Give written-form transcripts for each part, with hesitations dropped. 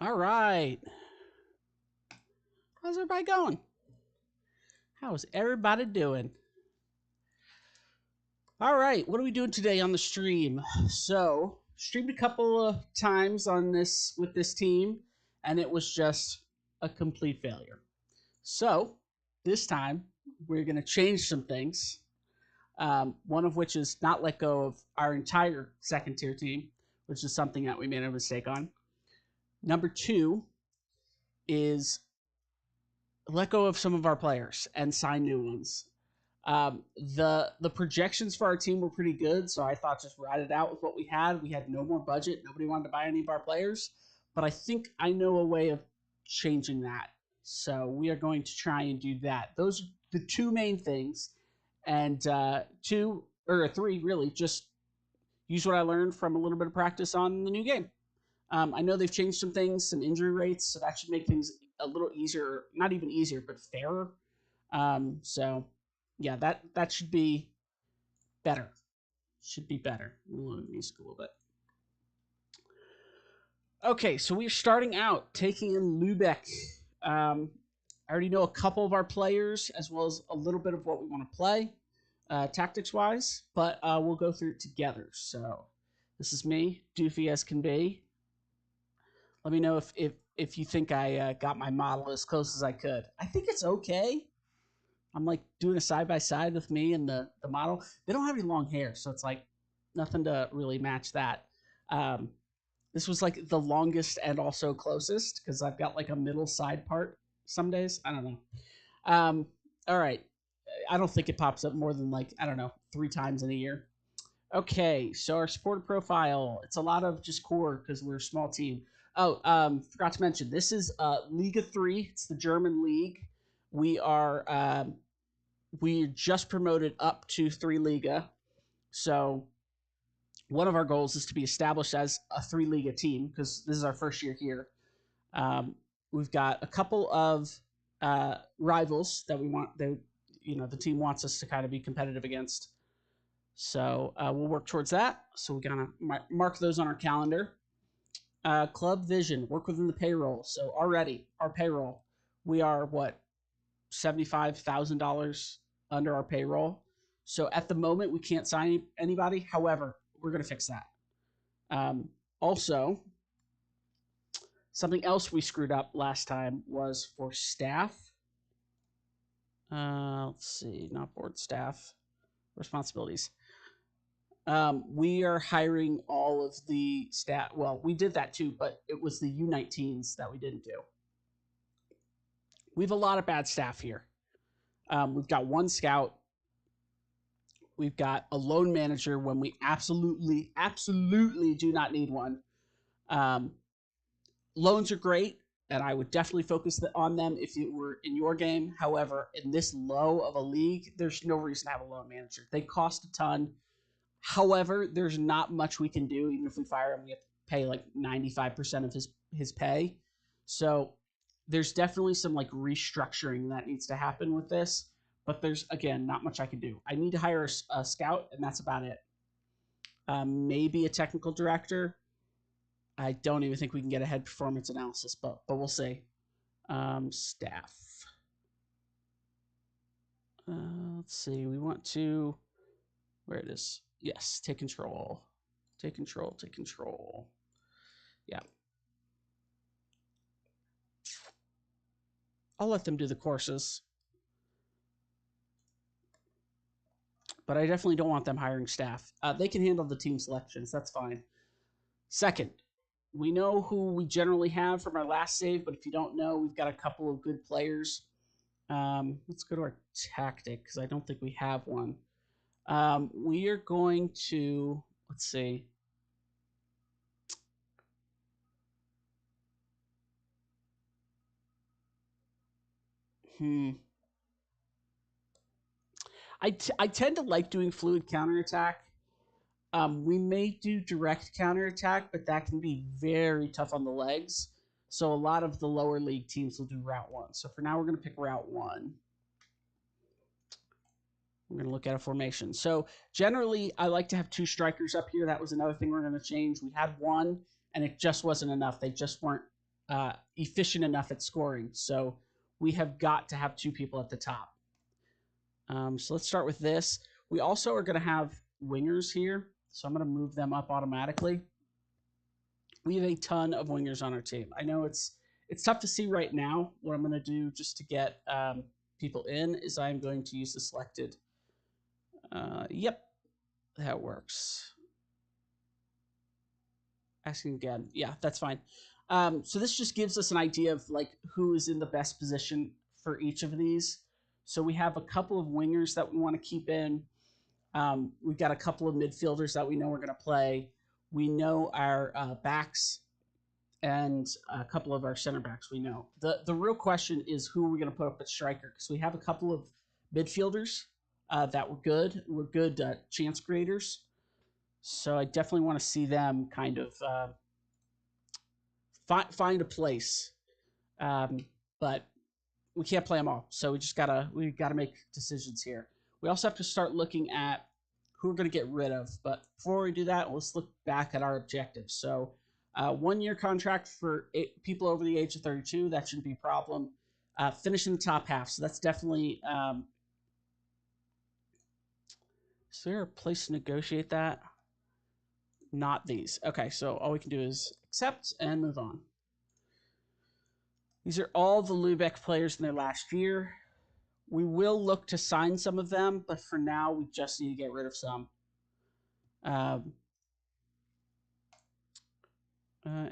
All right. How's everybody going? How's everybody doing? All right. What are we doing today on the stream? So, streamed a couple of times on this with this team, and it was just a complete failure. So, this time we're going to change some things. One of which is not let go of our entire second tier team, which is something that we made a mistake on. Number two is let go of some of our players and sign new ones. The projections for our team were pretty good, so I thought just ride it out with what we had. We had no more budget. Nobody wanted to buy any of our players, but I think I know a way of changing that. So we are going to try and do that. Those are the two main things, and two or three really. Just use what I learned from a little bit of practice on the new game. I know they've changed some things, some injury rates, so that should make things a little easier. Not even easier, but fairer. So yeah, that should be better. Should be better. We'll lower music a little bit. Okay, so we're starting out taking in Lubeck. I already know a couple of our players as well as a little bit of what we want to play, tactics-wise, but we'll go through it together. So this is me, doofy as can be. Let me know if you think I got my model as close as I could. I think it's okay. I'm like doing a side-by-side with me and the model. They don't have any long hair, so it's like nothing to really match that. This was like the longest and also closest because I've got like a middle side part some days. I don't know. All right. I don't think it pops up more than like, I don't know, 3 times in a year. Okay, so our supporter profile, it's a lot of just core because we're a small team. Oh, forgot to mention, this is Liga 3. It's the German league. We just promoted up to 3 Liga. So one of our goals is to be established as a 3 Liga team because this is our first year here. We've got a couple of rivals that we want. The team wants us to kind of be competitive against. So we'll work towards that. So we're gonna mark those on our calendar. Club vision, work within the payroll. So already our payroll, we are what, $75,000 under our payroll. So at the moment we can't sign anybody. However, we're gonna fix that. Also, something else we screwed up last time was for staff. Let's see, not board staff responsibilities. We are hiring all of the staff. Well, we did that too, but it was the U19s that we didn't do. We have a lot of bad staff here. We've got 1 scout. We've got a loan manager when we absolutely do not need one. Loans are great, and I would definitely focus on them if it were in your game. However, in this low of a league, there's no reason to have a loan manager. They cost a ton. However, there's not much we can do. Even if we fire him, we have to pay like 95% of his pay. So there's definitely some like restructuring that needs to happen with this. But there's, again, not much I can do. I need to hire a scout, and that's about it. Maybe a technical director. I don't even think we can get a head performance analysis, but we'll see. Staff. Let's see. We want to... Where it is. Yes, take control. Take control, take control. Yeah. I'll let them do the courses. But I definitely don't want them hiring staff. They can handle the team selections. That's fine. Second, we know who we generally have from our last save, but if you don't know, we've got a couple of good players. Let's go to our tactic because I don't think we have one. We are going to, let's see. I tend to like doing fluid counterattack. We may do direct counterattack, but that can be very tough on the legs. So a lot of the lower league teams will do route 1. So for now, we're going to pick route 1. We're going to look at a formation. So generally, I like to have 2 strikers up here. That was another thing we're going to change. We had 1, and it just wasn't enough. They just weren't efficient enough at scoring. So we have got to have 2 people at the top. So let's start with this. We also are going to have wingers here, so I'm going to move them up automatically. We have a ton of wingers on our team. I know it's tough to see right now. What I'm going to do just to get people in is I'm going to use the selected. Yep, that works. Asking again. Yeah, that's fine. So this just gives us an idea of like who is in the best position for each of these. So we have a couple of wingers that we want to keep in. We've got a couple of midfielders that we know we're going to play. We know our backs and a couple of our center backs we know. The real question is who are we going to put up at striker? Because we have a couple of midfielders that were good. We're good chance creators. So I definitely want to see them kind of find a place. But we can't play them all. So we gotta make decisions here. We also have to start looking at who we're going to get rid of. But before we do that, let's look back at our objectives. So 1-year contract for people over the age of 32. That shouldn't be a problem. Finishing the top half. So that's definitely... is there a place to negotiate that? Not these. Okay, so all we can do is accept and move on. These are all the Lubeck players in their last year. We will look to sign some of them, but for now, we just need to get rid of some.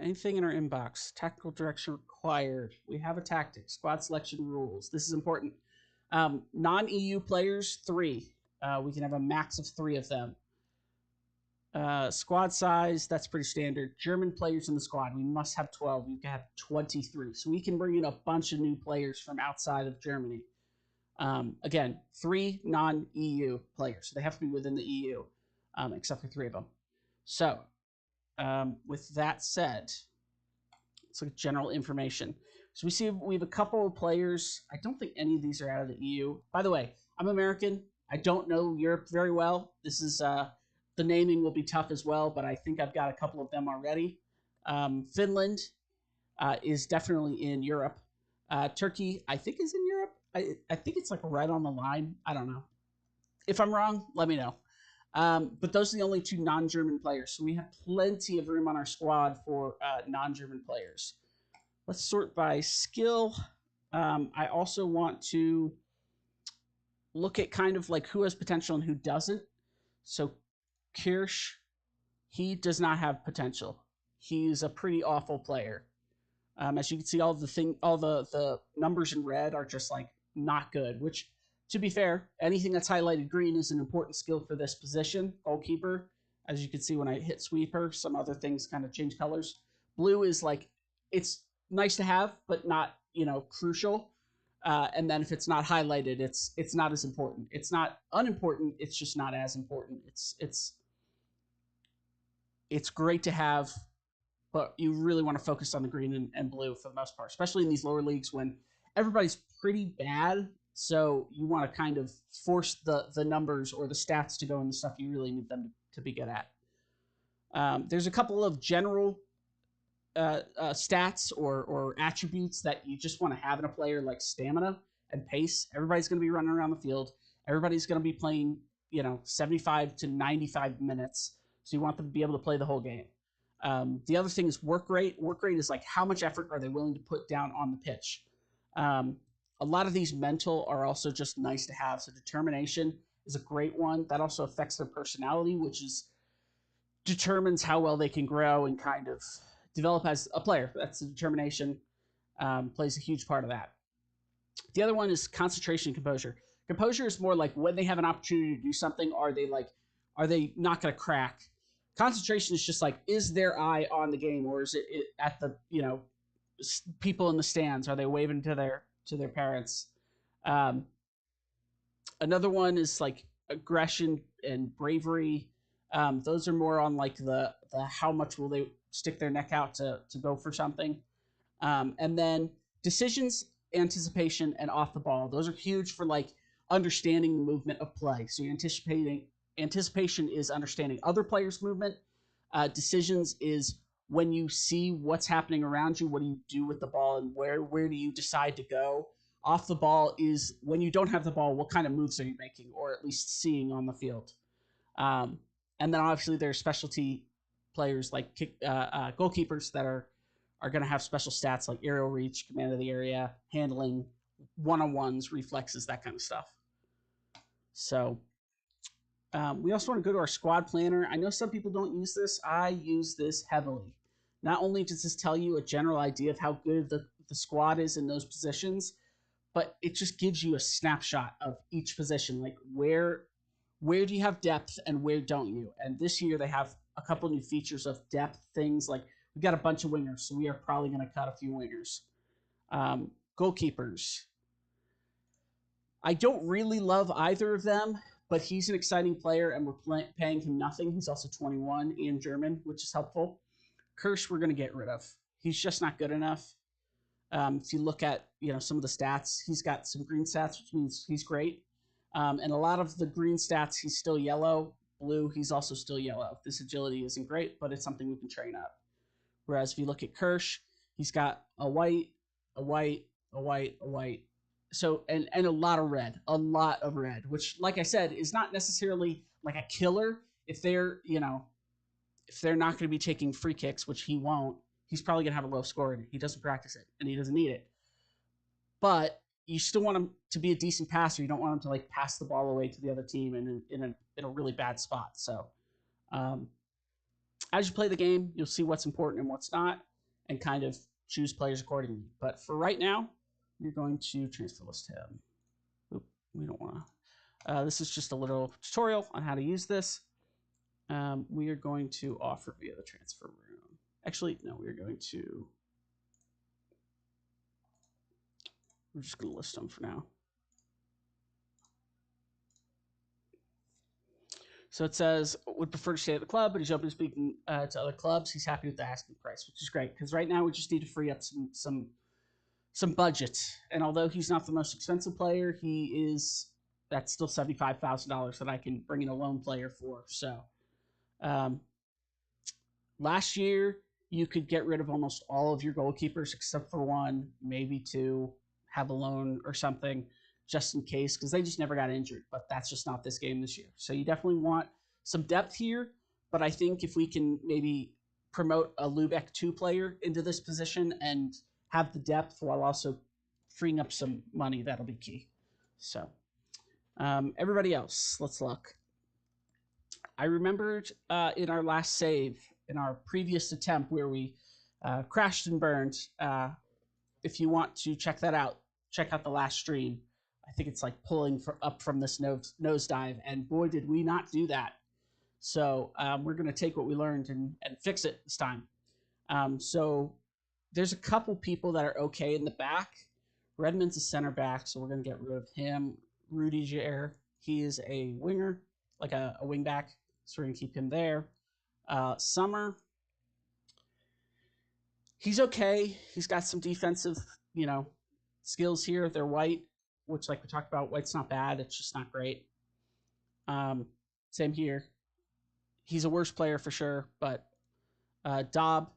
Anything in our inbox? Tactical direction required. We have a tactic. Squad selection rules. This is important. Non-EU players, 3. We can have a max of 3 of them. Squad size, that's pretty standard. German players in the squad, we must have 12. We can have 23. So we can bring in a bunch of new players from outside of Germany. Again, 3 non-EU players. So they have to be within the EU, except for 3 of them. So with that said, let's look at general information. So we have a couple of players. I don't think any of these are out of the EU. By the way, I'm American. I don't know Europe very well. This is the naming will be tough as well, but I think I've got a couple of them already. Finland is definitely in Europe. Turkey, I think, is in Europe. I think it's like right on the line. I don't know. If I'm wrong, let me know. But those are the only 2 non-German players. So we have plenty of room on our squad for non-German players. Let's sort by skill. I also want to look at kind of like who has potential and who doesn't. So Kirsch, he does not have potential. He's a pretty awful player. As you can see, all the numbers in red are just like not good, which, to be fair, anything that's highlighted green is an important skill for this position, goalkeeper. As you can see when I hit sweeper, some other things kind of change colors. Blue is like, it's nice to have, but not, crucial. And then if it's not highlighted, it's not as important. It's not unimportant, it's just not as important. It's great to have, but you really want to focus on the green and blue for the most part, especially in these lower leagues when everybody's pretty bad. So you want to kind of force the numbers or the stats to go in the stuff you really need them to be good at. There's a couple of general stats or attributes that you just want to have in a player, like stamina and pace. Everybody's going to be running around the field. Everybody's going to be playing, 75 to 95 minutes. So you want them to be able to play the whole game. The other thing is work rate. Work rate is like how much effort are they willing to put down on the pitch. A lot of these mental are also just nice to have. So determination is a great one. That also affects their personality, which determines how well they can grow and kind of develop as a player. That's the determination, plays a huge part of that. The other one is concentration and composure. Composure is more like when they have an opportunity to do something, are they not going to crack? Concentration is just like, is their eye on the game, or is it at the people in the stands? Are they waving to their parents? Another one is like aggression and bravery. Those are more on like the how much will they stick their neck out to go for something. And then decisions, anticipation, and off the ball. Those are huge for like understanding the movement of play. So you're anticipation is understanding other players' movement. Decisions is when you see what's happening around you, what do you do with the ball, and where do you decide to go? Off the ball is when you don't have the ball, what kind of moves are you making, or at least seeing on the field? Um, and then obviously there's specialty players like goalkeepers that are going to have special stats like aerial reach, command of the area, handling, one-on-ones, reflexes, that kind of stuff. So we also want to go to our squad planner. I know some people don't use this. I use this heavily. Not only does this tell you a general idea of how good the squad is in those positions, but it just gives you a snapshot of each position, like where do you have depth and where don't you? And this year they have a couple new features of depth things, like we got a bunch of wingers, so we are probably going to cut a few wingers. Goalkeepers. I don't really love either of them, but he's an exciting player, and we're paying him nothing. He's also 21 and German, which is helpful. Kirsch, we're going to get rid of. He's just not good enough. If you look at some of the stats, he's got some green stats, which means he's great. And a lot of the green stats, he's still yellow. Blue, he's also still yellow. This agility isn't great, but it's something we can train up. Whereas if you look at Kirsch, he's got a white, a white, a white, a white. So, and a lot of red, which, like I said, is not necessarily like a killer. If they're not going to be taking free kicks, which he won't, he's probably going to have a low score in it. He doesn't practice it, and he doesn't need it. But you still want him to be a decent passer. You don't want him to like pass the ball away to the other team in a really bad spot. So as you play the game, you'll see what's important and what's not, and kind of choose players accordingly. But for right now, you're going to transfer list him. Oop, we don't want to. This is just a little tutorial on how to use this. We are going to offer via the transfer room. Actually, no, we're just going to list them for now. So it says, would prefer to stay at the club, but he's open to speaking to other clubs. He's happy with the asking price, which is great, because right now we just need to free up some budget. And although he's not the most expensive player, that's still $75,000 that I can bring in a loan player for. So last year, you could get rid of almost all of your goalkeepers except for one, maybe two, have a loan or something, just in case, because they just never got injured. But that's just not this game this year. So you definitely want some depth here. But I think if we can maybe promote a Lubeck 2 player into this position and have the depth while also freeing up some money, that'll be key. So everybody else, let's look. I remembered in our last save, in our previous attempt where we crashed and burned. If you want to check that out, check out the last stream. I think it's like pulling up from this nosedive, and boy, did we not do that. So we're going to take what we learned and fix it this time. So there's a couple people that are okay in the back. Redmond's a center back, so we're going to get rid of him. Rudiger, he is a winger, like a wing back, so we're going to keep him there. Summer, he's okay. He's got some defensive, skills here. They're white, which, like we talked about, white's not bad. It's just not great. Same here. He's a worse player for sure, but Dobb,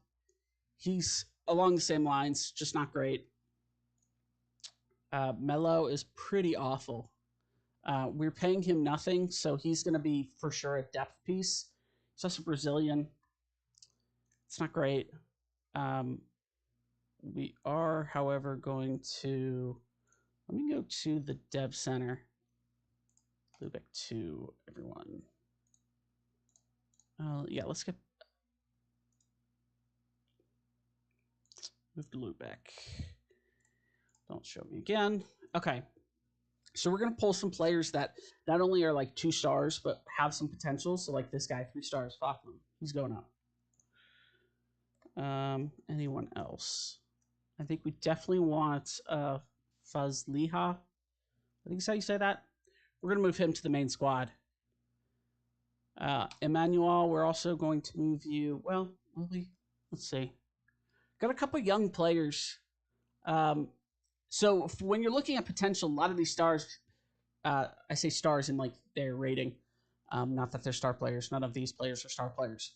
he's along the same lines, just not great. Mello is pretty awful. We're paying him nothing, so he's going to be for sure a depth piece. He's also Brazilian. It's not great. We are, however, going to... Let me go to the Dev Center. Lubeck 2, everyone. Yeah, let's get... Move to Lubeck. Don't show me again. Okay. So we're going to pull some players that not only are like 2 stars, but have some potential. So like this guy, 3 stars, Fakhman. He's going up. Anyone else? I think we definitely want Fazliha. I think that's how you say that. We're going to move him to the main squad. Emmanuel, we're also going to move you. Well, let's see. Got a couple young players. So when you're looking at potential, a lot of these stars, I say stars in like their rating. Not that they're star players. None of these players are star players.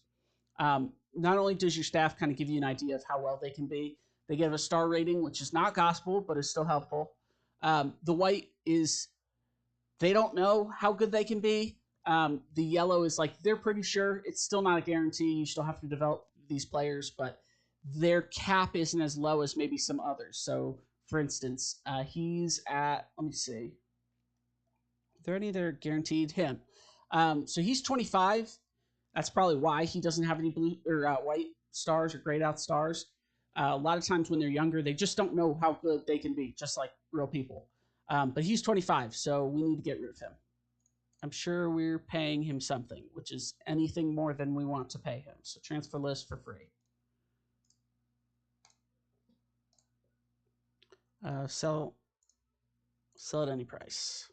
Not only does your staff kind of give you an idea of how well they can be, they give a star rating, which is not gospel, but is still helpful. The white is they don't know how good they can be. The yellow is like they're pretty sure. It's still not a guarantee. You still have to develop these players, but their cap isn't as low as maybe some others. So, for instance, he's at, let me see. Are there any that are guaranteed? Him. So he's 25. That's probably why he doesn't have any blue or white stars or grayed out stars. A lot of times when they're younger, they just don't know how good they can be, just like real people. But he's 25, so we need to get rid of him. I'm sure we're paying him something, which is anything more than we want to pay him. So transfer list for free. Sell at any price.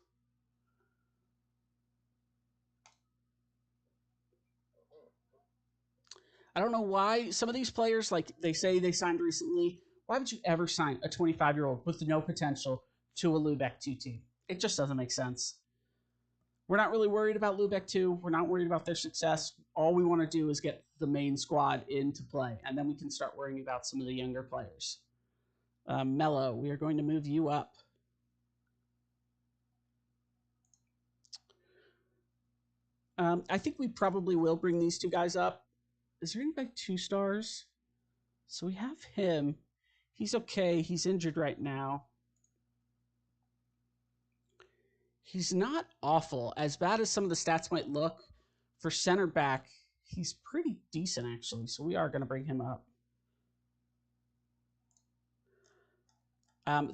I don't know why some of these players, like they say they signed recently, why would you ever sign a 25-year-old with no potential to a Lubeck 2 team? It just doesn't make sense. We're not really worried about Lubeck 2. We're not worried about their success. All we want to do is get the main squad into play, and then we can start worrying about some of the younger players. Mello, we are going to move you up. I think we probably will bring these two guys up. Is there anybody 2 stars? So we have him. He's okay. He's injured right now. He's not awful. As bad as some of the stats might look, for center back, he's pretty decent, actually. So we are going to bring him up.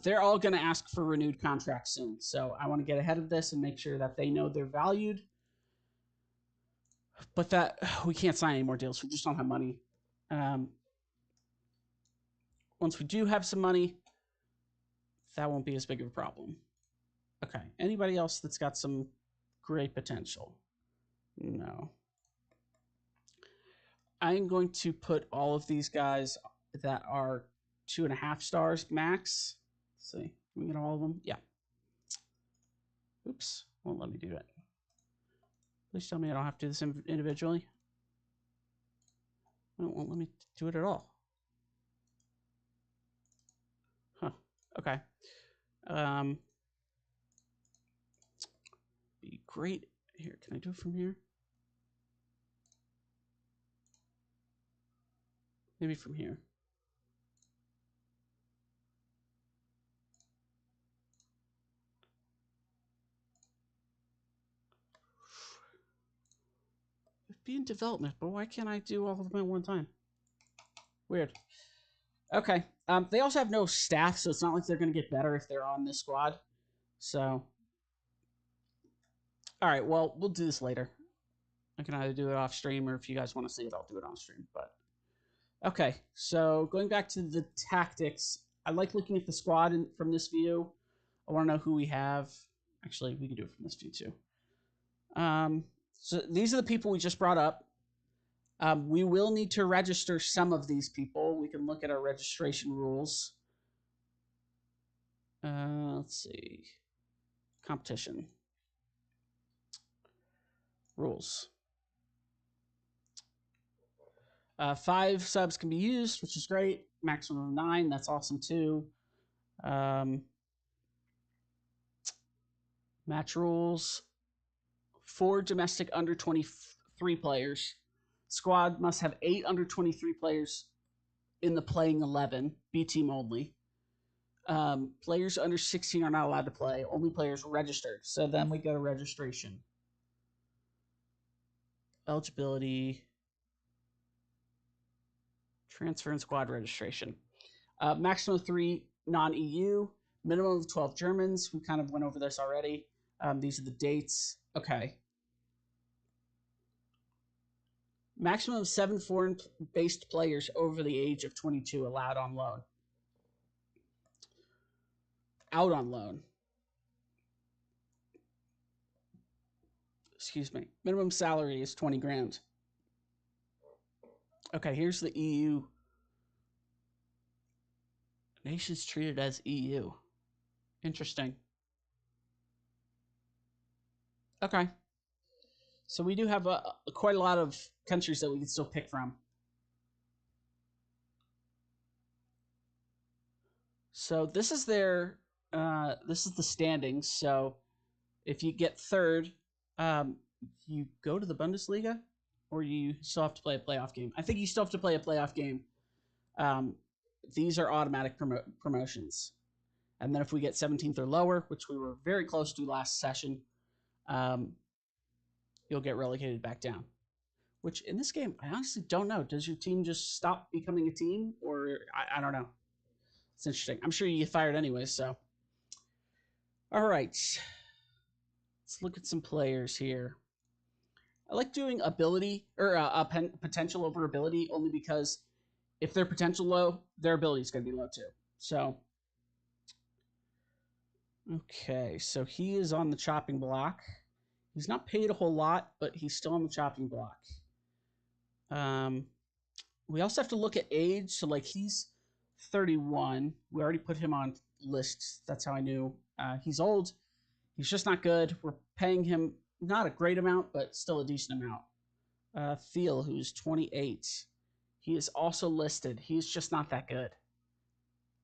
They're all going to ask for renewed contracts soon. So I want to get ahead of this and make sure that they know they're valued. But that we can't sign any more deals. We just don't have money. Once we do have some money, that won't be as big of a problem. Okay. Anybody else that's got some great potential? No. I'm going to put all of these guys that are 2.5 stars max. Let's see. Can we get all of them? Yeah. Oops. Won't let me do it. Please tell me I don't have to do this individually. It won't let me do it at all. Huh. Okay. Be great. Here, can I do it from here? Maybe from here. It'd be in development, but why can't I do all of them at one time? Weird. Okay. They also have no staff, so it's not like they're going to get better if they're on this squad. So, all right. Well, we'll do this later. I can either do it off stream, or if you guys want to see it, I'll do it on stream. But okay. So going back to the tactics, I like looking at the squad from this view. I want to know who we have. Actually, we can do it from this view too. So these are the people we just brought up. We will need to register some of these people. We can look at our registration rules. Let's see. Competition. Rules. 5 subs can be used, which is great. Maximum of 9. That's awesome too. Match rules. 4 domestic under 23 players. Squad must have 8 under 23 players in the playing 11. B team only. Players under 16 are not allowed to play. Only players registered. So then we go to registration. Eligibility. Transfer and squad registration. Maximum of 3 non-EU. Minimum of 12 Germans. We kind of went over this already. These are the dates. Okay. Maximum of 7 foreign-based players over the age of 22 allowed on loan. Out on loan. Excuse me. Minimum salary is 20 grand. Okay, here's the EU. Nations treated as EU. Interesting. Okay. So we do have quite a lot of countries that we can still pick from. So this is their this is the standings. So if you get third, you go to the Bundesliga, or you still have to play a playoff game. I think you still have to play a playoff game. These are automatic promotions. And then if we get 17th or lower, which we were very close to last session, you'll get relegated back down. Which in this game, I honestly don't know. Does your team just stop becoming a team? Or I don't know. It's interesting. I'm sure you get fired anyway, so. All right. Let's look at some players here. I like doing ability or potential over ability only because if their potential low, their ability is going to be low too. So, okay, so he is on the chopping block. He's not paid a whole lot, but he's still on the chopping block. We also have to look at age. So, like, he's 31. We already put him on lists. That's how I knew. He's old. He's just not good. We're paying him not a great amount, but still a decent amount. Thiel, who's 28. He is also listed. He's just not that good.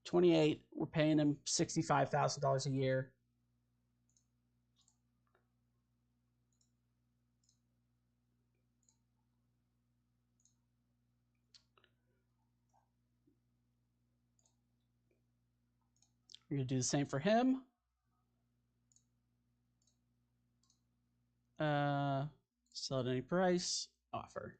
28. We're paying him $65,000 a year. We're going to do the same for him. Sell at any price. Offer.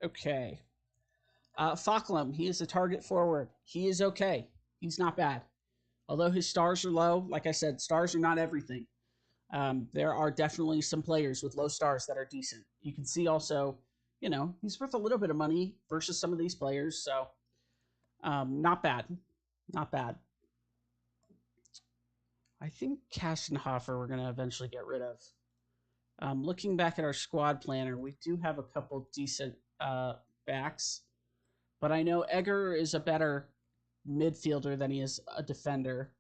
Okay. Falklam, he is a target forward. He is okay. He's not bad. Although his stars are low, like I said, stars are not everything. There are definitely some players with low stars that are decent. You can see also, you know, he's worth a little bit of money versus some of these players. So, not bad. Not bad. I think Kastenhofer we're going to eventually get rid of. Looking back at our squad planner, we do have a couple decent backs. But I know Egger is a better midfielder than he is a defender.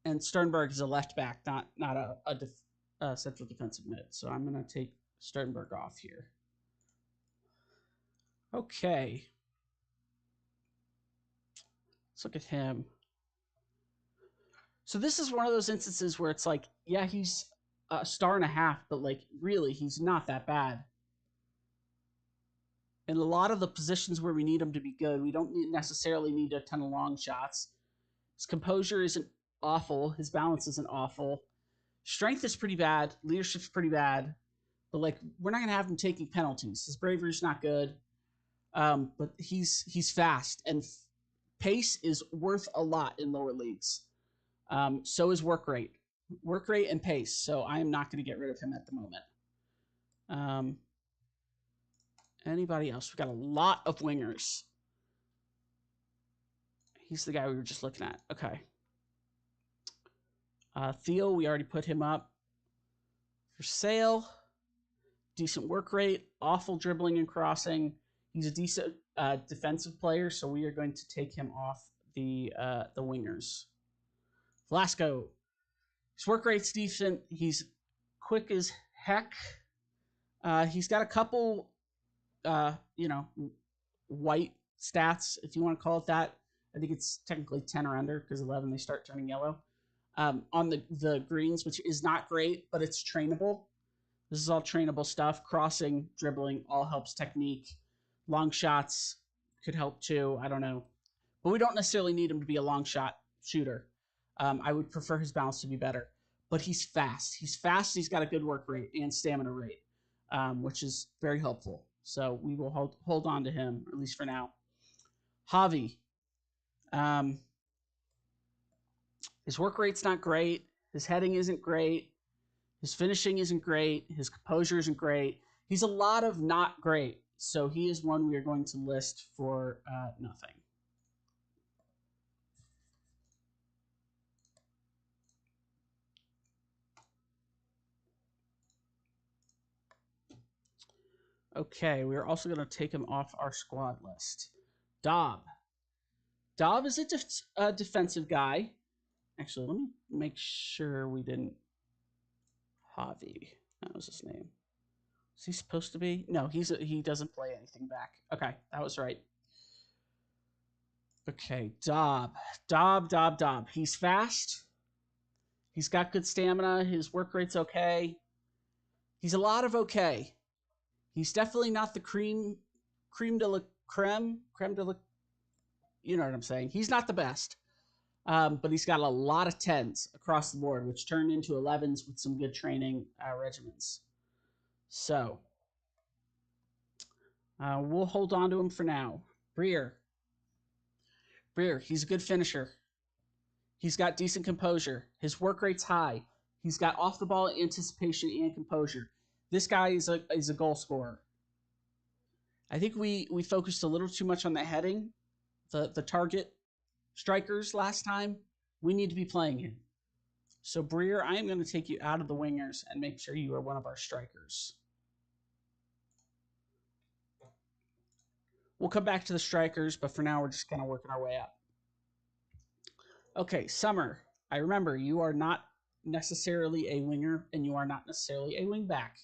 And Sternberg is a left back, not a central defensive mid. So I'm going to take Sternberg off here. Okay. Let's look at him. So this is one of those instances where it's like, yeah, he's a star and a half, but like really, he's not that bad. In a lot of the positions where we need him to be good, we don't necessarily need a ton of long shots. His composure isn't awful. His balance isn't awful. Strength is pretty bad. Leadership's pretty bad. But like, we're not gonna have him taking penalties. His bravery's not good. But he's fast, and pace is worth a lot in lower leagues. So is work rate. Work rate and pace. So I am not going to get rid of him at the moment. Anybody else? We've got a lot of wingers. He's the guy we were just looking at. Okay. Theo, we already put him up for sale. Decent work rate. Awful dribbling and crossing. He's a decent defensive player, so we are going to take him off the wingers. Velasco. His work rate's decent. He's quick as heck. He's got a couple, white stats, if you want to call it that. I think it's technically 10 or under because 11 they start turning yellow. On the greens, which is not great, but it's trainable. This is all trainable stuff. Crossing, dribbling, all helps technique. Long shots could help too. I don't know. But we don't necessarily need him to be a long shot shooter. I would prefer his balance to be better. But he's fast. He's fast. He's got a good work rate and stamina rate, which is very helpful. So we will hold on to him, at least for now. Javi. His work rate's not great. His heading isn't great. His finishing isn't great. His composure isn't great. He's a lot of not great. So he is one we are going to list for nothing. Okay, we're also going to take him off our squad list. Dob. Dob is a defensive guy. Actually, let me make sure we didn't... Javi. That was his name. Is he supposed to be? No, he doesn't play anything back. Okay, that was right. Okay, Dob. Dob. He's fast. He's got good stamina. His work rate's okay. He's a lot of okay. He's definitely not the creme de la creme de la... You know what I'm saying. He's not the best. But he's got a lot of 10s across the board, which turn into 11s with some good training regimens. So, we'll hold on to him for now. Breer, he's a good finisher. He's got decent composure. His work rate's high. He's got off-the-ball anticipation and composure. This guy is a goal scorer. I think we focused a little too much on the heading, the target strikers last time. We need to be playing him. So, Breer, I am going to take you out of the wingers and make sure you are one of our strikers. We'll come back to the strikers, but for now we're just kind of working our way up. Okay, Summer. I remember you are not necessarily a winger and you are not necessarily a wing back.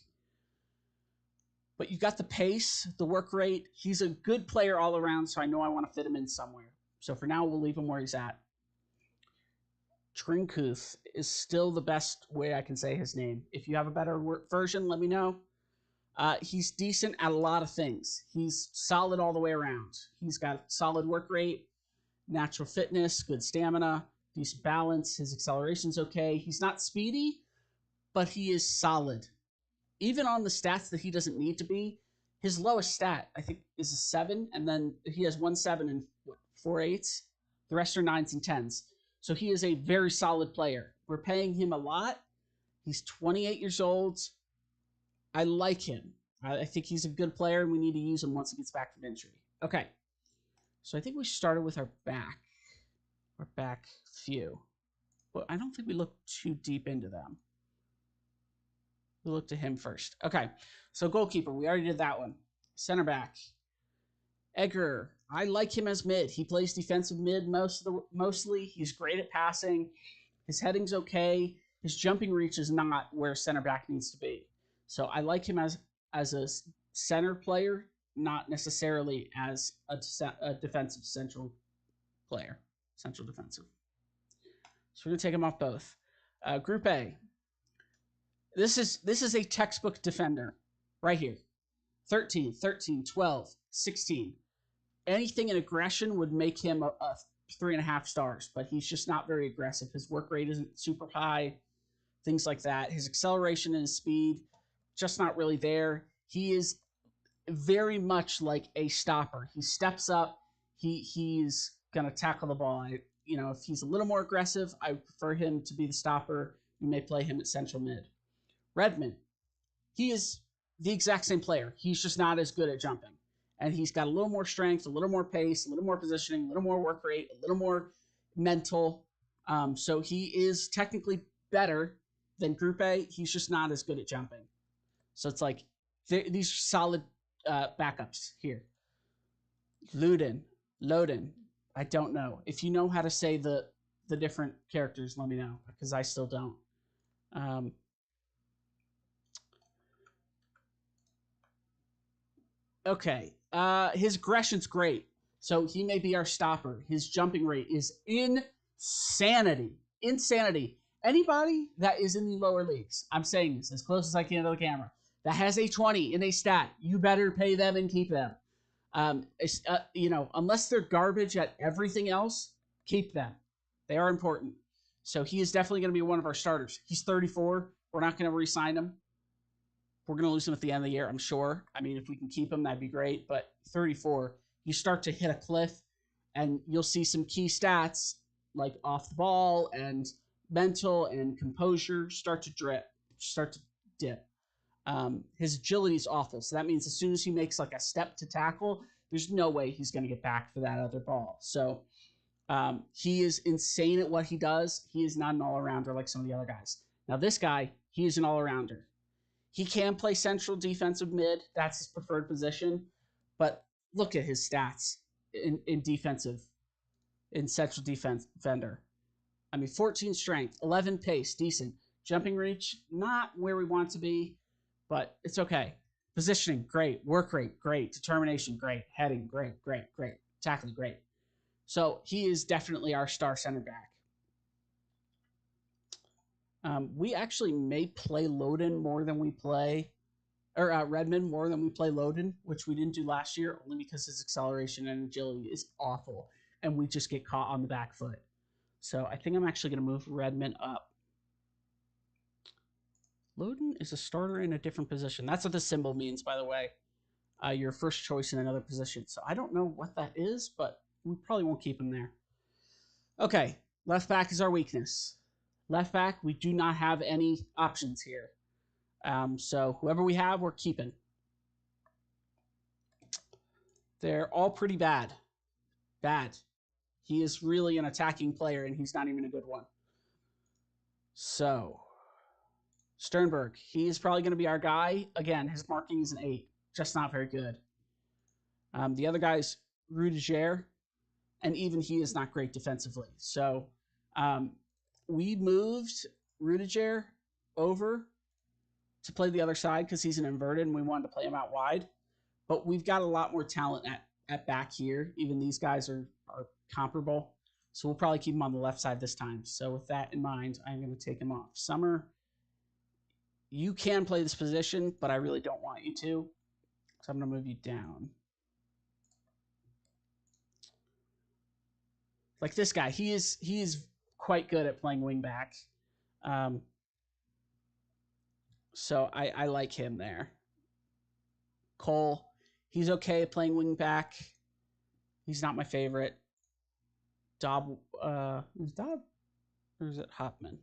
But you got the pace, the work rate. He's a good player all around, so I know I want to fit him in somewhere. So for now, we'll leave him where he's at. Trinkuth is still the best way I can say his name. If you have a better version, let me know. He's decent at a lot of things. He's solid all the way around. He's got solid work rate, natural fitness, good stamina, decent balance. His acceleration's okay. He's not speedy, but he is solid. Even on the stats that he doesn't need to be, his lowest stat, I think, is a 7, and then he has 1 7 and 4 8s. The rest are 9s and 10s. So he is a very solid player. We're paying him a lot. He's 28 years old. I like him. I think he's a good player, and we need to use him once he gets back from injury. Okay. So I think we started with our back few. But I don't think we looked too deep into them. We'll look to him first. Okay, so goalkeeper, we already did that one. Center back, Edgar. I like him as mid. He plays defensive mid mostly. He's great at passing. His heading's okay. His jumping reach is not where center back needs to be. So I like him as a center player, not necessarily as a defensive central player, central defensive. So we're gonna take him off both. Group A. This is a textbook defender right here. 13, 12, 16. Anything in aggression would make him a 3.5 stars, but he's just not very aggressive. His work rate isn't super high, things like that. His acceleration and his speed, just not really there. He is very much like a stopper. He steps up. He's going to tackle the ball. If he's a little more aggressive, I prefer him to be the stopper. You may play him at central mid. Redmond, he is the exact same player. He's just not as good at jumping. And he's got a little more strength, a little more pace, a little more positioning, a little more work rate, a little more mental. So he is technically better than Group A. He's just not as good at jumping. So it's like these are solid backups here. Loden. I don't know. If you know how to say the different characters, let me know, because I still don't. Okay. His aggression's great. So he may be our stopper. His jumping rate is insanity. Anybody that is in the lower leagues, I'm saying this as close as I can to the camera, that has a 20 in a stat, you better pay them and keep them. Unless they're garbage at everything else, keep them. They are important. So he is definitely going to be one of our starters. He's 34. We're not going to re-sign him. We're going to lose him at the end of the year, I'm sure. I mean, if we can keep him, that'd be great. But 34, you start to hit a cliff, and you'll see some key stats like off the ball and mental and composure start to dip. His agility is awful. So that means as soon as he makes like a step to tackle, there's no way he's going to get back for that other ball. So he is insane at what he does. He is not an all-arounder like some of the other guys. Now this guy, he is an all-arounder. He can play central defensive mid. That's his preferred position. But look at his stats in defensive, in central defense defender. I mean, 14 strength, 11 pace, decent. Jumping reach, not where we want to be, but it's okay. Positioning, great. Work rate, great. Determination, great. Heading, great. Tackling, great. So he is definitely our star center back. We actually may play Loden more than we play, or Redmond more than we play Loden, which we didn't do last year, only because his acceleration and agility is awful, and we just get caught on the back foot. So I think I'm actually going to move Redmond up. Loden is a starter in a different position. That's what the symbol means, by the way. Your first choice in another position. So I don't know what that is, but we probably won't keep him there. Okay, left back is our weakness. Left back, we do not have any options here. So whoever we have, we're keeping. They're all pretty bad. Bad. He is really an attacking player, and he's not even a good one. So, Sternberg, he is probably going to be our guy. Again, his marking is an 8. Just not very good. The other guy's Rudiger, and even he is not great defensively. So, we moved Rudiger over to play the other side because he's an inverted, and we wanted to play him out wide. But we've got a lot more talent at back here. Even these guys are comparable. So we'll probably keep him on the left side this time. So with that in mind, I'm going to take him off. Summer, you can play this position, but I really don't want you to. So I'm going to move you down. Like this guy, he is quite good at playing wing back. So I like him there. Cole, he's okay at playing wing back. He's not my favorite. Dobb, is Dobb? Or is it Hopman?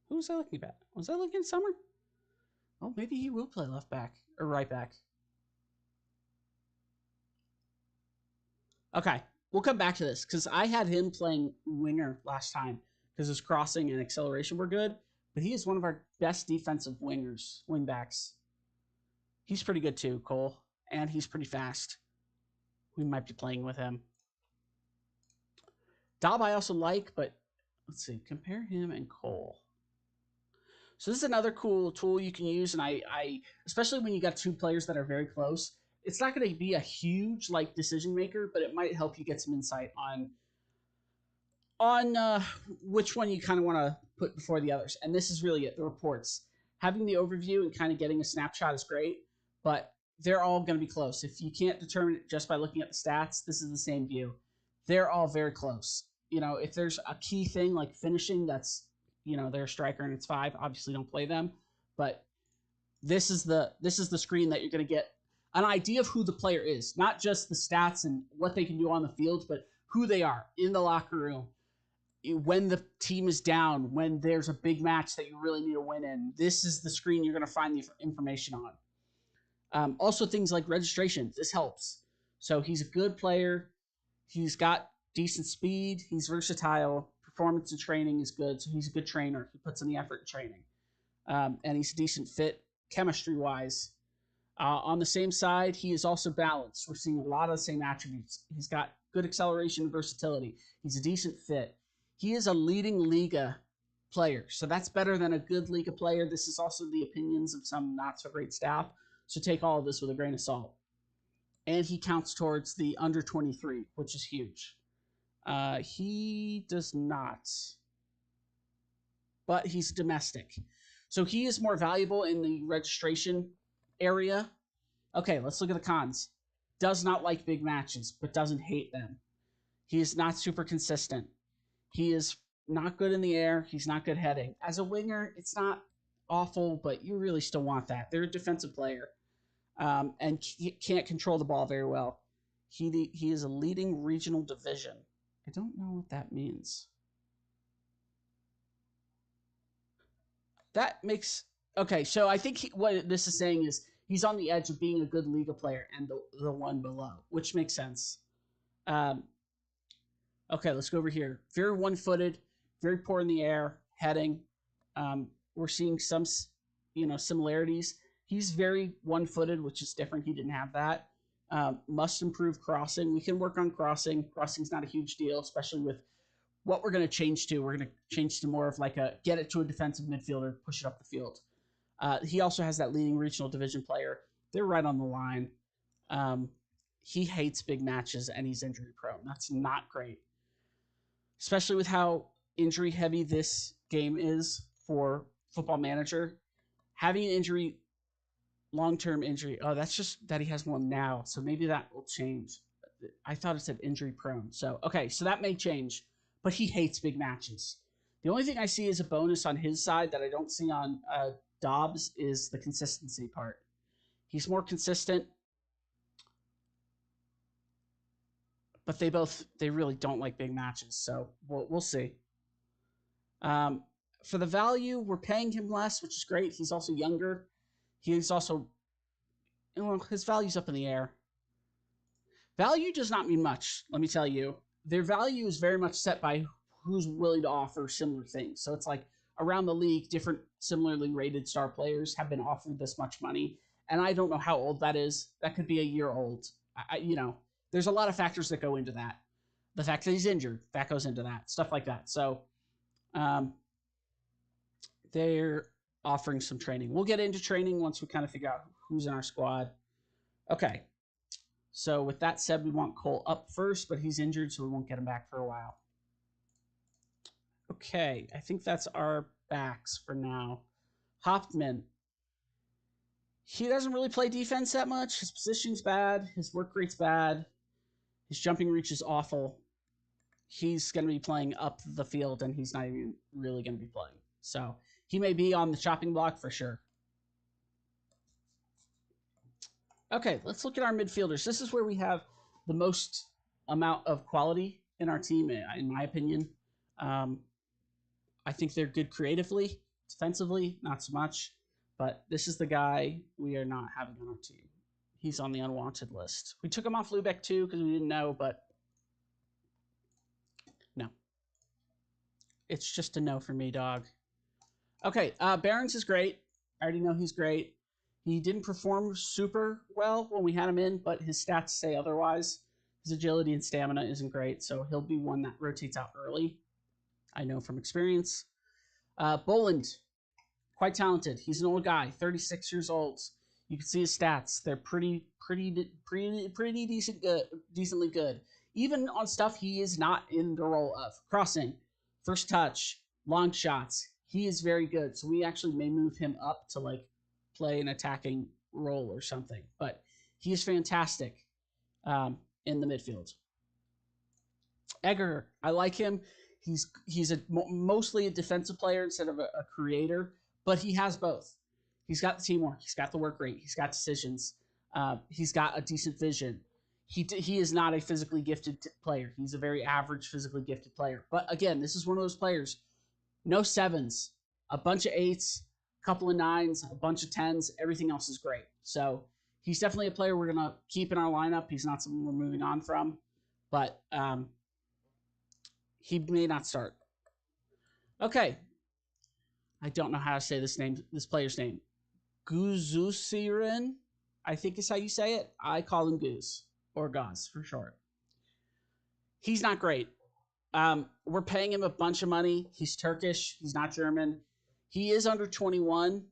Who was I looking at? Was I looking at Summer? Oh, maybe he will play left back or right back. Okay, we'll come back to this because I had him playing winger last time because his crossing and acceleration were good, but he is one of our best defensive wingers, wing backs. He's pretty good too, Cole, and he's pretty fast. We might be playing with him. Dobb I also like, but let's see, compare him and Cole. So this is another cool tool you can use, and I especially when you got two players that are very close, it's not going to be a huge like decision maker, but it might help you get some insight on which one you kind of want to put before the others. And this is really it, the reports. Having the overview and kind of getting a snapshot is great, but they're all going to be close. If you can't determine it just by looking at the stats, this is the same view. They're all very close. You know, if there's a key thing like finishing, that's, you know, they're a striker and it's 5. Obviously, don't play them. But this is the screen that you're going to get an idea of who the player is, not just the stats and what they can do on the field, but who they are in the locker room. When the team is down, when there's a big match that you really need to win in, this is the screen you're going to find the information on. Also, things like registration. This helps. So he's a good player. He's got decent speed. He's versatile. Performance and training is good. So he's a good trainer. He puts in the effort in training. And he's a decent fit chemistry-wise. On the same side, he is also balanced. We're seeing a lot of the same attributes. He's got good acceleration and versatility. He's a decent fit. He is a leading Liga player. So that's better than a good Liga player. This is also the opinions of some not-so-great staff. So take all of this with a grain of salt. And he counts towards the under 23, which is huge. He does not. But he's domestic. So he is more valuable in the registration area. Okay, let's look at the cons. Does not like big matches, but doesn't hate them. He is not super consistent. He is not good in the air. He's not good heading. As a winger, it's not awful, but you really still want that. They're a defensive player. And he can't control the ball very well. He is a leading regional division. I don't know what that means. That makes... Okay, so I think what this is saying is he's on the edge of being a good Liga player and the one below, which makes sense. Okay, let's go over here. Very one-footed, very poor in the air, heading. We're seeing some similarities. He's very one-footed, which is different. He didn't have that. Must improve crossing. We can work on crossing. Crossing's not a huge deal, especially with what we're going to change to. We're going to change to more of like a get it to a defensive midfielder, push it up the field. He also has that leading regional division player. They're right on the line. He hates big matches and he's injury prone. That's not great, especially with how injury heavy this game is for Football Manager. Having an injury, long-term injury, that's just that he has one now, so maybe that will change. I thought it said injury prone. So, okay, so that may change, but he hates big matches. The only thing I see as a bonus on his side that I don't see on Dobbs is the consistency part. He's more consistent, but they really don't like big matches, so we'll see. For the value, we're paying him less, which is great. He's also younger. He's also, his value's up in the air. Value does not mean much, let me tell you. Their value is very much set by who's willing to offer similar things. So it's like around the league, different similarly rated star players have been offered this much money. And I don't know how old that is. That could be a year old. There's a lot of factors that go into that. The fact that he's injured, that goes into that. Stuff like that. So they're offering some training. We'll get into training once we kind of figure out who's in our squad. Okay. So with that said, we want Cole up first, but he's injured, so we won't get him back for a while. Okay, I think that's our backs for now. Hauptmann. He doesn't really play defense that much. His position's bad. His work rate's bad. His jumping reach is awful. He's going to be playing up the field, and he's not even really going to be playing. So he may be on the chopping block for sure. Okay, let's look at our midfielders. This is where we have the most amount of quality in our team, in my opinion. I think they're good creatively. Defensively, not so much. But this is the guy we are not having on our team. He's on the unwanted list. We took him off Lubeck too because we didn't know, but no. It's just a no for me, dog. Okay, Barons is great. I already know he's great. He didn't perform super well when we had him in, but his stats say otherwise. His agility and stamina isn't great, so he'll be one that rotates out early. I know from experience. Boland, quite talented. He's an old guy, 36 years old. You can see his stats. They're pretty decently good. Even on stuff he is not in the role of. Crossing, first touch, long shots. He is very good. So we actually may move him up to like play an attacking role or something. But he is fantastic in the midfield. Egger, I like him. He's mostly a defensive player instead of a creator, but he has both. He's got the teamwork. He's got the work rate. He's got decisions. He's got a decent vision. He is not a physically gifted player. He's a very average physically gifted player. But again, this is one of those players. No sevens, a bunch of eights, a couple of nines, a bunch of tens. Everything else is great. So he's definitely a player we're going to keep in our lineup. He's not someone we're moving on from, but he may not start. Okay. I don't know how to say this player's name. Guzusirin, I think is how you say it. I call him Goose, or Gauze for short. He's not great. We're paying him a bunch of money. He's Turkish. He's not German. He is under 21,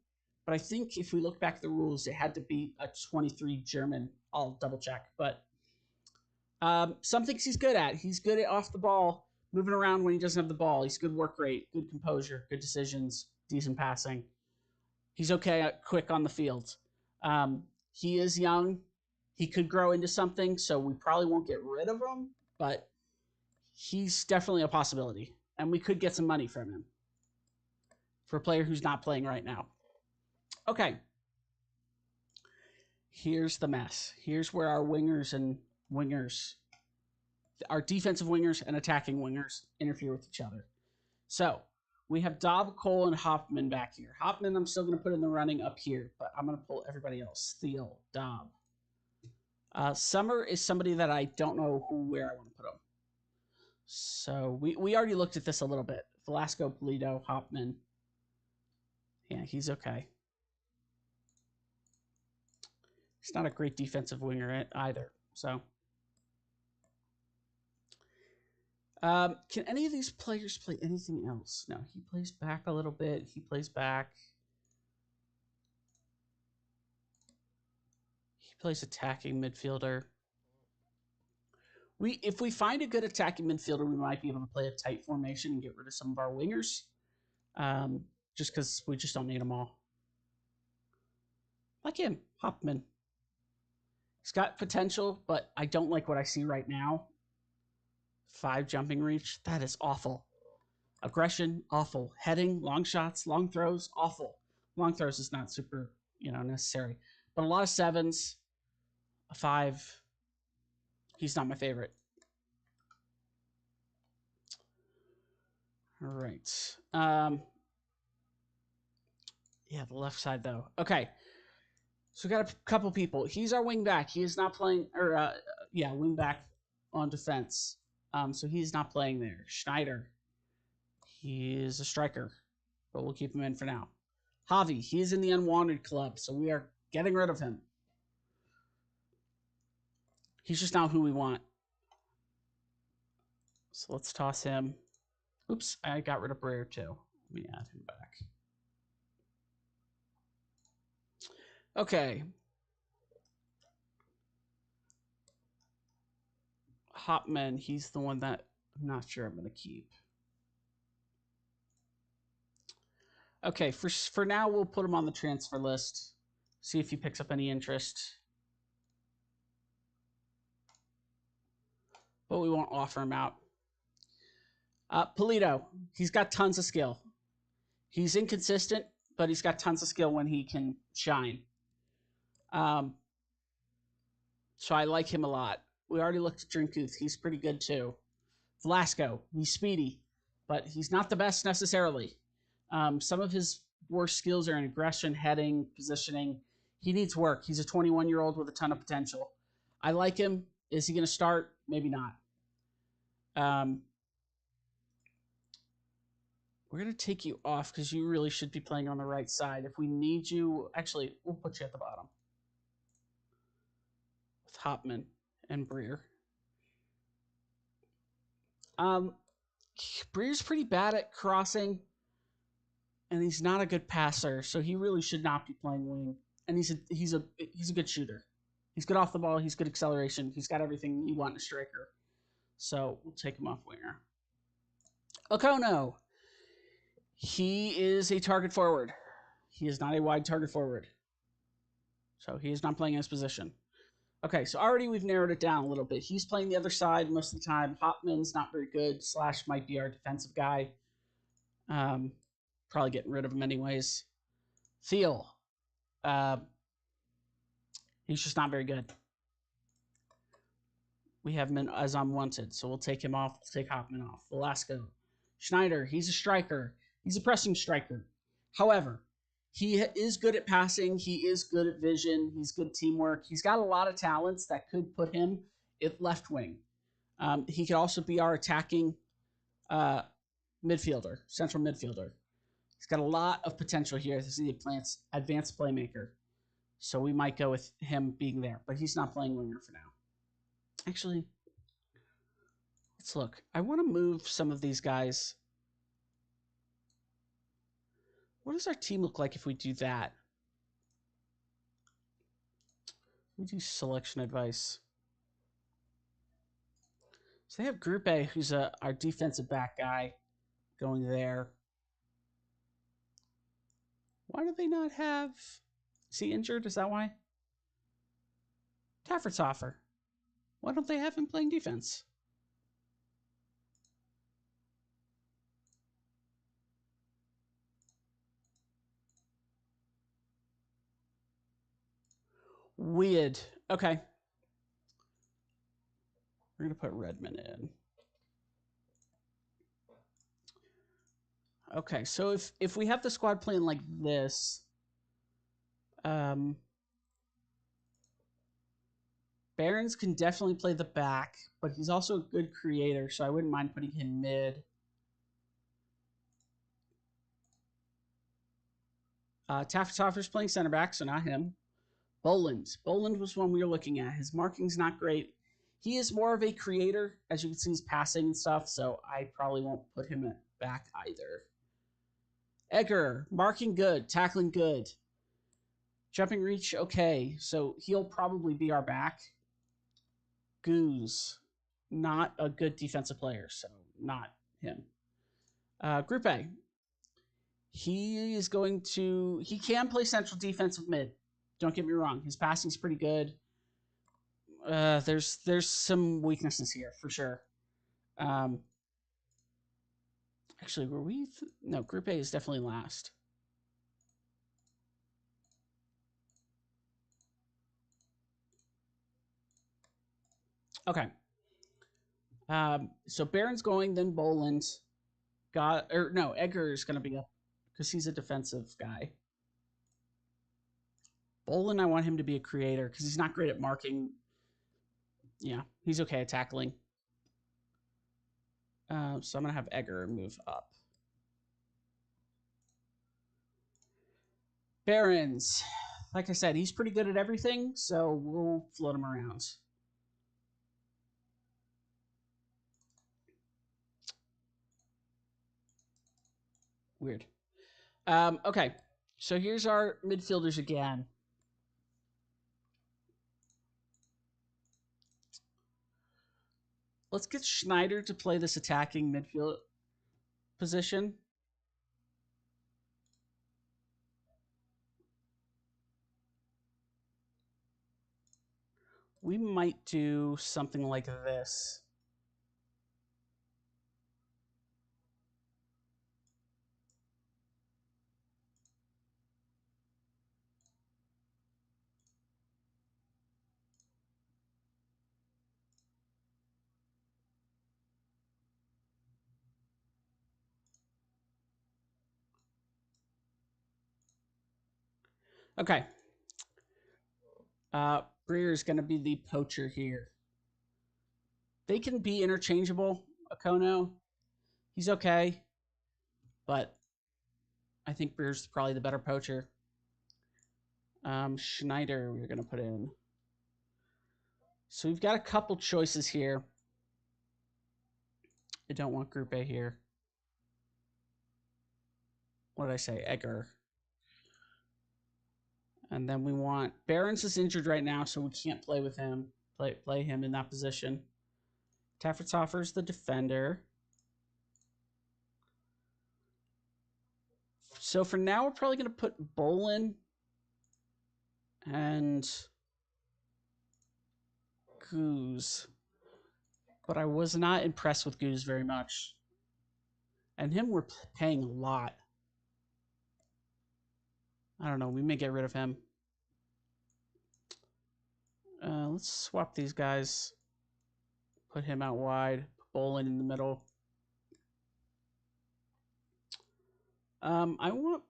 but I think if we look back at the rules, it had to be a 23 German. I'll double check. But some things he's good at. He's good at off the ball, moving around when he doesn't have the ball. He's good work rate, good composure, good decisions, decent passing. He's okay, quick on the field. He is young. He could grow into something, so we probably won't get rid of him, but he's definitely a possibility, and we could get some money from him for a player who's not playing right now. Okay. Here's the mess. Here's where our our defensive wingers and attacking wingers interfere with each other. So we have Dobb, Cole, and Hauptmann back here. Hauptmann I'm still going to put in the running up here, but I'm going to pull everybody else. Thiel, Dobb. Summer is somebody that I don't know where I want to put him. So we already looked at this a little bit. Velasco, Polito, Hauptmann. Yeah, he's okay. He's not a great defensive winger either. So, can any of these players play anything else? No, he plays back a little bit. He plays back. He plays attacking midfielder. If we find a good attacking midfielder, we might be able to play a tight formation and get rid of some of our wingers. Just because we just don't need them all. Like him, Hopman. He's got potential, but I don't like what I see right now. 5 jumping reach. That is awful. Aggression, awful. Heading, long shots, long throws, awful. Long throws is not super, necessary. But a lot of 7s. A 5. He's not my favorite. All right. Yeah, the left side, though. Okay. So we got a couple people. He's our wing back. He is not playing, wing back on defense. So he's not playing there. Schneider. He is a striker, but we'll keep him in for now. Javi. He is in the unwanted club, so we are getting rid of him. He's just not who we want. So let's toss him. Oops, I got rid of Breyer too. Let me add him back. Okay. Hopman, he's the one that I'm not sure I'm going to keep. Okay, for now, we'll put him on the transfer list. See if he picks up any interest. But we won't offer him out. Polito, he's got tons of skill. He's inconsistent, but he's got tons of skill when he can shine. So I like him a lot. We already looked at Drinkuth. He's pretty good too. Velasco, he's speedy, but he's not the best necessarily. Some of his worst skills are in aggression, heading, positioning. He needs work. He's a 21-year-old with a ton of potential. I like him. Is he going to start? Maybe not. We're going to take you off because you really should be playing on the right side. If we need you, actually, we'll put you at the bottom. With Hopman and Breer. Breer's pretty bad at crossing, and he's not a good passer, so he really should not be playing wing. And he's a good shooter. He's good off the ball. He's good acceleration. He's got everything you want in a striker. So we'll take him off winger. Okono. He is a target forward. He is not a wide target forward. So he is not playing in his position. Okay, so already we've narrowed it down a little bit. He's playing the other side most of the time. Hopman's not very good. Slash might be our defensive guy. Probably getting rid of him anyways. Thiel. He's just not very good. We have him as unwanted, so we'll take him off. We'll take Hopman off. Velasco. Schneider, he's a striker. He's a pressing striker. However, he is good at passing. He is good at vision. He's good teamwork. He's got a lot of talents that could put him at left wing. He could also be our attacking midfielder, central midfielder. He's got a lot of potential here as the advanced playmaker. So we might go with him being there, but he's not playing winger for now. Actually, let's look. I want to move some of these guys. What does our team look like if we do that? We do selection advice. So they have Group A, who's our defensive back guy, going there. Why do they not have... Is he injured? Is that why? Taffertshofer. Why don't they have him playing defense? Weird. Okay. We're going to put Redmond in. Okay, so if we have the squad playing like this, Barons can definitely play the back, but he's also a good creator, so I wouldn't mind putting him mid. Taffertshofer's playing center back, so not him. Boland. Boland was one we were looking at. His marking's not great. He is more of a creator. As you can see, he's passing and stuff, so I probably won't put him back either. Edgar, marking good, tackling good. Jumping reach, okay. So he'll probably be our back. Goose, not a good defensive player, so not him. Group A. He can play central defensive mid. Don't get me wrong. His passing's pretty good. There's some weaknesses here for sure. Actually, were we? No, Group A is definitely last. Okay. So Barron's going, then Boland. Edgar is going to be up because he's a defensive guy. Boland, I want him to be a creator because he's not great at marking. Yeah, he's okay at tackling. So I'm going to have Edgar move up. Barron's, like I said, he's pretty good at everything, so we'll float him around. Weird. Okay, so here's our midfielders again. Let's get Schneider to play this attacking midfield position. We might do something like this. Okay. Breer's going to be the poacher here. They can be interchangeable, Akono. He's okay, but I think Breer's probably the better poacher. Schneider, we're going to put in. So we've got a couple choices here. I don't want Group A here. What did I say? Edgar. And then we want Barron's is injured right now, so we can't play with him. Play him in that position. Taffertsoffer's the defender. So for now, we're probably going to put Bolin and Goose. But I was not impressed with Goose very much. And him, we're paying a lot. I don't know. We may get rid of him. Let's swap these guys. Put him out wide. Put Bolin in the middle. I want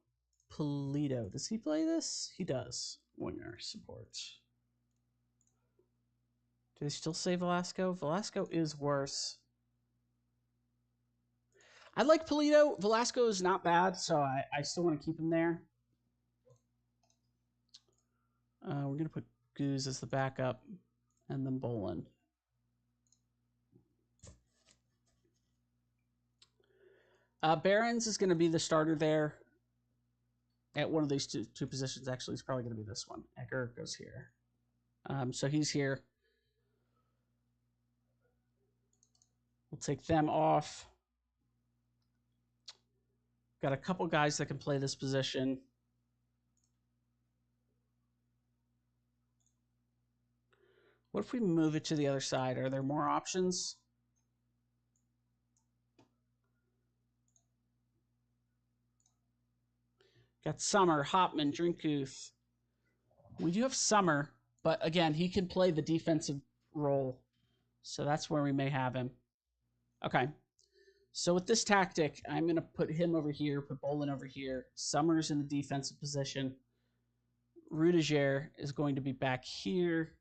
Polito. Does he play this? He does. Winger support. Do they still say Velasco? Velasco is worse. I like Polito. Velasco is not bad, so I still want to keep him there. We're going to put Goose as the backup, and then Bolin. Barron's is going to be the starter there. At one of these two positions, actually, it's probably going to be this one. Edgar goes here. So he's here. We'll take them off. Got a couple guys that can play this position. What if we move it to the other side? Are there more options? Got Summer, Hopman, Drinkuth. We do have Summer, but again, he can play the defensive role. So that's where we may have him. Okay. So with this tactic, I'm going to put him over here, put Bolin over here. Summer's in the defensive position. Rudiger is going to be back here.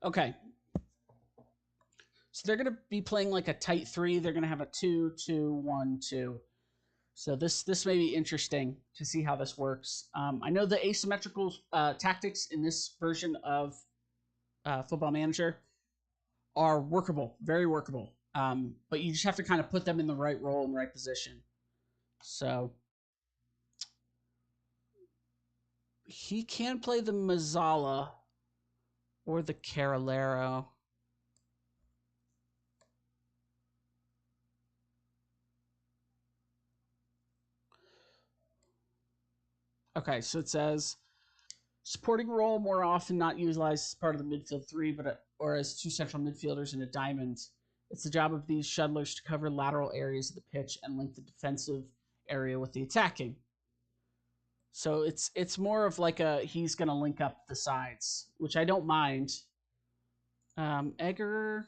Okay. So they're going to be playing like a tight three. They're going to have a 2-2-1-2. So this may be interesting to see how this works. I know the asymmetrical tactics in this version of Football Manager are workable, very workable. But you just have to kind of put them in the right role and right position. So he can play the Mazzala or the Carolero. Okay, so it says supporting role more often not utilized as part of the midfield three, but or as two central midfielders in a diamond. It's the job of these shuttlers to cover lateral areas of the pitch and link the defensive area with the attacking. So it's more of like a he's going to link up the sides, which I don't mind. Egger.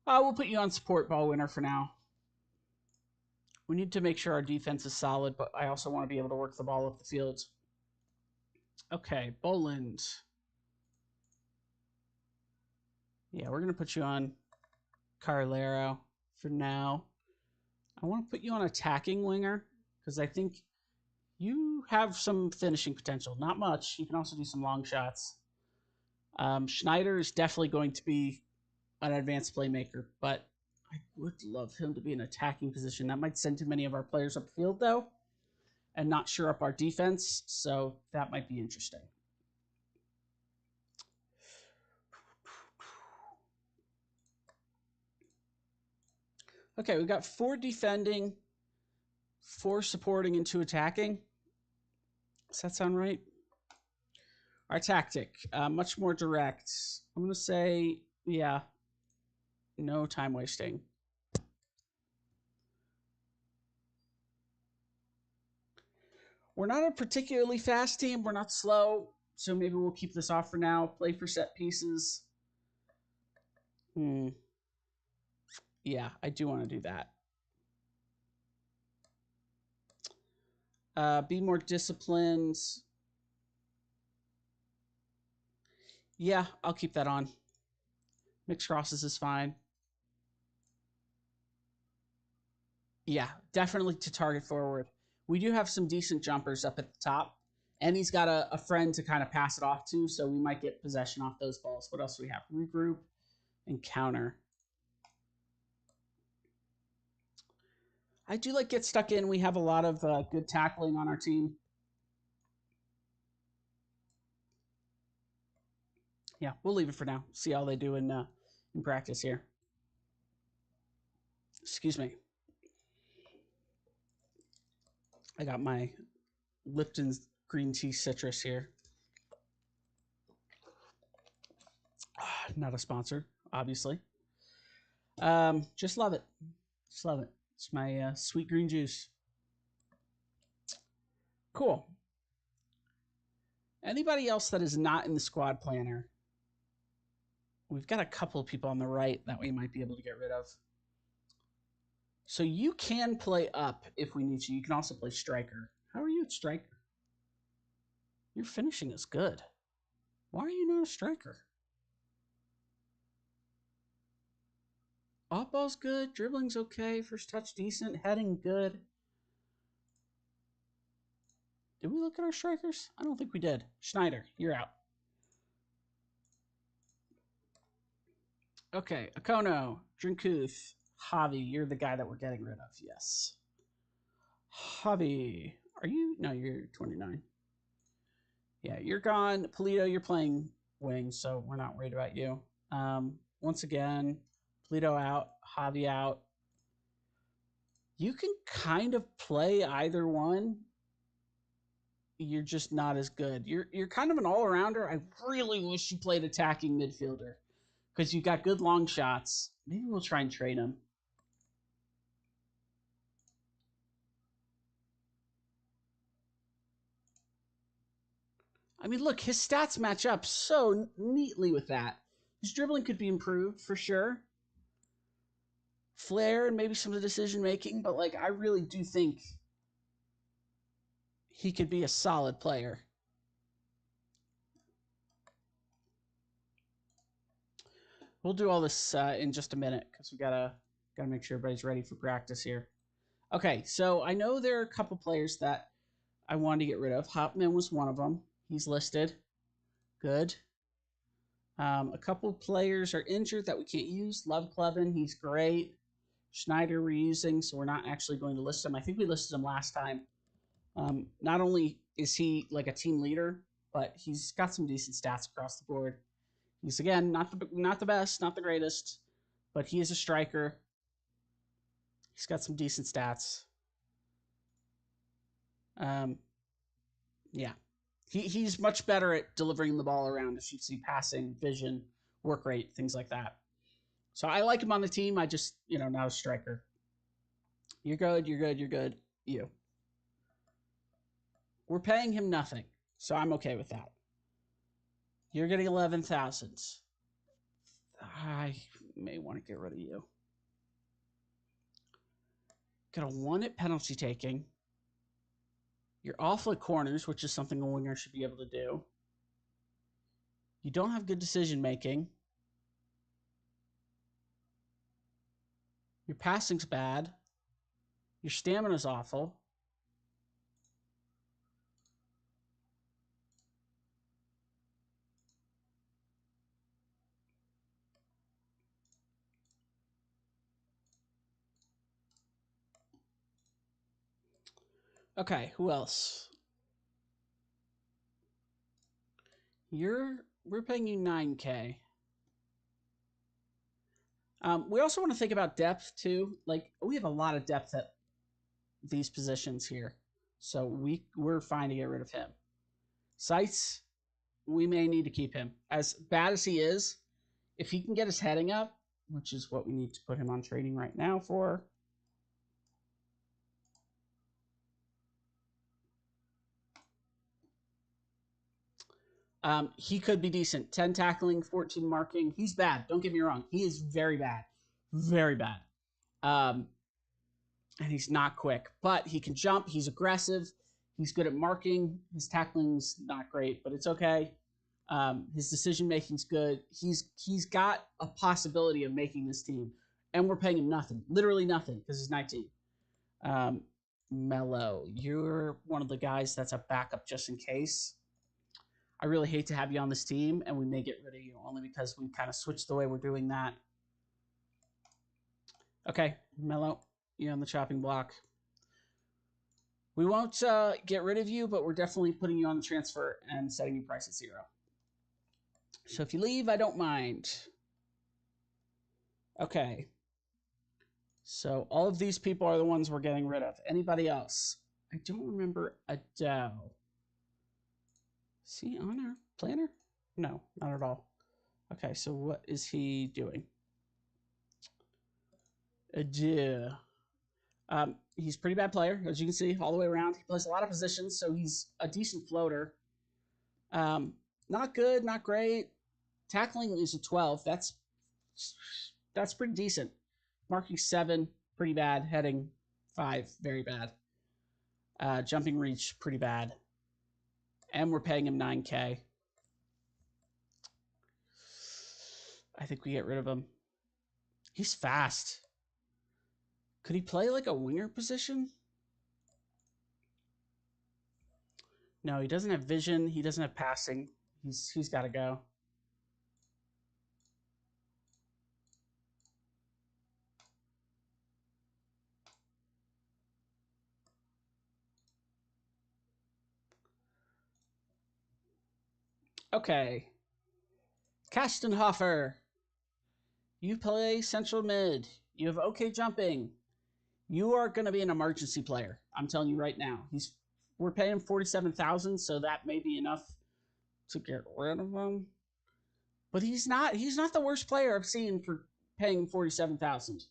We'll put you on support ball winner for now. We need to make sure our defense is solid, but I also want to be able to work the ball up the field. Okay, Boland. Yeah, we're going to put you on Carlero for now. I want to put you on attacking winger because I think you have some finishing potential. Not much. You can also do some long shots. Schneider is definitely going to be an advanced playmaker, but I would love him to be in attacking position. That might send too many of our players upfield, though, and not shore up our defense, so that might be interesting. Okay, we've got 4 defending, 4 supporting, and 2 attacking. Does that sound right? Our tactic, much more direct. I'm going to say, yeah, no time wasting. We're not a particularly fast team. We're not slow. So maybe we'll keep this off for now. Play for set pieces. Yeah, I do want to do that. Be more disciplined. Yeah, I'll keep that on. Mixed crosses is fine. Yeah, definitely to target forward. We do have some decent jumpers up at the top. And he's got a friend to kind of pass it off to, so we might get possession off those balls. What else do we have? Regroup and counter. I do like get stuck in. We have a lot of good tackling on our team. Yeah, we'll leave it for now. See how they do in practice here. Excuse me. I got my Lipton's green tea citrus here. Not a sponsor, obviously. Just love it. Just love it. It's my sweet green juice. Cool. Anybody else that is not in the squad planner? We've got a couple of people on the right that we might be able to get rid of. So you can play up if we need to. You can also play striker. How are you at striker? Your finishing is good. Why are you not a striker? Off ball's good. Dribbling's okay. First touch decent. Heading good. Did we look at our strikers? I don't think we did. Schneider, you're out. Okay, Akono, Drinkuth, Javi, you're the guy that we're getting rid of. Yes. Javi, are you? No, you're 29. Yeah, you're gone. Polito, you're playing wing, so we're not worried about you. Once again, Polito out, Javi out. You can kind of play either one. You're just not as good. You're kind of an all-arounder. I really wish you played attacking midfielder because you got good long shots. Maybe we'll try and trade him. I mean, look, his stats match up so neatly with that. His dribbling could be improved for sure. flair and maybe some of the decision making, but like I really do think he could be a solid player. We'll do all this in just a minute because we gotta make sure everybody's ready for practice here. Okay, so I know there are a couple players that I wanted to get rid of. Hopman was one of them. He's listed. Good. A couple players are injured that we can't use. Love Clevin, he's great. Schneider we're using, so we're not actually going to list him. I think we listed him last time. Not only is he like a team leader, but he's got some decent stats across the board. He's again not the best, not the greatest, but he is a striker. He's got some decent stats. Yeah, he's much better at delivering the ball around, as you see, passing, vision, work rate, things like that. So I like him on the team. I just, not a striker. You're good. You're good. You're good. You. We're paying him nothing, so I'm okay with that. You're getting 11,000. I may want to get rid of you. Got a 1 at penalty taking. You're awful at corners, which is something a winger should be able to do. You don't have good decision making. Your passing's bad. Your stamina's awful. Okay, who else? We're paying you 9K. We also want to think about depth too. Like we have a lot of depth at these positions here, so we're fine to get rid of him. Sites, we may need to keep him. As bad as he is, if he can get his heading up, which is what we need to put him on trading right now for. He could be decent. 10 tackling, 14 marking. He's bad. Don't get me wrong. He is very bad. Very bad. And he's not quick, but he can jump. He's aggressive. He's good at marking. His tackling's not great, but it's okay. His decision making's good. He's got a possibility of making this team, and we're paying him nothing, literally nothing, because he's 19. Mello, you're one of the guys that's a backup just in case. I really hate to have you on this team, and we may get rid of you only because we kind of switched the way we're doing that. Okay, Mello, you're on the chopping block. We won't get rid of you, but we're definitely putting you on the transfer and setting your price at 0. So if you leave, I don't mind. Okay. So all of these people are the ones we're getting rid of. Anybody else? I don't remember Adele. Is he on our planner? No, not at all. Okay, so what is he doing? Adele. He's a pretty bad player, as you can see, all the way around. He plays a lot of positions, so he's a decent floater. Not good, not great. Tackling is a 12. That's pretty decent. Marking 7, pretty bad. Heading 5, very bad. Jumping reach, pretty bad. And we're paying him 9K. I think we get rid of him. He's fast. Could he play like a winger position? No, he doesn't have vision. He doesn't have passing. He's got to go. Okay. Kastenhofer. You play central mid. You have okay jumping. You are going to be an emergency player. I'm telling you right now. We're paying him 47,000, so that may be enough to get rid of him. But he's not the worst player I've seen for paying 47,000.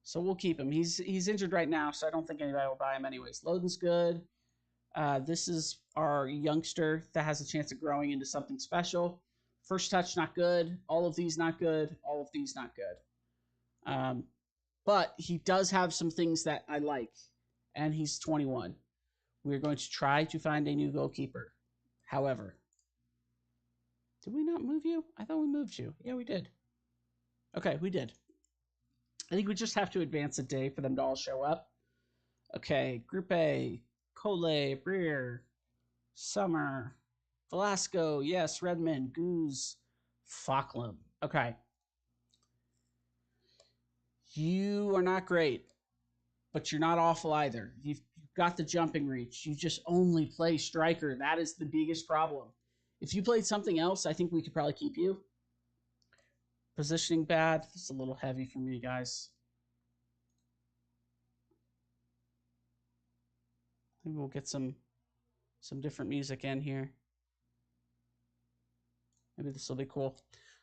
So we'll keep him. He's injured right now, so I don't think anybody will buy him anyways. Loden's good. This is our youngster that has a chance of growing into something special. First touch, not good. All of these, not good. All of these, not good. but he does have some things that I like, and he's 21. We're going to try to find a new goalkeeper. However, did we not move you? I thought we moved you. Yeah, we did. Okay, we did. I think we just have to advance a day for them to all show up. Okay, Group A, Cole, Breer, Summer, Velasco, yes, Redmond, Goose, Falkland. Okay. You are not great, but you're not awful either. You've got the jumping reach. You just only play striker. That is the biggest problem. If you played something else, I think we could probably keep you. Positioning bad. It's a little heavy for me, guys. Maybe we'll get some different music in here. Maybe this will be cool.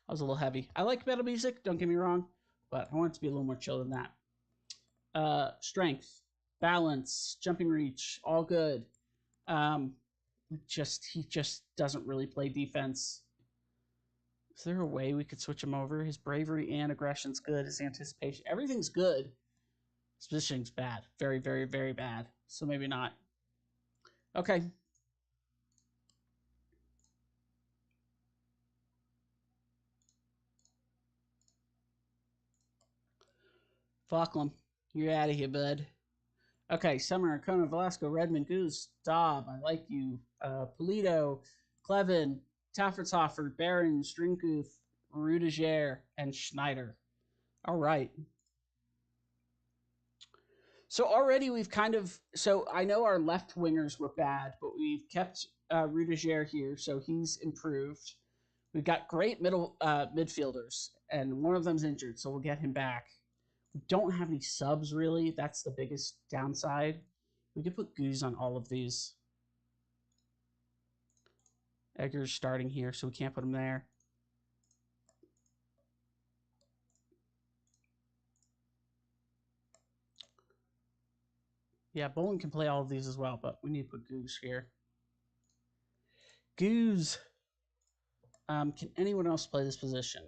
I was a little heavy. I like metal music, don't get me wrong, but I want it to be a little more chill than that. Strength, balance, jumping reach, all good. He just doesn't really play defense. Is there a way we could switch him over? His bravery and aggression's good. His anticipation, everything's good. His positioning's bad. Very, very, very bad. So maybe not. Okay. Falkland, you're out of here, bud. Okay, Summer, Arcona, Velasco, Redmond, Goose, Daub, I like you. Polito, Clevin, Taffertoffer, Barron, Stringkuth, Rudiger, and Schneider. All right. So already we've kind of, so I know our left wingers were bad, but we've kept Rudiger here, so he's improved. We've got great midfielders, and one of them's injured, so we'll get him back. We don't have any subs, really. That's the biggest downside. We could put Goose on all of these. Egger's starting here, so we can't put him there. Yeah, Bolin can play all of these as well, but we need to put Goose here. Goose. Can anyone else play this position?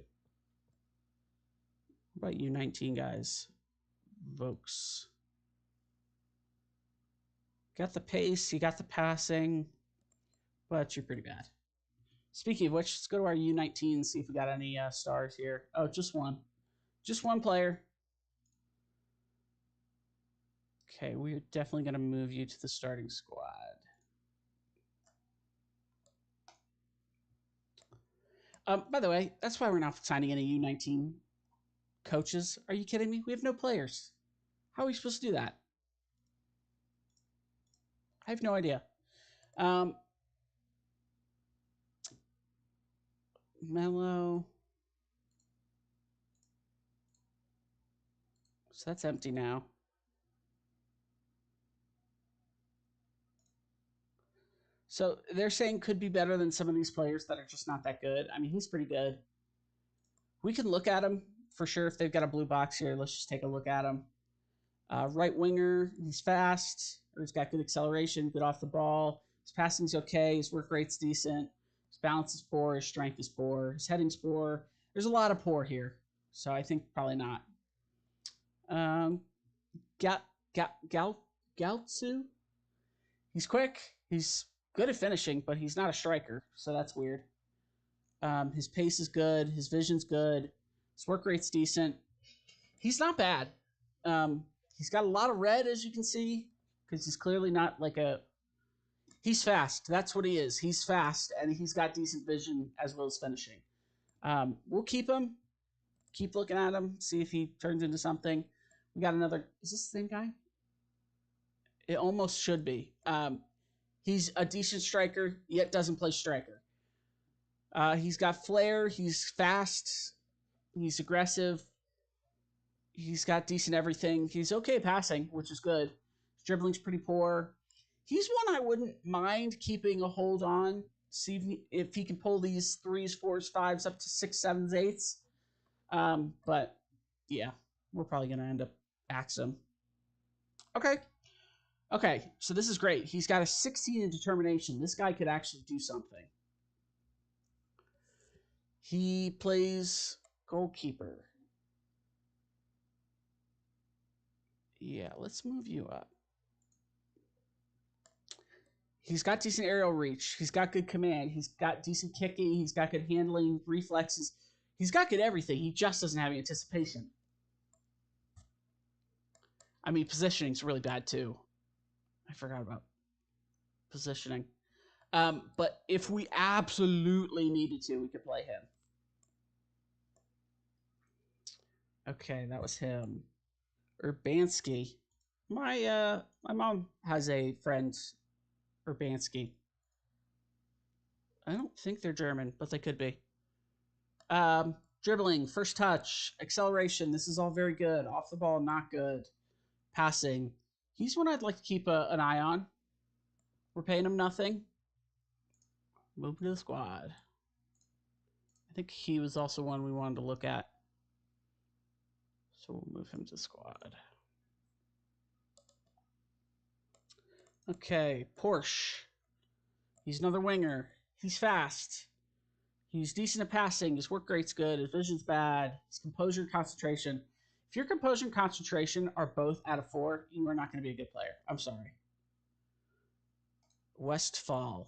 What about you 19 guys? Vokes. Got the pace, you got the passing, but you're pretty bad. Speaking of which, let's go to our U19 and see if we got any stars here. Oh, just one. Just one player. Okay, we're definitely going to move you to the starting squad. By the way, that's why we're not signing any U19 coaches. Are you kidding me? We have no players. How are we supposed to do that? I have no idea. Mellow. So that's empty now. So they're saying could be better than some of these players that are just not that good. I mean, he's pretty good. We can look at him for sure if they've got a blue box here. Let's just take a look at him. Right winger, he's fast, or he's got good acceleration, good off the ball. His passing's okay. His work rate's decent. His balance is poor. His strength is poor. His heading's poor. There's a lot of poor here, so I think probably not. Galtsu. He's quick. He's good at finishing, but he's not a striker, so that's weird. His pace is good. His vision's good. His work rate's decent. He's not bad. He's got a lot of red, as you can see, because he's clearly not like a... He's fast. That's what he is. He's fast, and he's got decent vision as well as finishing. We'll keep him. Keep looking at him. See if he turns into something. We got another... Is this the same guy? It almost should be. He's a decent striker, yet doesn't play striker. He's got flair. He's fast. He's aggressive. He's got decent everything. He's okay passing, which is good. His dribbling's pretty poor. He's one I wouldn't mind keeping a hold on. See if he can pull these 3s, 4s, 5s up to 6, 7s, 8s. But yeah, we're probably gonna end up axing him. Okay, so this is great. He's got a 16 in determination. This guy could actually do something. He plays goalkeeper. Yeah, let's move you up. He's got decent aerial reach. He's got good command. He's got decent kicking. He's got good handling, reflexes. He's got good everything. He just doesn't have anticipation. I mean, positioning's really bad too. I forgot about positioning. But if we absolutely needed to, we could play him. Okay, that was him. Urbanski. My mom has a friend, Urbanski. I don't think they're German, but they could be. Dribbling, first touch, acceleration. This is all very good. Off the ball, not good. Passing. He's one I'd like to keep an eye on. We're paying him nothing. Move to the squad. I think he was also one we wanted to look at. So we'll move him to squad. Okay, Porsche. He's another winger. He's fast. He's decent at passing. His work rate's good. His vision's bad. His composure and concentration. If your composure and concentration are both out of 4, you are not going to be a good player. I'm sorry. Westphal.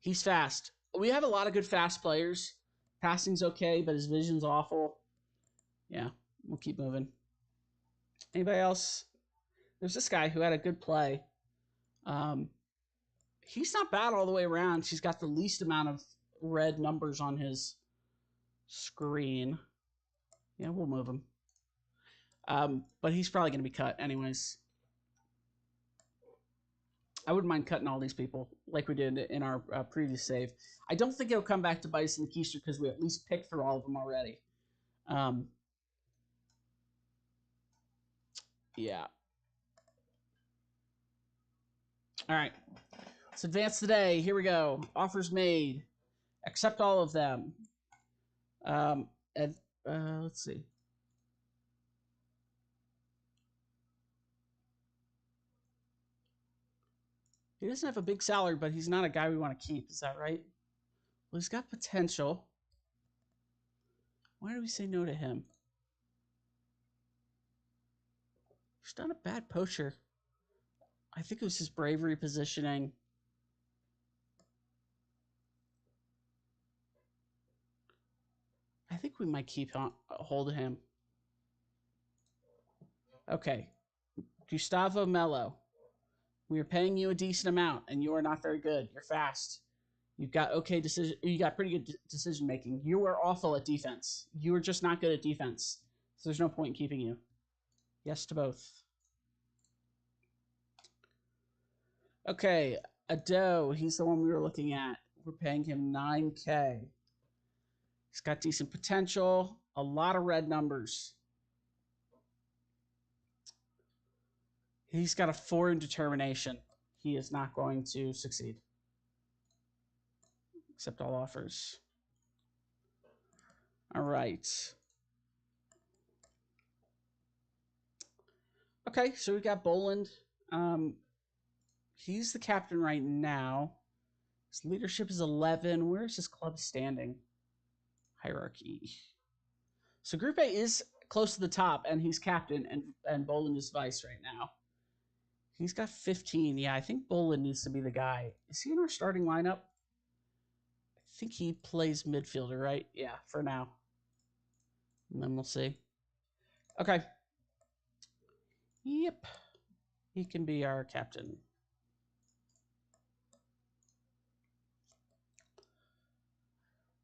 He's fast. We have a lot of good fast players. Passing's okay, but his vision's awful. Yeah, we'll keep moving. Anybody else? There's this guy who had a good play. He's not bad all the way around. He's got the least amount of red numbers on his screen. Yeah, we'll move him. But he's probably going to be cut anyways. I wouldn't mind cutting all these people like we did in our previous save. I don't think it'll come back to bite us in the keister because we at least picked through all of them already. Yeah. All right. Let's advance today. Here we go. Offers made. Accept all of them. Let's see. He doesn't have a big salary, but he's not a guy we want to keep. Is that right? Well, he's got potential. Why do we say no to him? He's not a bad poacher. I think it was his bravery positioning. I think we might keep on hold of him. Okay. Gustavo Mello. We are paying you a decent amount, and you are not very good. You're fast. You've got okay decision. You got pretty good decision making. You are awful at defense. You are just not good at defense. So there's no point in keeping you. Yes to both. Okay, Ado. He's the one we were looking at. We're paying him $9K. He's got decent potential. A lot of red numbers. He's got a 4 in determination. He is not going to succeed. Accept all offers. All right. Okay, so we got Boland. He's the captain right now. His leadership is 11. Where's his club standing? Hierarchy. So Group A is close to the top, and he's captain, and Boland is vice right now. He's got 15. Yeah, I think Boland needs to be the guy. Is he in our starting lineup? I think he plays midfielder, right? Yeah, for now. And then we'll see. Okay. Yep. He can be our captain.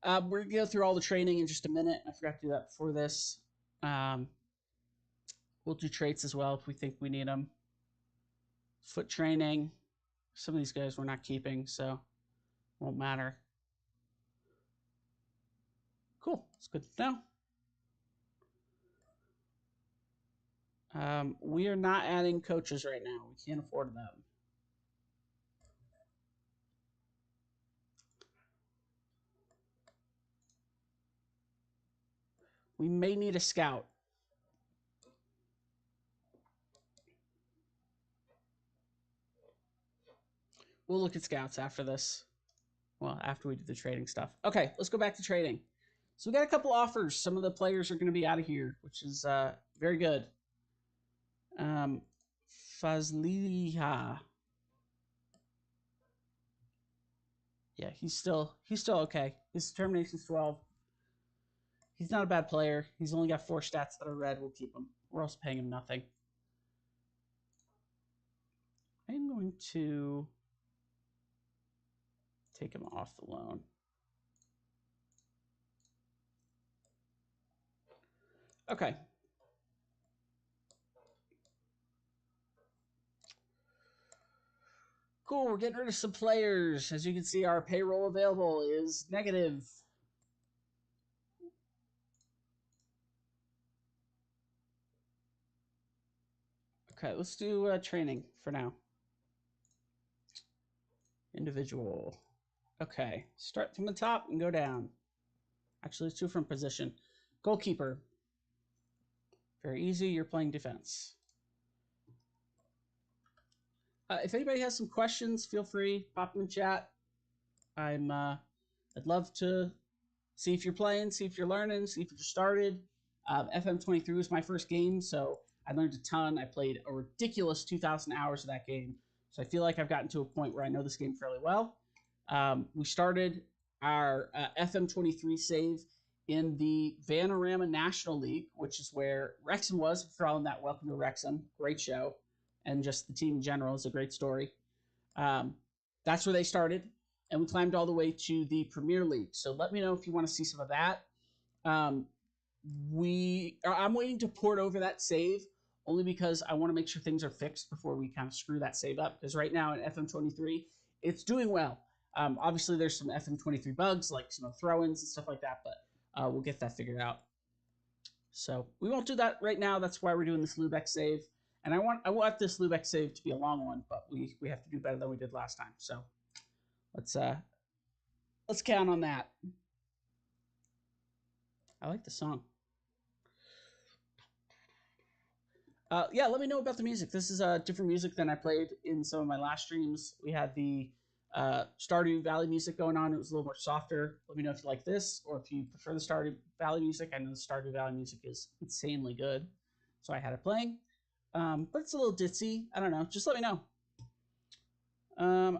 We're going to go through all the training in just a minute. I forgot to do that before this. We'll do traits as well if we think we need them. Foot training. Some of these guys we're not keeping, so won't matter. Cool. It's good to know. We are not adding coaches right now. We can't afford them. We may need a scout. We'll look at scouts after this. Well, after we do the trading stuff. Okay, let's go back to trading. So we got a couple offers. Some of the players are going to be out of here, which is very good. Um, Fazliha. Yeah, he's still okay. His determination's 12. He's not a bad player. He's only got 4 stats that are red. We'll keep him. We're also paying him nothing. I'm going to take him off the loan. Okay. Cool, we're getting rid of some players. As you can see, our payroll available is negative. Okay, let's do training for now. Individual. Okay, start from the top and go down. Actually, let's do from position. Goalkeeper. Very easy, you're playing defense. If anybody has some questions, feel free, pop them in chat. I'd love to see if you're playing, see if you're learning, see if you started. FM23 was my first game, so I learned a ton. I played a ridiculous 2,000 hours of that game, so I feel like I've gotten to a point where I know this game fairly well. We started our FM23 save in the Vanarama National League, which is where Wrexham was. If you're following that, welcome to Wrexham. Great show. And just the team in general is a great story. That's where they started. And we climbed all the way to the Premier League. So let me know if you want to see some of that. I'm waiting to port over that save only because I want to make sure things are fixed before we kind of screw that save up. Because right now in FM23, it's doing well. Obviously, there's some FM23 bugs like some throw-ins and stuff like that, but we'll get that figured out. So we won't do that right now. That's why we're doing this Lubeck save. And I want this Lubeck save to be a long one, but we have to do better than we did last time. So let's count on that. I like the song. Yeah, let me know about the music. This is different music than I played in some of my last streams. We had the Stardew Valley music going on. It was a little more softer. Let me know if you like this or if you prefer the Stardew Valley music. I know the Stardew Valley music is insanely good, so I had it playing. But it's a little ditzy. I don't know. Just let me know.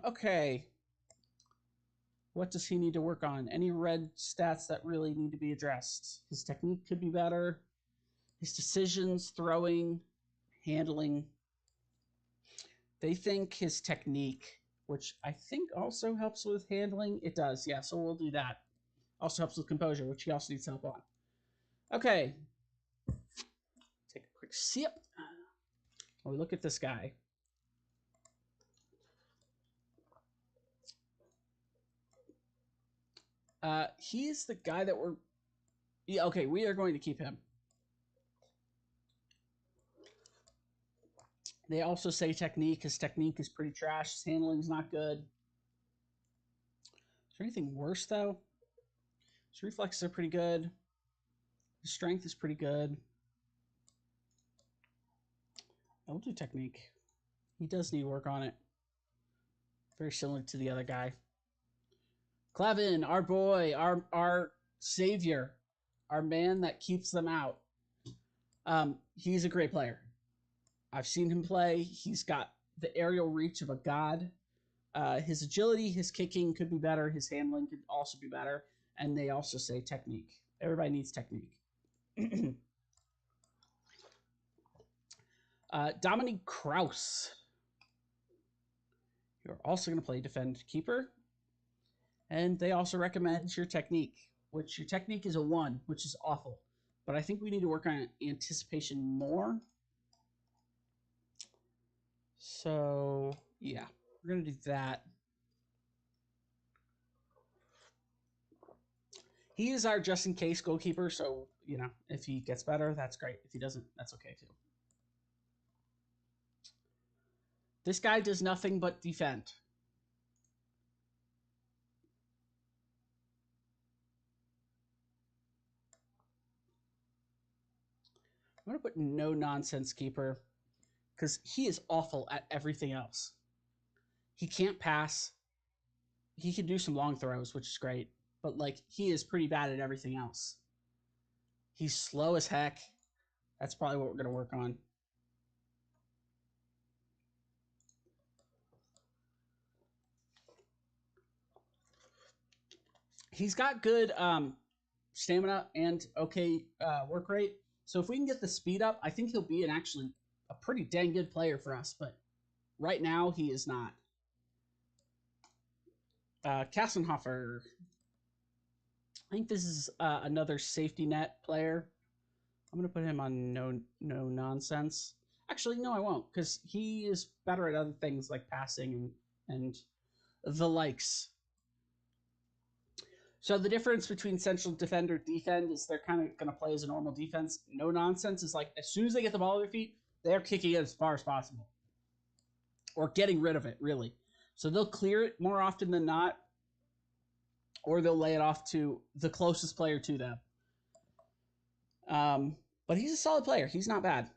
Okay. What does he need to work on? Any red stats that really need to be addressed? His technique could be better. His decisions, throwing, handling. They think his technique, which I think also helps with handling. It does, yeah, so we'll do that. Also helps with composure, which he also needs help on. Okay. Take a quick sip. While we look at this guy. He's the guy that we're... Yeah, okay, we are going to keep him. They also say technique. His technique is pretty trash. His handling's not good. Is there anything worse, though? His reflexes are pretty good. His strength is pretty good. I'll do technique. He does need work on it. Very similar to the other guy. Clavin, our boy, our savior, our man that keeps them out. He's a great player. I've seen him play. He's got the aerial reach of a god. His agility, his kicking could be better. His handling could also be better. And they also say technique. Everybody needs technique. Dominique Kraus. You're also going to play defend keeper. And they also recommend your technique, which your technique is a 1, which is awful. But I think we need to work on anticipation more. So, yeah, we're going to do that. He is our just-in-case goalkeeper, so, you know, if he gets better, that's great. If he doesn't, that's okay, too. This guy does nothing but defend. I'm going to put no-nonsense keeper because he is awful at everything else. He can't pass. He can do some long throws, which is great. But, like, he is pretty bad at everything else. He's slow as heck. That's probably what we're going to work on. He's got good stamina and okay work rate. So if we can get the speed up, I think he'll be actually a pretty dang good player for us. But right now, he is not. Kassenhofer. I think this is another safety net player. I'm going to put him on no nonsense. Actually, no, I won't, because he is better at other things like passing and the likes. So the difference between central defender defend is they're kind of going to play as a normal defense. No nonsense is like as soon as they get the ball at their feet, they're kicking it as far as possible. Or getting rid of it, really. So they'll clear it more often than not, or they'll lay it off to the closest player to them. But he's a solid player. He's not bad.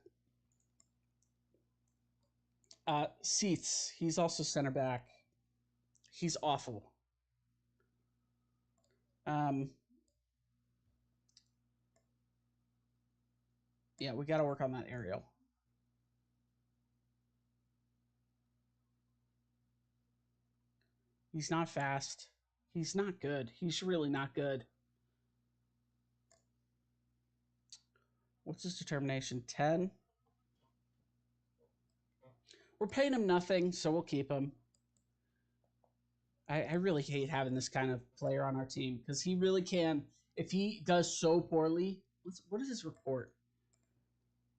Seats. He's also center back. He's awful. Yeah, we got to work on that aerial. He's not fast. He's not good. He's really not good. What's his determination? 10? We're paying him nothing, so we'll keep him. I really hate having this kind of player on our team because he really can. If he does so poorly, what is his report?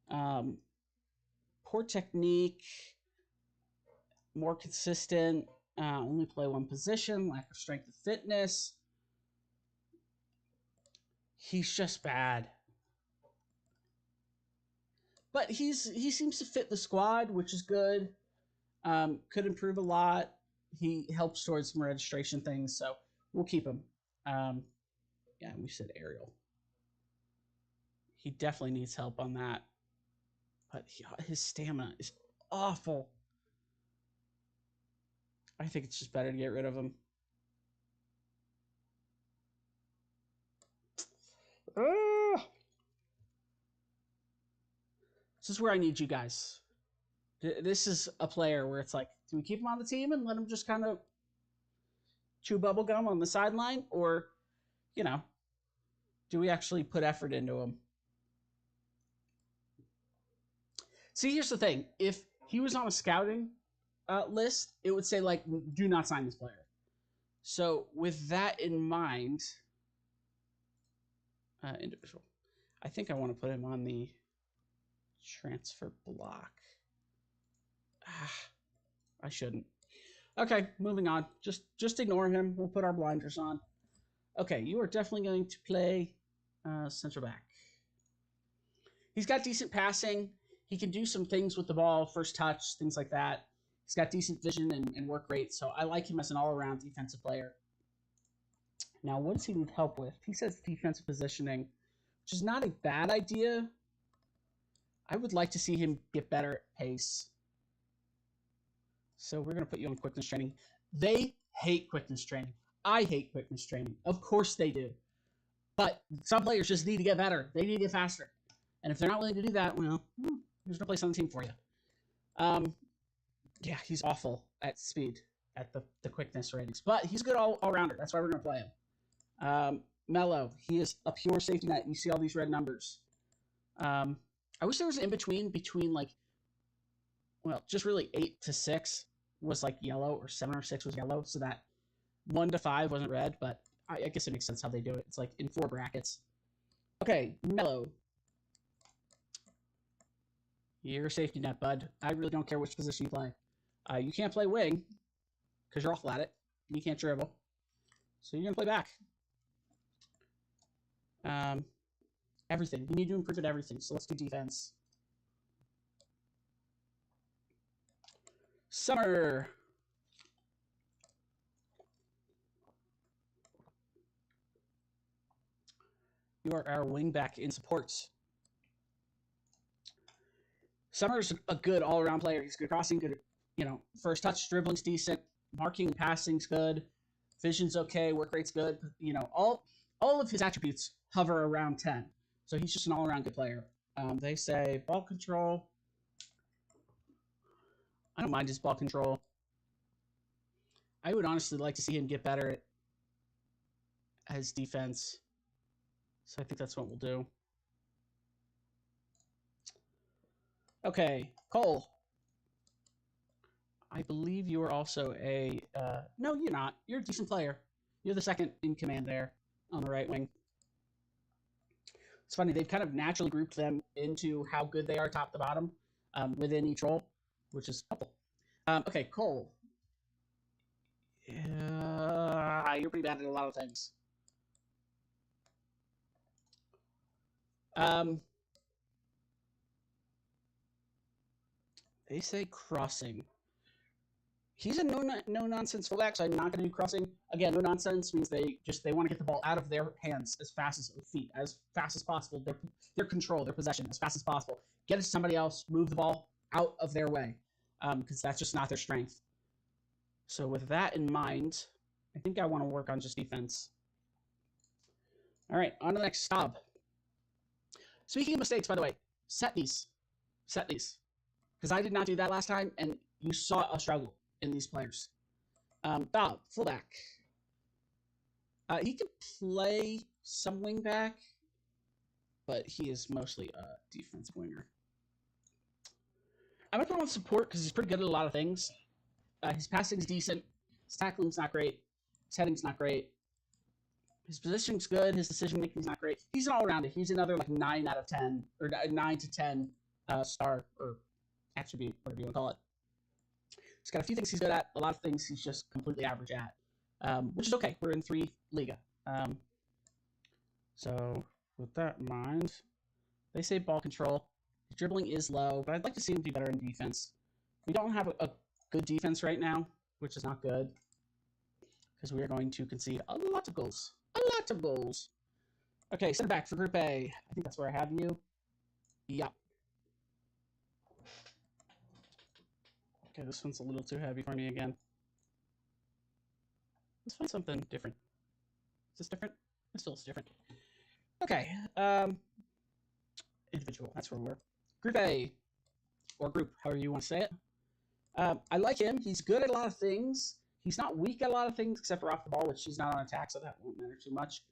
Poor technique, more consistent, only play one position, lack of strength and fitness. He's just bad. But he seems to fit the squad, which is good. Could improve a lot. He helps towards some registration things, so we'll keep him. Yeah, we said aerial. He definitely needs help on that. But his stamina is awful. I think it's just better to get rid of him. This is where I need you guys. This is a player where it's like, do we keep him on the team and let him just kind of chew bubble gum on the sideline? Or, you know, do we actually put effort into him? See, here's the thing. If he was on a scouting list, it would say, like, do not sign this player. So with that in mind, individual, I think I want to put him on the transfer block. I shouldn't. Okay, moving on. Just ignore him. We'll put our blinders on. Okay, you are definitely going to play central back. He's got decent passing. He can do some things with the ball, first touch, things like that. He's got decent vision and work rate, so I like him as an all-around defensive player. Now, what does he need help with? He says defensive positioning, which is not a bad idea. I would like to see him get better at pace. So we're going to put you on quickness training. They hate quickness training. I hate quickness training. Of course they do. But some players just need to get better. They need to get faster. And if they're not willing to do that, well, there's no place on the team for you. Yeah, he's awful at speed, at the quickness ratings. But he's a good all-rounder. That's why we're going to play him. Mello, he is a pure safety net. You see all these red numbers. I wish there was an in-between between, like, well, just really 8 to 6 was, like, yellow, or 7 or 6 was yellow, so that 1 to 5 wasn't red, but I guess it makes sense how they do it. It's, like, in 4 brackets. Okay, Mello. You're a safety net, bud. I really don't care which position you play. You can't play wing, because you're awful at it. You can't dribble. So you're going to play back. Everything. You need to improve at everything, so let's do defense. Summer. You are our wing back in supports. Summer's a good all-around player. He's good crossing, good, first touch, dribbling's decent, marking and passing's good, vision's okay, work rate's good. All of his attributes hover around 10. So he's just an all-around good player. They say ball control. I don't mind his ball control. I would honestly like to see him get better his defense. So I think that's what we'll do. Okay, Cole. I believe you are also a... no, you're not. You're a decent player. You're the second in command there on the right wing. It's funny, they've kind of naturally grouped them into how good they are top to bottom within each role, which is helpful. Okay, Cole. You're pretty bad at a lot of things. They say crossing. He's a no-nonsense fullback, so I'm not going to do crossing. Again, no-nonsense means they want to get the ball out of their hands as fast as possible. Their control, their possession, as fast as possible. Get it to somebody else, move the ball out of their way, because that's just not their strength. So with that in mind, I think I want to work on just defense. All right, on to the next stop. Speaking of mistakes, by the way, set these. Because I did not do that last time, and you saw a struggle in these players. Bob, fullback. He can play some wing back, but he is mostly a defensive winger. I'm going to put him on support because he's pretty good at a lot of things. His passing's decent. His tackling's not great. His heading's not great. His positioning's good. His decision-making's not great. He's an all-rounder. He's another like 9 out of 10, or 9 to 10 star, or attribute, whatever you want to call it. He's got a few things he's good at, a lot of things he's just completely average at, which is okay. We're in 3 Liga. So with that in mind, they say ball control. His dribbling is low, but I'd like to see him be better in defense. We don't have a good defense right now, which is not good, because we are going to concede a lot of goals. Okay, center back for Group A. I think that's where I have you. Yep. Okay, this one's a little too heavy for me again. Let's find something different. Is this different? It still is different. Okay. Individual. That's where we're. Group A. Or group, however you want to say it. I like him. He's good at a lot of things. He's not weak at a lot of things, except for off the ball, which he's not on attack, so that won't matter too much.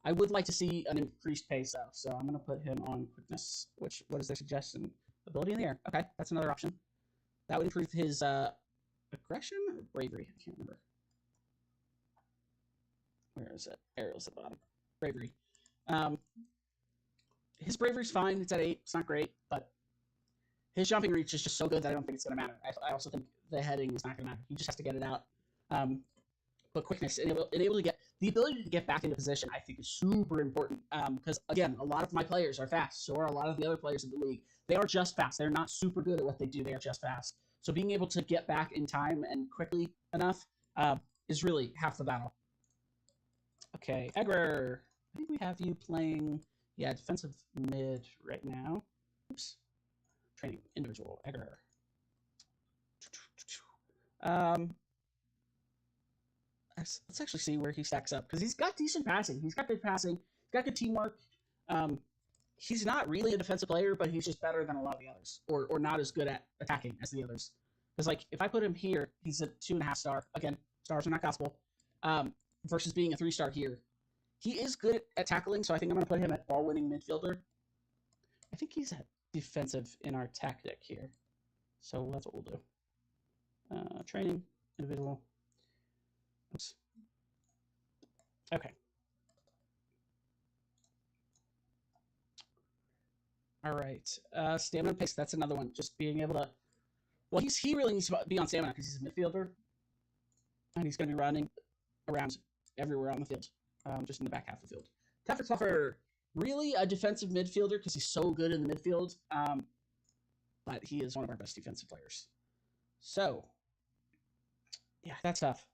I would like to see an increased pace, though, so I'm going to put him on quickness, which, what is their suggestion? Ability in the air. Okay, that's another option. That would improve his aggression or bravery? I can't remember. Where is it? Arrow's at the bottom. Bravery. His bravery's fine. It's at 8. It's not great, but his jumping reach is just so good that I don't think it's going to matter. I also think the heading is not going to matter. He just has to get it out. But quickness and able to get the ability to get back into position, I think, is super important. Because again, a lot of my players are fast. So are a lot of the other players in the league. They are just fast. They're not super good at what they do. They are just fast. So being able to get back in time and quickly enough is really half the battle. Okay, Edgar. I think we have you playing, defensive mid right now. Oops. Training individual. Edgar. Let's actually see where he stacks up, because he's got decent passing. He's got good passing. He's got good teamwork. He's not really a defensive player, but he's just better than a lot of the others, or not as good at attacking as the others. Because like if I put him here, he's a 2.5 star. Again, stars are not gospel. Versus being a 3-star here. He is good at tackling, so I think I'm going to put him at ball-winning midfielder. I think he's at defensive in our tactic here. So that's what we'll do. Training, individual. Oops. Okay. All right. Stamina pace, that's another one. Just being able to... Well, he really needs to be on stamina because he's a midfielder. And he's going to be running around everywhere on the field. Just in the back half of the field. Taffer Cluffer, really a defensive midfielder because he's so good in the midfield. But he is one of our best defensive players. So, yeah, that's tough.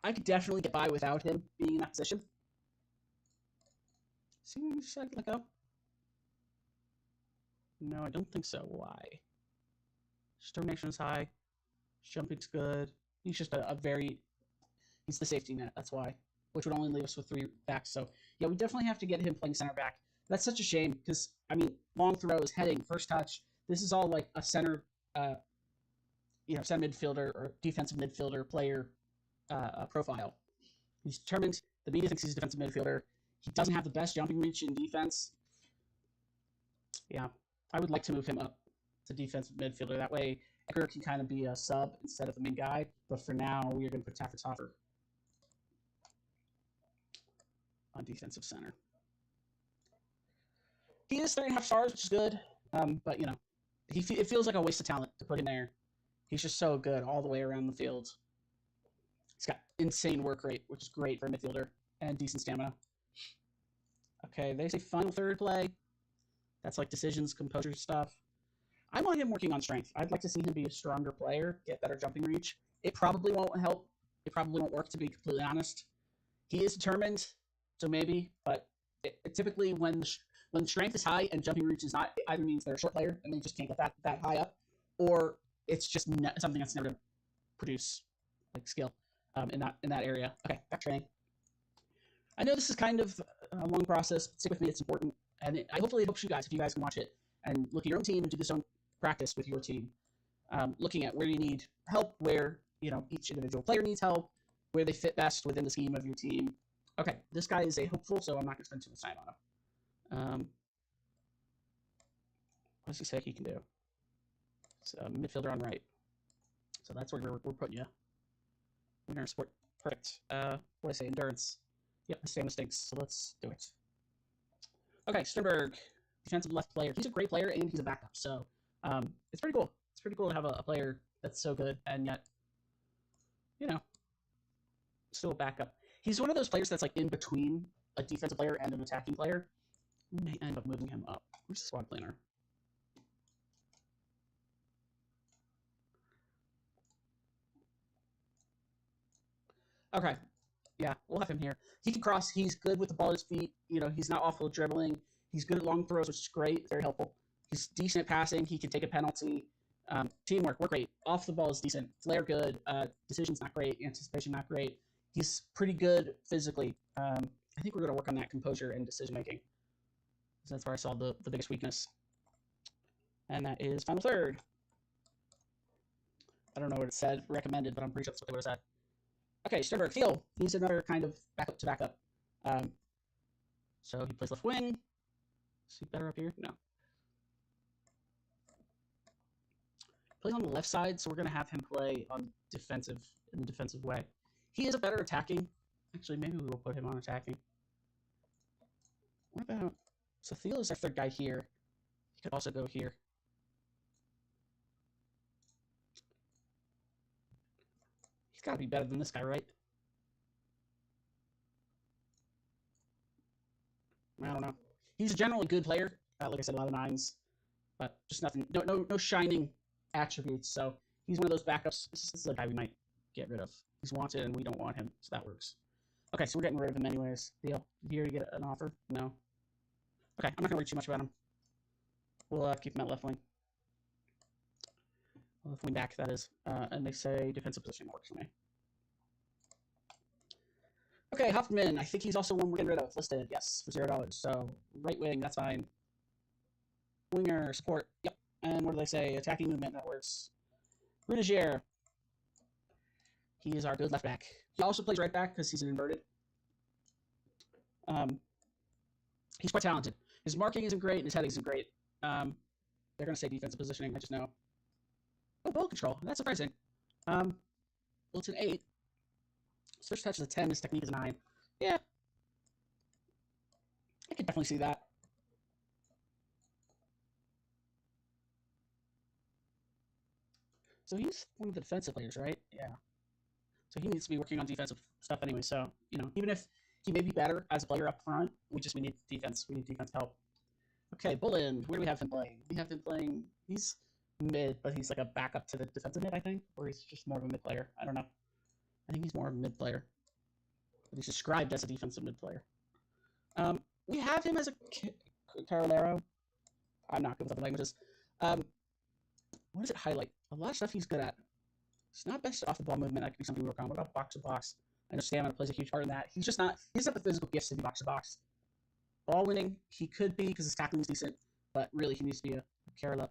I could definitely get by without him being in that position. See when we decide to let go? No, I don't think so. Why? Determination is high. Jumping's good. He's just he's the safety net, that's why. Which would only leave us with 3 backs. So, yeah, we definitely have to get him playing center back. That's such a shame because, I mean, long throws, heading, first touch. This is all like a center center midfielder or defensive midfielder player profile. He's determined. The media thinks he's a defensive midfielder. He doesn't have the best jumping reach in defense. Yeah, I would like to move him up to defensive midfielder. That way, Edgar can kind of be a sub instead of the main guy. But for now, we are going to put Taffer Toffer on defensive center. He is 3.5 stars, which is good. But, it feels like a waste of talent to put him there. He's just so good all the way around the field. He's got insane work rate, which is great for a midfielder, and decent stamina. Okay, they say final third play. That's like decisions, composure stuff. I want him working on strength. I'd like to see him be a stronger player, get better jumping reach. It probably won't help. It probably won't work, to be completely honest. He is determined, so maybe, but typically when strength is high and jumping reach is not, it either means they're a short player and they just can't get that high up, or it's just something that's never going to produce like skill in that area. Okay, back training. I know this is kind of a long process, but stick with me, it's important. And hopefully it helps you guys if you guys can watch it and look at your own team and do this own practice with your team. Looking at where you need help, where each individual player needs help, where they fit best within the scheme of your team. Okay, this guy is a hopeful, so I'm not going to spend too much time on him. What does he say he can do? It's a midfielder on right. So that's where we're putting you. Winner sport. Perfect. What do I say? Endurance. Yep, the same mistakes. So let's do it. Okay, Sternberg, defensive left player. He's a great player and he's a backup. So it's pretty cool. It's pretty cool to have a player that's so good and yet, still a backup. He's one of those players that's like in between a defensive player and an attacking player. We may end up moving him up. Where's the squad planner? Okay. Yeah, we'll have him here. He can cross. He's good with the ball at his feet. He's not awful at dribbling. He's good at long throws, which is great. Very helpful. He's decent at passing. He can take a penalty. Teamwork, work rate. Off the ball is decent. Flair, good. Decision's not great. Anticipation, not great. He's pretty good physically. I think we're going to work on that composure and decision-making. That's where I saw the biggest weakness. And that is final third. I don't know what it said, recommended, but I'm pretty sure that's what they would have said. Okay, Sternberg, Field. He's another kind of backup to backup. So he plays left wing. Is he better up here? No. Plays on the left side, so we're going to have him play on in the defensive way. He is a better attacking. Actually, maybe we will put him on attacking. What about... So Theo is our third guy here. He could also go here. He's got to be better than this guy, right? I don't know. He's a generally good player. Like I said, a lot of nines, but just nothing. No shining attributes. So he's one of those backups. This is the guy we might get rid of. He's wanted, and we don't want him, so that works. Okay, so we're getting rid of him anyways. Theo, here to get an offer? No. Okay, I'm not gonna worry too much about him. We'll keep him at left wing. Left wing back, that is. And they say defensive position works for me. Okay, Hoffman. I think he's also one we're getting rid of. Listed, yes, for $0. So right wing, that's fine. Winger, support, yep. And what do they say? Attacking movement, that works. Rudiger. He is our good left back. He also plays right back because he's an inverted. He's quite talented. His marking isn't great, and his heading isn't great. They're going to say defensive positioning, I just know. Oh, ball control. That's surprising. Well, it's an 8. Switch touch is a 10. His technique is a 9. Yeah. I can definitely see that. So he's one of the defensive players, right? Yeah. So he needs to be working on defensive stuff anyway. So, even if he may be better as a player up front, we need defense. We need defense help. Okay, Bullen. Where do we have him playing? We have him playing... He's mid, but he's like a backup to the defensive mid, I think. Or he's just more of a mid player. I don't know. I think he's more of a mid player. But he's described as a defensive mid player. We have him as a Carolero. I'm not good with other languages. What does it highlight? A lot of stuff he's good at. It's not best off the ball movement. That could be something we work on. What about box to box? I know stamina plays a huge part in that. He's not the physical gifts to be box to box. Ball winning, he could be because his tackling is decent, but really he needs to be a Carolero.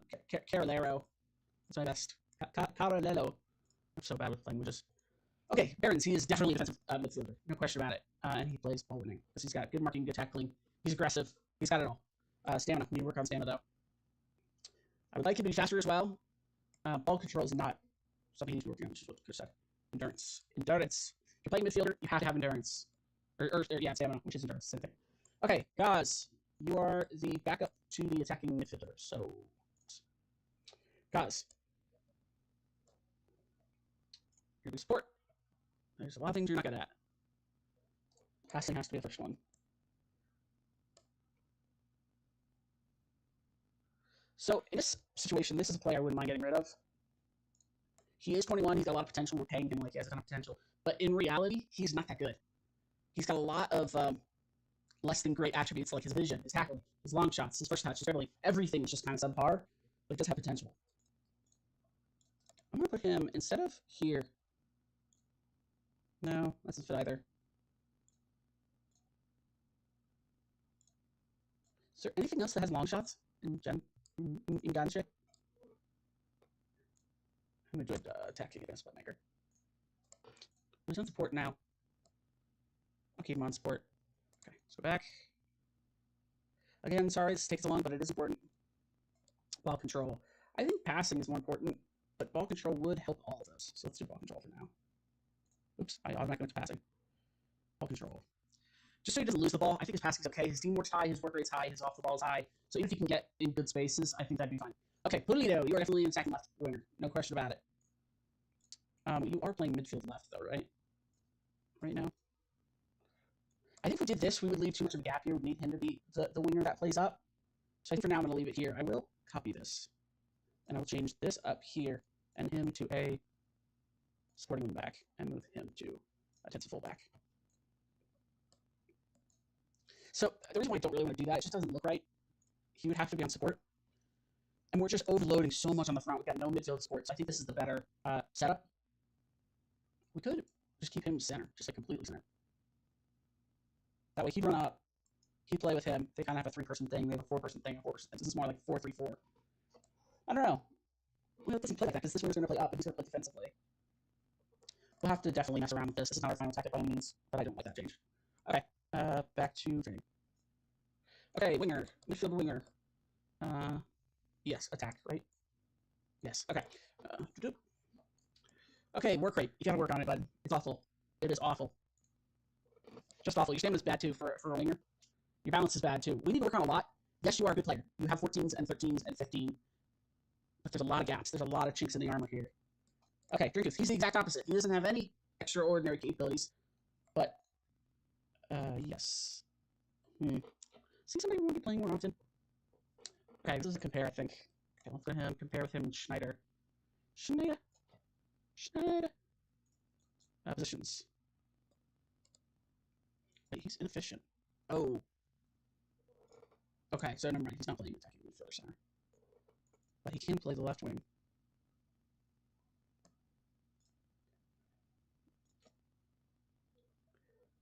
That's my best Carolello. I'm so bad with languages. Okay, Barons. He is definitely a defensive midfielder. No question about it. And he plays ball winning because he's got good marking, good tackling. He's aggressive. He's got it all. Stamina. We need to work on stamina, though. I would like him to be faster as well. Ball control is not something he's working on, which is what Chris said. Endurance. Endurance. If you're playing midfielder, you have to have endurance. Or yeah, stamina, which is endurance. Same thing. Okay, guys. You are the backup to the attacking midfielder. So, guys. You're going to support. There's a lot of things you're not good at. Passing has to be the first one. So, in this situation, this is a player I wouldn't mind getting rid of. He is 21. He's got a lot of potential. We're paying him like he has a ton of potential. But in reality, he's not that good. He's got a lot of less than great attributes like his vision, his tackling, his long shots, his first touch, his dribbling. Everything is just kind of subpar, but it does have potential. I'm going to put him instead of here. No, that doesn't fit either. Is there anything else that has long shots in Ganche? I'm a good attacking against Buttmaker. Who's on support now? I'll keep him on support. Okay, let's go back. Again, sorry this takes so long, but it is important. Ball control. I think passing is more important, but ball control would help all of those. So let's do ball control for now. Oops, I automatically went to passing. Ball control. Just so he doesn't lose the ball, I think his passing's okay. His teamwork's high, his work rate's high, his off the ball is high. So even if he can get in good spaces, I think that'd be fine. Okay, Polito, you are definitely an attacking left winger. No question about it. You are playing midfield left, though, right? Right now? I think if we did this, we would leave too much of a gap here. We need him to be the winger that plays up. So I think for now I'm going to leave it here. I will copy this. And I'll change this up here and him to a supporting wing back and move him to a defensive fullback. So the reason why I don't really want to do that, it just doesn't look right. He would have to be on support. And we're just overloading so much on the front. We've got no midfield support. So I think this is the better setup. We could just keep him center, just like completely center. That way he'd run up, he'd play with him. They kind of have a 3-person thing. They have a 4-person thing, a 4-person thing. This is more like 4-3-4. I don't know. Well, it doesn't play like that because this winger's going to play up and he's going to play defensively. We'll have to definitely mess around with this. This is not our final tactic by any means, but I don't like that change. Okay, back to training. Okay, winger. Midfield winger. Yes, attack, right? Yes, okay. Okay, work rate. You gotta work on it, bud. It's awful. It is awful. Just awful. Your stamina's bad, too, for a winger. Your balance is bad, too. We need to work on a lot. Yes, you are a good player. You have 14s and 13s and 15. But there's a lot of gaps. There's a lot of chinks in the armor here. Okay, Drinkus. He's the exact opposite. He doesn't have any extraordinary capabilities. But, yes. See somebody we want to be playing more often? Okay, this is a compare, I think. Okay, let's let him compare with him and Schneider. Schneider. Positions. Wait, he's inefficient. Oh. Okay, so never mind. He's not playing attacking midfielder center. But he can play the left wing.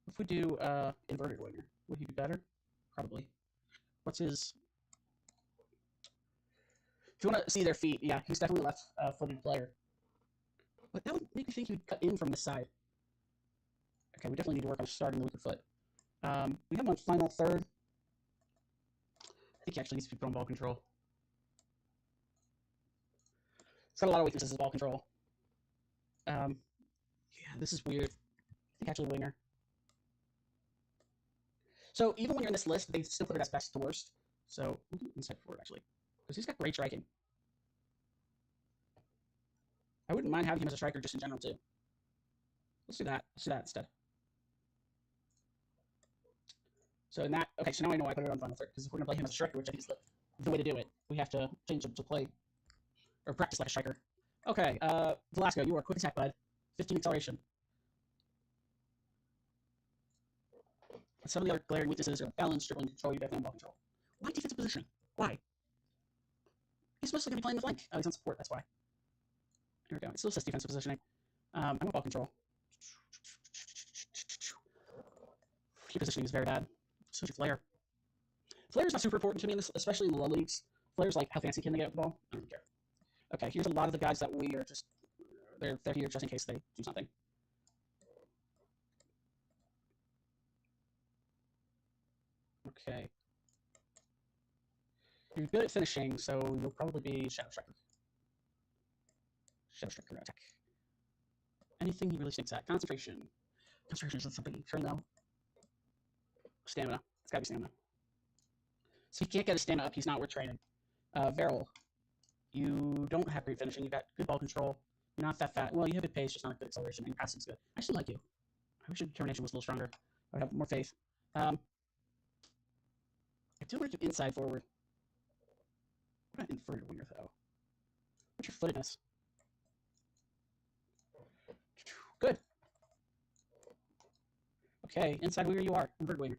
If we do inverted winger, would he be better? Probably. What's his... If you want to see their feet, yeah, he's definitely a left-footed player. But that would make me think he would cut in from the side. Okay, we definitely need to work on starting the weaker foot. We have him on final third. I think he actually needs to be put on ball control. It's got a lot of weaknesses as ball control. Yeah, this is weird. I think actually winger. So even when you're in this list, they still put it as best to worst. So we'll do inside forward actually, because he's got great striking. I wouldn't mind having him as a striker just in general too. Let's do that. Let's do that instead. So in that, okay, so now I know I put it on final third, because if we're going to play him as a striker, which I think is the way to do it, we have to change him to play, or practice like a striker. Okay, Velasco, you are quick attack, bud. 15 acceleration. Some of the other glaring weaknesses are balance, dribbling, control, you definitely ball control. Why defensive positioning? Why? He's mostly going to be playing the flank. Oh, he's on support, that's why. Here we go. It still says defensive positioning. I want ball control. Your positioning is very bad. So is your flair. Flair is not super important to me, especially in the low leagues. Flair's like, how fancy can they get with the ball? I don't care. Okay, here's a lot of the guys that we are just, they're here just in case they do something. Okay. You're good at finishing, so you'll probably be Shadow Striker. Shadow Striker attack. Anything he really stinks at. Concentration. Concentration isn't something you turn though. Stamina. It's gotta be stamina. So he can't get his stamina up, he's not worth training. Varel. You don't have great finishing, you got good ball control. You're not that fat. Well, you have good pace, just not good acceleration, and your passing's good. I actually like you. I wish your determination was a little stronger. I would have more faith. I do want to do inside forward. What about inverted winger, though? What's your footedness? Good. Okay, inside winger you are. Inverted winger.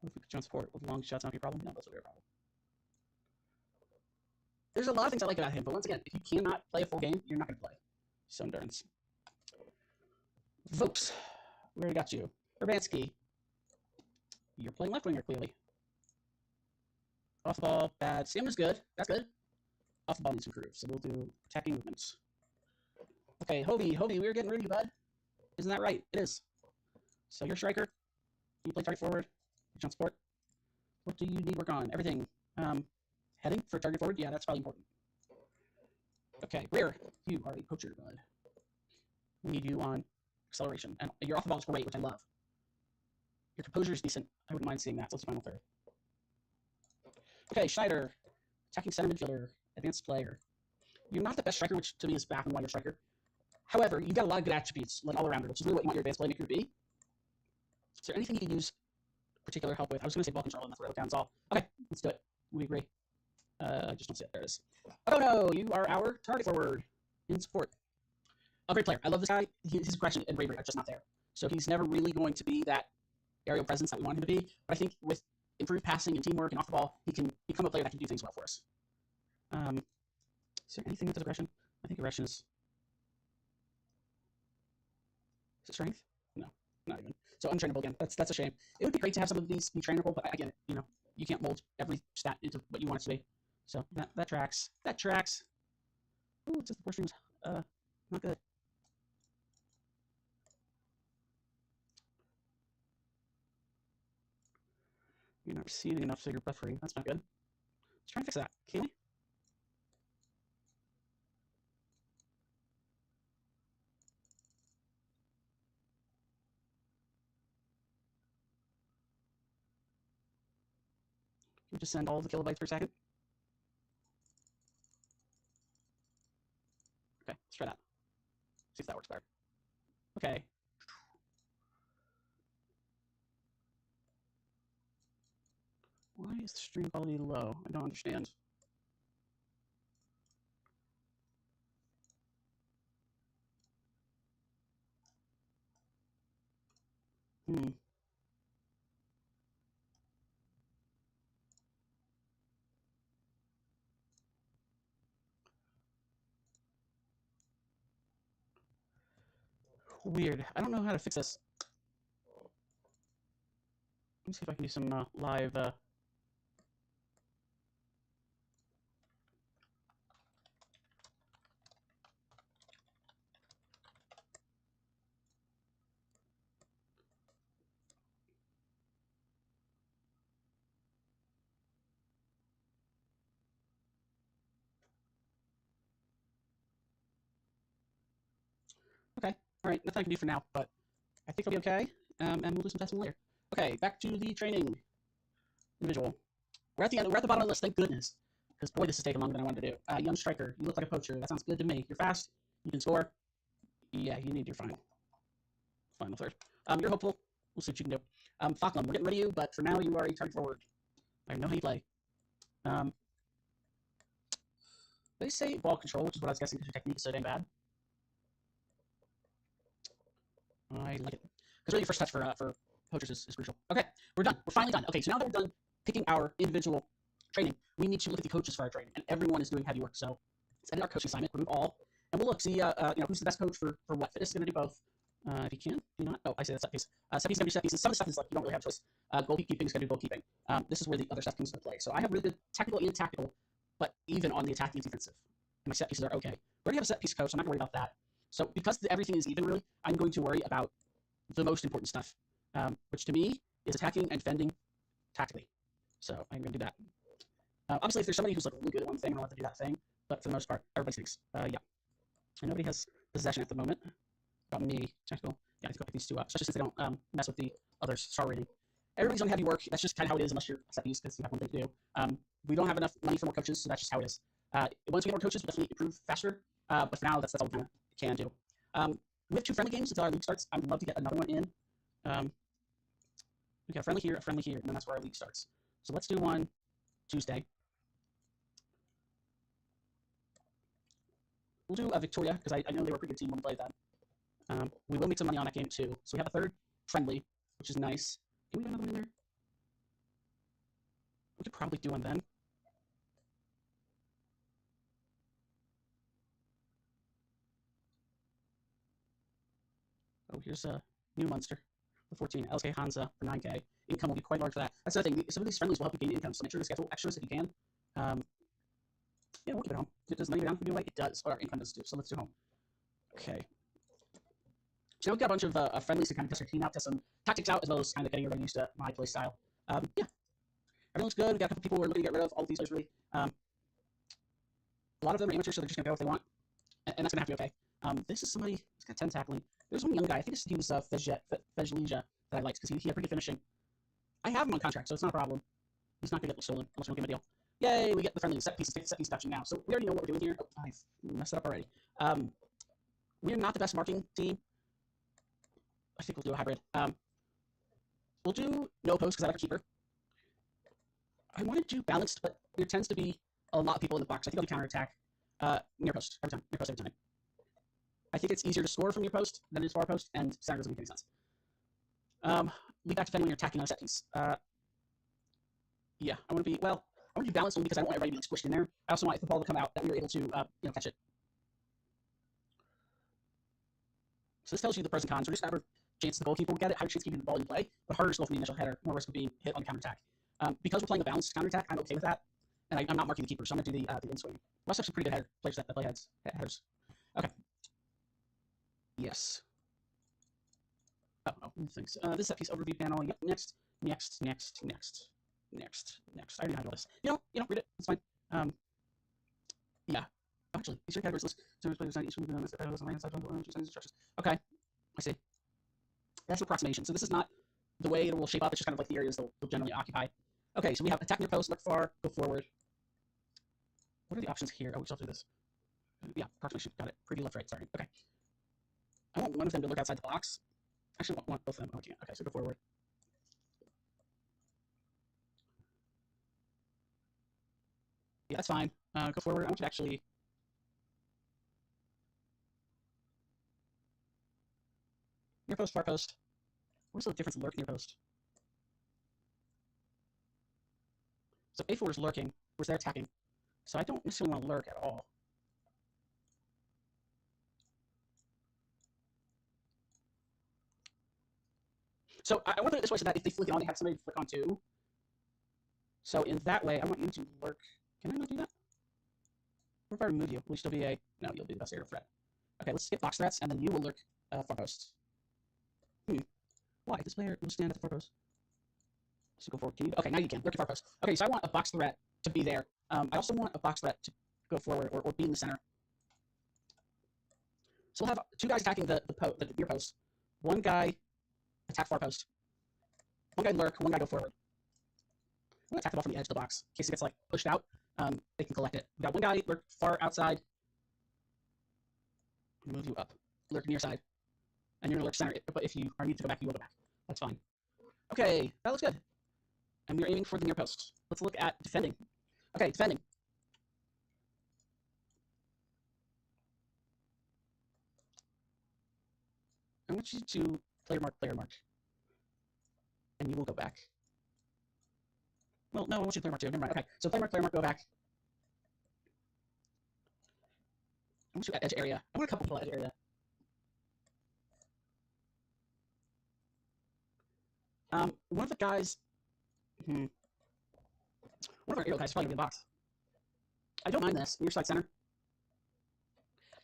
What if we could jump support? With long shots not be a problem? No, that's a weird problem. There's a lot of things I like about him, but once again, if you cannot play a full game, you're not going to play. So endurance. Vokes. We already got you. Urbanski. You're playing left winger, clearly. Off the ball, bad. Stamina's good. That's good. Off the ball needs to improve, so we'll do attacking movements. Okay, Hobie, we were getting rid of you, bud. Isn't that right? It is. So you're a striker. You play target forward. You jump support. What do you need work on? Everything. Heading for target forward? Yeah, that's probably important. Okay, Rear, you are a poacher, bud. We need you on acceleration. And your off the ball is great, which I love. Your composure is decent. I wouldn't mind seeing that. So let's final third. Okay, Schneider. Attacking center midfielder. Advanced player. You're not the best striker, which to me is back and why you're a striker. However, you've got a lot of good attributes, like all-arounder, which is really what you want your advanced playmaker to be. Is there anything you can use particular help with? I was going to say ball control, and that's what I wrote down. So, okay, let's do it. We agree. I just don't see it. There it is. Oh no, you are our target forward in support. A great player. I love this guy. His aggression and bravery are just not there. So he's never really going to be that aerial presence that we want him to be. But I think with improved passing and teamwork and off the ball, he can become a player that can do things well for us. Is there anything with aggression? I think aggression is it strength? No, not even. So untrainable again. That's a shame. It would be great to have some of these be trainable, but again, you know, you can't mold every stat into what you want it to be. So that tracks. That tracks. Ooh, it's just the four streams. Not good. You're not receiving enough, so you're buffering. That's not good. Let's try and fix that. Can we? Can we just send all the kilobytes per second? Okay, let's try that. See if that works better. Okay. Why is the stream quality low? I don't understand. Weird. I don't know how to fix this. Let me see if I can do some live. Okay. All right. Nothing I can do for now, but I think it'll be okay. And we'll do some testing later. Okay. Back to the training individual. We're at the end. We're at the bottom of the list. Thank goodness. Because boy, this is taking longer than I wanted to do. Young striker. You look like a poacher. That sounds good to me. You're fast. You can score. Yeah, you need your final third. You're hopeful. We'll see what you can do. Falkland, we're getting rid of you, but for now you are a target forward. I know how you play. They say ball control, which is what I was guessing because your technique is so damn bad. I like it. Because really, your first touch for poachers is crucial. Okay, we're done. We're finally done. Okay, so now that we're done picking our individual training, we need to look at the coaches for our training, and everyone is doing heavy work. So let's edit our coaching assignment, remove all, and we'll look, see, who's the best coach for what. Fitness is going to do both. If he can, do you not? Oh, I see that set piece. Set piece is going to do set pieces. Some of the stuff is like you don't really have a choice. Goalkeeping is going to do goalkeeping. This is where the other stuff comes into play. So I have really good technical and tactical but even on the attacking and defensive. And my set pieces are okay. We already have a set piece coach, so I'm not going to worry about that. So because everything is even, really, I'm going to worry about the most important stuff, which to me is attacking and defending tactically. So I'm going to do that. Obviously, if there's somebody who's like really good at one thing, I'll have to do that thing. But for the most part, everybody thinks, yeah. And nobody has possession at the moment. About me, technical. Yeah, I have to go pick these two up, especially since they don't mess with the others' star rating. Everybody's on heavy work. That's just kind of how it is, unless you're set piece, because you have one thing to do. We don't have enough money for more coaches, so that's just how it is. Once we get more coaches, we'll definitely improve faster. But for now, that's all we kind of can do. We have 2 friendly games until our league starts. I'd love to get another one in. We got a friendly here, and then that's where our league starts. So let's do one Tuesday. We'll do Victoria, because I know they were a pretty good team when we played them. We will make some money on that game, too. So we have a 3rd friendly, which is nice. Can we do another one in there? We could probably do one then. Oh, here's a new monster for 14. LK Hansa for 9K. Income will be quite large for that. That's the other thing. Some of these friendlies will help you gain income, so make sure to schedule extras if you can. Yeah, we'll keep it home. Does money go down if we do away? It does. Or our income does too, so let's do home. Okay. So now we've got a bunch of friendlies to kind of test our team out, test some tactics out, as well as kind of getting everybody used to my play style. Yeah. Everyone's good. We've got a couple people we're looking to get rid of. All of these players, really. A lot of them are amateurs, so they're just going to go if they want. And that's going to have to be okay. This is somebody who's got 10 tackling. There's one young guy. I think he was Fejlija that I liked, because he had pretty good finishing. I have him on contract, so it's not a problem. He's not going to get stolen unless we don't give him a deal. Yay, we get the friendly set pieces, set piece touching now. So we already know what we're doing here. Oh, I've messed it up already. We're not the best marking team. I think we'll do a hybrid. We'll do no post, because I like a keeper. I want to do balanced, but there tends to be a lot of people in the box. I think I'll do counterattack near post every time. Near post every time. I think it's easier to score from near post than it is far post, and center doesn't make any sense. Lead back defending when you're attacking on a set piece. Yeah, I want to do balanced only because I don't want everybody being squished in there. I also want if the ball to come out that we were able to catch it. So this tells you the pros and cons. Reduced average chance the goalkeeper will get it, higher chance keeping the ball in play, but harder to score from the initial header, more risk of being hit on the counterattack. Because we're playing a balanced counterattack, I'm okay with that, and I'm not marking the keeper, so I'm going to do the in-swing. We also have some pretty good players that play headers. Okay. Yes. Oh, thanks. This is that piece overview panel. Yep. Next. I already know this. You know, read it. It's fine. Yeah. Actually, these are categories list. Okay. I see. That's an approximation. So this is not the way it will shape up. It's just kind of like the areas they'll generally occupy. Okay, so we have attack near post, look far, go forward. What are the options here? Oh, we still have to do this. Yeah, approximation. Got it. Pretty left, right. Sorry. Okay. I want one of them to look outside the box. Actually, I want both of them. Okay, so go forward. Yeah, that's fine. Go forward. I want you to actually... Near post, far post. What's the difference in lurk near post? So A4 is lurking, whereas they're attacking. So I don't necessarily want to lurk at all. So I want to put it this way so that if they flick it on, they have somebody to flick on too. So in that way, I want you to lurk. Can I not do that? What if I remove you? Will you still be a... No, you'll be the best aerial threat. Okay, let's skip box threats, and then you will lurk far post. Why? This player will stand at the far post. So go forward. Okay, now you can. Lurk at far post. Okay, so I want a box threat to be there. I also want a box threat to go forward or be in the center. So we'll have 2 guys attacking the near post. 1 guy attack far post. 1 guy lurk, 1 guy go forward. I'm going to attack the ball from the edge of the box. In case it gets like pushed out, they can collect it. We've got 1 guy lurk far outside. Move you up. Lurk near side. And you're going to lurk center. But if you are need to go back, you will go back. That's fine. Okay, that looks good. And we're aiming for the near post. Let's look at defending. Okay, defending. I want you to player mark. And you will go back. Well, no, I want you to player mark too. Never mind. Okay, so player mark, go back. I want you at edge area. I want a couple people at edge area. One of the guys... One of our aerial guys is probably going to be in the box. I don't mind this near side center.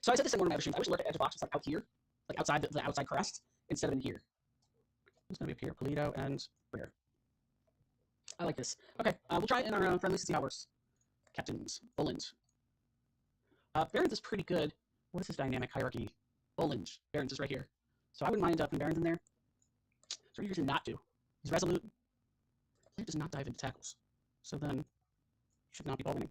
So I said this in one of my other streams. I wish it worked at edge of box, like out here, like outside the outside crest, instead of in here. It's gonna be up here, Polito and Bear. I like this. Okay, we'll try it in our friendlies to see how it works. Captains, Boland. Barons is pretty good. What is his dynamic hierarchy? Boland. Barons is right here. So I wouldn't mind putting Barons in there. So what usually not do? He's resolute. He does not dive into tackles. So then, he should not be ball winning.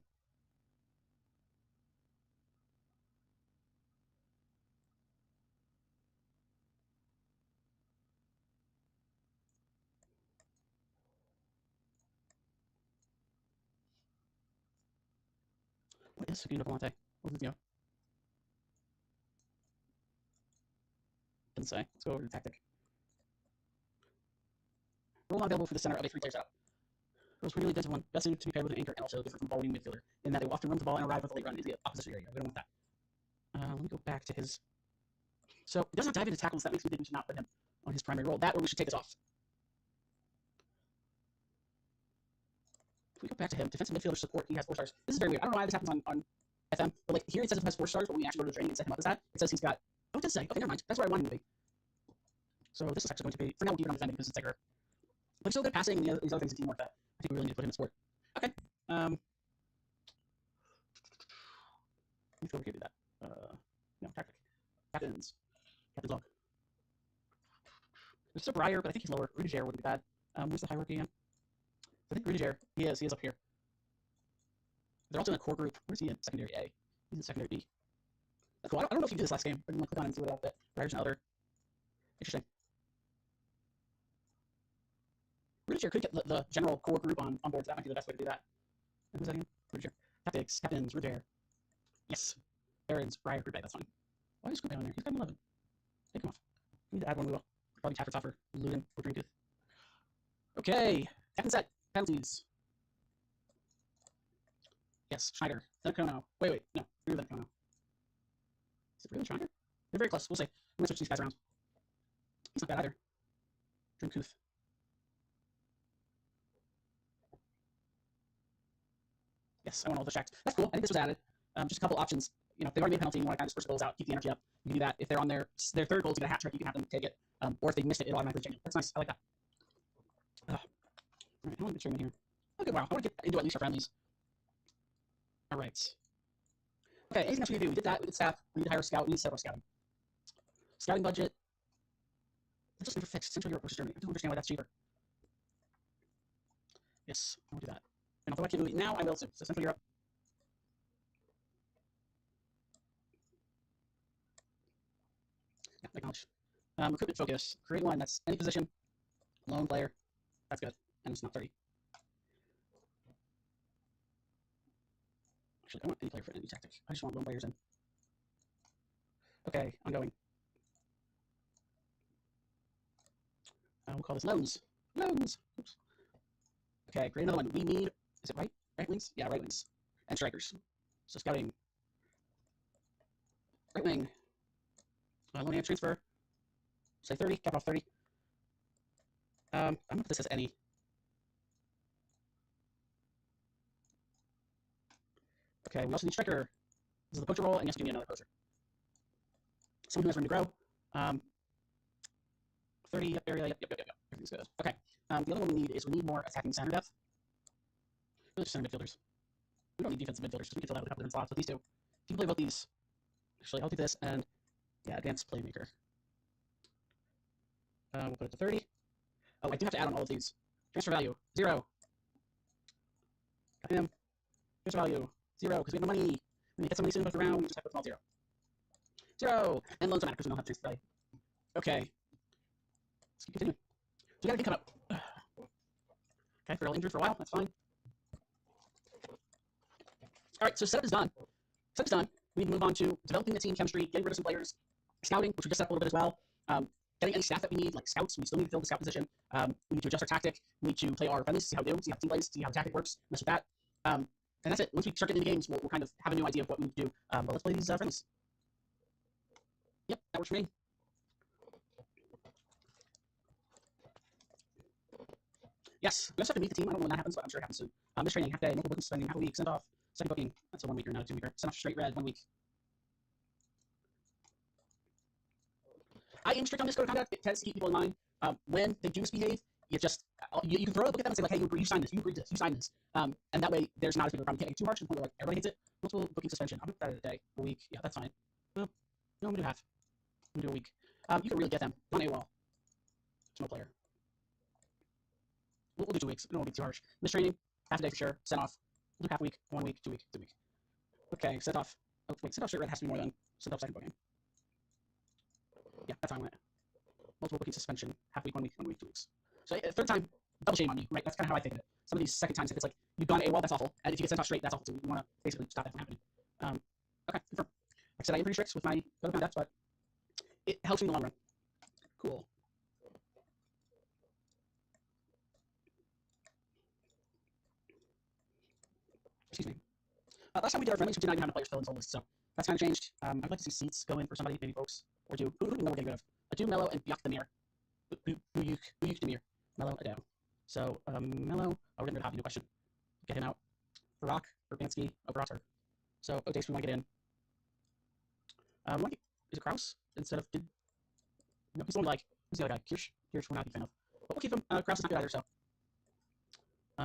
What is Segundo Volante? What does it do? Doesn't say. Let's go over to tactic. Role not available for the center of a three-player setup. Role's really defensive one. Best suited to be paired with an anchor and also different from ball-winning midfielder, in that they will often run the ball and arrive with a late run into the opposition area. We don't want that. Let me go back to his. So he doesn't dive into tackles. That makes me think we should not put him on his primary role. That, or we should take this off. If we go back to him, defensive midfielder support, he has 4 stars. This is very weird. I don't know why this happens on FM, but like here it says he has 4 stars, but when we actually go to the training and set him up as that, it says he's got. Oh, it does say. Okay, never mind. That's where I wanted him to be. So this is actually going to be. For now, we'll keep it on defending because it's like. But he's so good at passing and these other things in teamwork that I think we really need to put him in sport. Okay. Let's go over here do that. No, tactic. Captains. Captain's log. There's a Briar, but I think he's lower. Rudiger wouldn't be bad. Where's the hierarchy again? I think Rudiger. He is up here. They're also in a core group. Where's he in? Secondary A. He's in secondary B. That's cool. I don't know if you did this last game, but I'm going to click on it and see what else that. Briar's another. Interesting. Rudiger could get the general core group on board, so that might be the best way to do that. And who's that again? Rudiger. Tactics, captains, Rudiger. Yes. Barons, Briar, group A, that's fine. Why is group A on there? He's got 11. Take him off. We need to add one, we will. Probably Taffer, Toffer, Luden, or Drinktooth. Okay. Captain set. Penalties. Yes, Schneider. Kono. Wait. No. Agree with Kono. Is it really Schneider? They're very close. We'll see. I'm going to switch these guys around. He's not bad either. Drinktooth. Yes, I want all the checks. That's cool. I think this was added. Just a couple options. You know, if they've already made a penalty and you want to kind of disperse the goals out, keep the energy up, you can do that. If they're on their third goal to get a hat trick, you can have them take it. Or if they missed it, it'll automatically change it. That's nice. I like that. All right, I want to get you in here. Okay, wow. I want to get into at least our friendlies. All right. Okay, anything else we need to do? We did that. We did staff. We need to hire a scout. We need to set up our scouting. Scouting budget. I just never fixed Central Europe versus Germany. I don't understand why that's cheaper. Yes, I want to do that. And although I can't do it now, I will soon. So Central Europe. Yeah, acknowledge. Recruitment focus. Create one that's any position. Lone player. That's good. And it's not 30. Actually, I want any player for any tactic. I just want lone players in. Okay, ongoing. We'll call this loans. Loans. Oops. Okay, create another one. We need. Is it right? Right wings? Yeah, right wings. And strikers. So scouting. Right wing. Loan and transfer. Say 30. Cap off 30. I'm gonna put this as any. Okay, we also need striker. This is the poacher role, and yes, we need another poacher. Someone who has room to grow. 30, yep, area, yep. Everything's good. Okay. The other one we need more attacking center depth. Really just center midfielders. We don't need defensive midfielders because we can fill out with a couple different slots. But these two, if you can play both these, actually, I'll do this and yeah, advanced playmaker. We'll put it to 30. Oh, I do have to add on all of these. Transfer value 0. Got him. Transfer value 0 because we have no money. When we get some money soon moved around, we just have to put them all 0. 0 and loans don't matter because we don't have transfer value. Okay. Let's keep continuing. So we got a good come up. Okay, they're all injured for a while. That's fine. All right, so setup is done. Setup's done. We move on to developing the team chemistry, getting rid of some players, scouting, which we just set up a little bit as well. Getting any staff that we need, like scouts. We still need to fill the scout position. We need to adjust our tactic. We need to play our friendlies, see how we do, see how the team plays, see how the tactic works, mess with that. And that's it. Once we start getting into games, we'll kind of have a new idea of what we need to do. But let's play these friendlies. Yep, that works for me. Yes, I'm going to start to meet the team. I don't know when that happens, but I'm sure it happens soon. This training, half day, multiple weeks, spending half a week, sent off. Second booking, that's a 1 weeker, not a 2 weeker. Send off straight red, 1 week. I am strict on this code of conduct. It tends to keep people in mind. When they do misbehave, you just you can throw a book at them and say like, hey, you signed this, you agreed to this, you signed this, and that way there's not as big of a problem. You can't make it too harsh to the point where like everybody hates it. Multiple booking suspension. I'll do that in a day, a week. Yeah, that's fine. Well, no, I'm gonna do half. I'm gonna do a week. You can really get them on AWOL. Small player. We'll do 2 weeks. It won't be too harsh. Mistraining, half a day for sure. Sent off. We'll do half a week, 1 week, 2 week, 2 week. Okay, sent off. Oh wait, sent off straight red has to be more than sent off second booking. Yeah, that's how I went. Multiple booking suspension, half week, 1 week, 1 week, 2 weeks. So third time, double shame on you, right? That's kind of how I think of it. Some of these second times, if it's like you've gone AWOL, that's awful, and if you get sent off straight, that's awful too. You want to basically stop that from happening. Okay, confirm. Like I said, I am pretty strict with my code of conduct, but it helps me in the long run. Cool. Excuse me. Last time we did our friendlies, we did not even have the players fill in the list, so that's kind of changed. I'd like to see seats go in for somebody, maybe folks, or do. Who do we know we're getting rid of? Adu, Mello, and Byak Demir. Buyuk Demir. Mello, Ado. So, Mello, we're getting rid of Hobby, no question. Get him out. Barak, Urbanski, Barak. So, Odace, we want to get in. Is it Kraus instead of. No, he's the one like. Who's the other guy? Kirsch, we're not a big fan of. But we'll keep him. Kraus is not good either, so.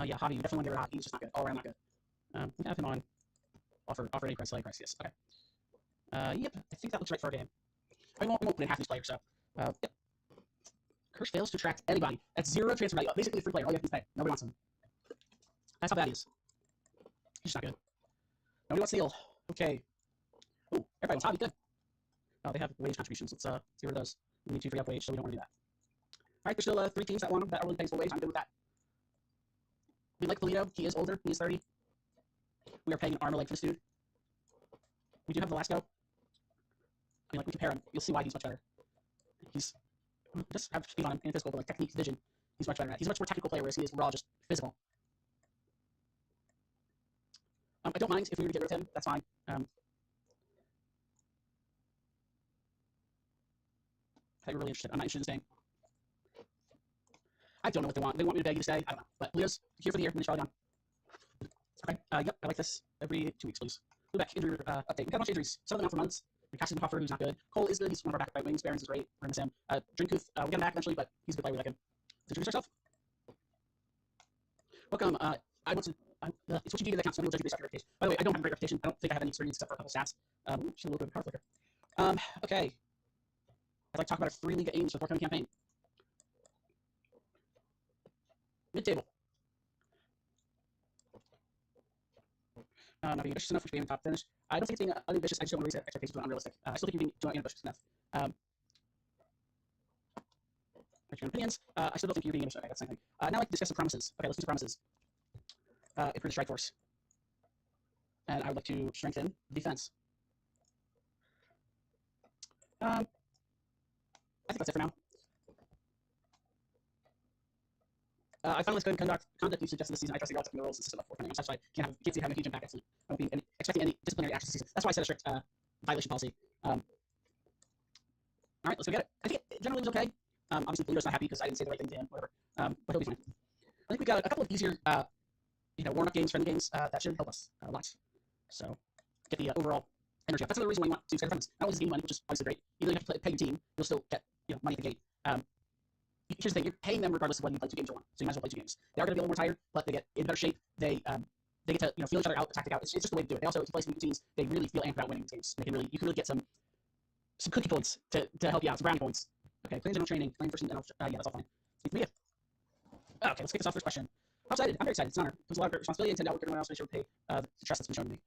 Yeah, Hobby, we definitely want to get rid of Hobby. He's just not good. All around not good. We can have him on. Offer any price, like price, yes. Okay. Yep, I think that looks right for our game. We won't put in half these players, so. Yep. Kirsch fails to attract anybody. That's 0 transfer value. Basically a free player. All you have to pay. Nobody wants him. That's how bad he is. He's just not good. Nobody wants Steel. Okay. Ooh, everybody wants Hobby. Good. Oh, they have wage contributions. Let's see where it does. We need 2 free up wage, so we don't want to do that. Alright, there's still 3 teams that want him that are willing to pay full wage. I'm good with that. We like Polito. He is older. He is 30. We are paying an arm and leg for this dude. We do have Velasco. I mean, like, we compare him. You'll see why he's much better. He's just have speed on him and physical, but like technique, vision, he's much better at. He's a much more technical player, whereas he is raw, just physical. I don't mind if we were to get rid of him. That's fine. I thought you were really interested. I'm not interested in staying. I don't know what they want. They want me to beg you to stay. I don't know. But Leo's here for the year, and he's probably gone. Okay. Yep. I like this. Every 2 weeks, please. Lubeck injury update. We've got a bunch of injuries. Some of them out for months. We casted Hoffer, who's not good. Cole is good. He's one of our backup wings. Barons is great. We're gonna miss him. Drinkuth, we'll get him back eventually, but he's a good player. We like him. Let's introduce ourselves. Welcome. I want to. It's what you do to the account. So I'm going to judge you based off your reputation. By the way, I don't have a great reputation. I don't think I have any experience except for a couple stats. Just a little bit of card flicker. Okay. I'd like to talk about our 3 Liga aims for the forthcoming campaign. Mid-table. Not being ambitious enough, which being top finish. I don't think it's being unambitious. I just don't want to raise expectations to unrealistic. I still think you're being too ambitious enough. Your opinions. I still don't think you're being ambitious. Okay, that's the same thing. Now I like to discuss the promises. Okay, let's do some promises. Improve the strike force. And I would like to strengthen defense. I think that's it for now. I finally good conduct you suggested this season. I trust the yards in the rules. This is about 4 I'm satisfied. Can't see having a huge impact. Excellent. I won't be expecting any disciplinary action this season. That's why I set a strict violation policy. All right, let's go get it. I think it generally was okay. Obviously, Polito's not happy because I didn't say the right thing to him, whatever. But he'll be fine. I think we got a couple of easier, warm-up games, friendly games that should help us a lot. So, get the overall energy up. That's another reason why you want to schedule friends. Not only is the game money, which is obviously great. Even though you have to pay your team, you'll still get money at the gate. Here's the thing: you're paying them regardless of whether you play 2 games or 1. So you might as well play 2 games. They are going to be a little more tired, but they get in better shape. They get to feel each other out, tactic out. It's just the way to do it. They also, if you play some teams, they really feel amped about winning these games. You can really get some cookie points to help you out, some brownie points. Okay, playing general training, playing first and yeah, that's all fine. Speak to me. Okay, let's kick this off. First question. I'm excited. I'm very excited. It's an honor. There's a lot of responsibility and to network everyone else. Make sure to pay the trust that's been shown to me.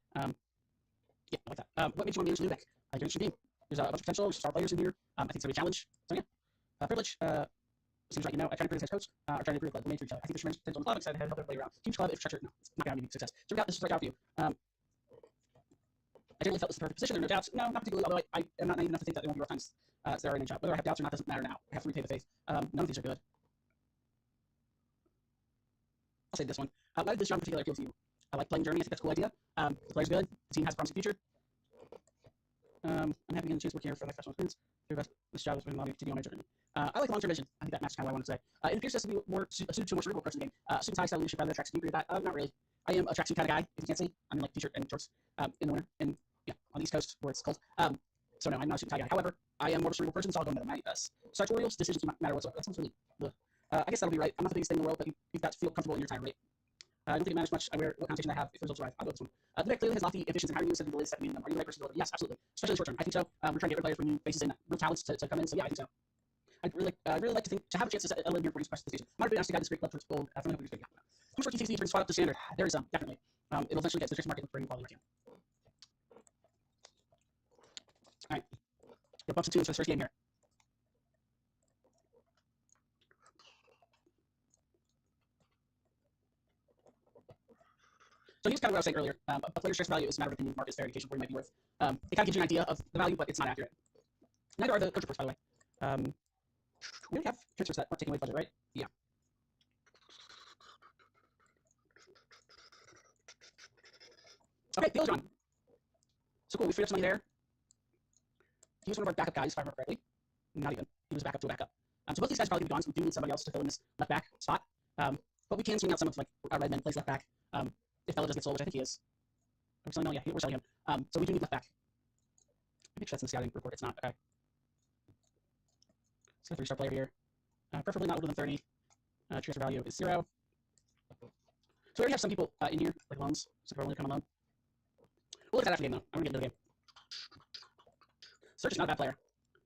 Yeah, I like that. What made you want to be interested in Lubeck? You're interested in being. There's a bunch of potential star players in here. I think it's going to be a challenge. So yeah, privilege. Seems like I try to improve as head coach. Or trying to improve the main 3 each other. I think there's tremendous potential in the club. Excited to help everybody around. Huge club, infrastructure. No, it's not going to be success. So this is the right out for you. I generally felt this is the perfect position. There are no doubts. No, not particularly. Although I am not naive enough to think that there won't be rough times. It's their job. Whether I have doubts or not doesn't matter now. I have to repay the faith. None of these are good. I'll say this one. Why did this job in particular appeal to you? I like playing Germany. I think that's a cool idea. The player's good. The team has a promising future. I'm happy to get a chance to work here for my professional experience. This job has been allowing me to be on my journey. I like long-term vision. I think that matches kind of what I wanted to say. It appears to be more suited to a more cerebral person game. Suits high style leadership rather than attracts. Do you agree with that? Not really. I am a tracksuit kind of guy, if you can't see. I'm in like t-shirt and shorts in the winter, and yeah, on the East Coast where it's cold. So no, I'm not a suit kind of guy. However, I am more of a cerebral person, so I'll go with my sartorials. Decisions matter whatsoever. That sounds really. I guess that'll be right. I'm not the biggest thing in the world, but you've got to feel comfortable in your time, right? I don't think it matters much. I wear what connotation I have. If the results arrive, I'll go with this one. Lubeck clearly has lofty ambitions in hiring you instead of the stepping in them. Are you the right person to deliver? Yes, absolutely. Especially in the short term. I think so. We're trying to get players, bring new faces in, real talents to come in. So yeah, I think so. I'd really like to have a chance to live here for these questions this season. I'm not really honest to guide this great love towards gold. From the hope of who's for TCC to bring squad up to standard? There is definitely. It'll eventually get to the market with bringing quality team. All right, we're bumps and tunes for this first game here. So here's kind of what I was saying earlier. A player's stress value is a matter of opinion. Market verification where you might be worth. It kind of gives you an idea of the value, but it's not accurate. Neither are the coach reports, by the way. We already have transfers that aren't taking away budget, right? Yeah. Okay, Phil's on. So cool, we freed up some money there. He was one of our backup guys, if I remember correctly. Not even. He was backup to a backup. So both these guys probably be gone, so we do need somebody else to fill in this left back spot. But we can swing out some of like our Redmond plays left back. If Fella does get sold, which I think he is. Are we selling? No, yeah, we're selling him. So we do need left back. Make sure that's in the scouting report. It's not. Okay. It's a 3-star player here. Preferably not older than 30. Transfer value is 0. So we already have some people in here, like loans. So we're only come on loan. We'll look at that after the game, though. I'm going to get into the game. Search is not a bad player.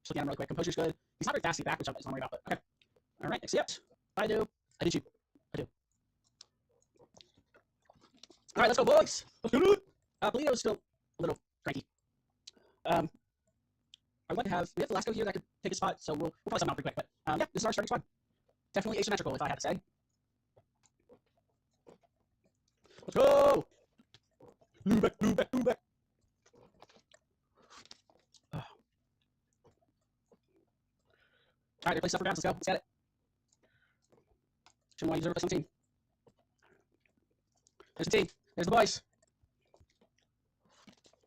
Just looking at him really quick. Composure's good. He's not very fast to back, which I'm not worried about, but okay. All right, accept. I do. I did you. I do. All right, let's go, boys. Let's do it. Polito's still a little cranky. I'd like to have, we have Velasco here that could take a spot, so we'll probably sum out pretty quick, but yeah, this is our starting squad. Definitely asymmetrical, if I had to say. Let's go! Lubeck, Lubeck, Lubeck. All right, replace stuff for grounds. Let's go. Let's get it. Shouldn't want to use a replace on the team. There's the team. There's the boys.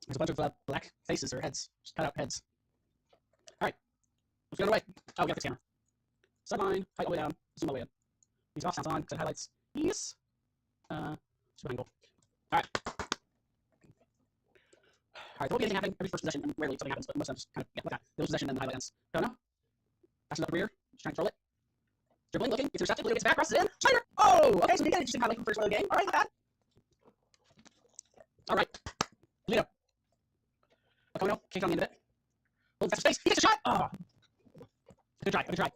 There's a bunch of black faces or heads. Just cut out heads. All right. Let's get underway. Oh, we got the camera. Sideline. Height all the way down. Zoom all the way in. These off sounds on. Set highlights. Yes. Swim angle. All right. All right, there won't be anything happening every first possession. I mean, rarely something happens, but most of them just kind of, yeah, like that. There was possession, then the highlight ends. Don't know. Passes up the rear. Just trying to control it. Dribbling, looking. It's intercepted. Looking, gets back. Crosses in. Schneider. Oh, okay, so we get an interesting highlight from the first one of the game. All right, not bad. All right. Lito. Okono. Kick on the end of it. Holds that space. He gets a shot. Oh. Good try. Good try.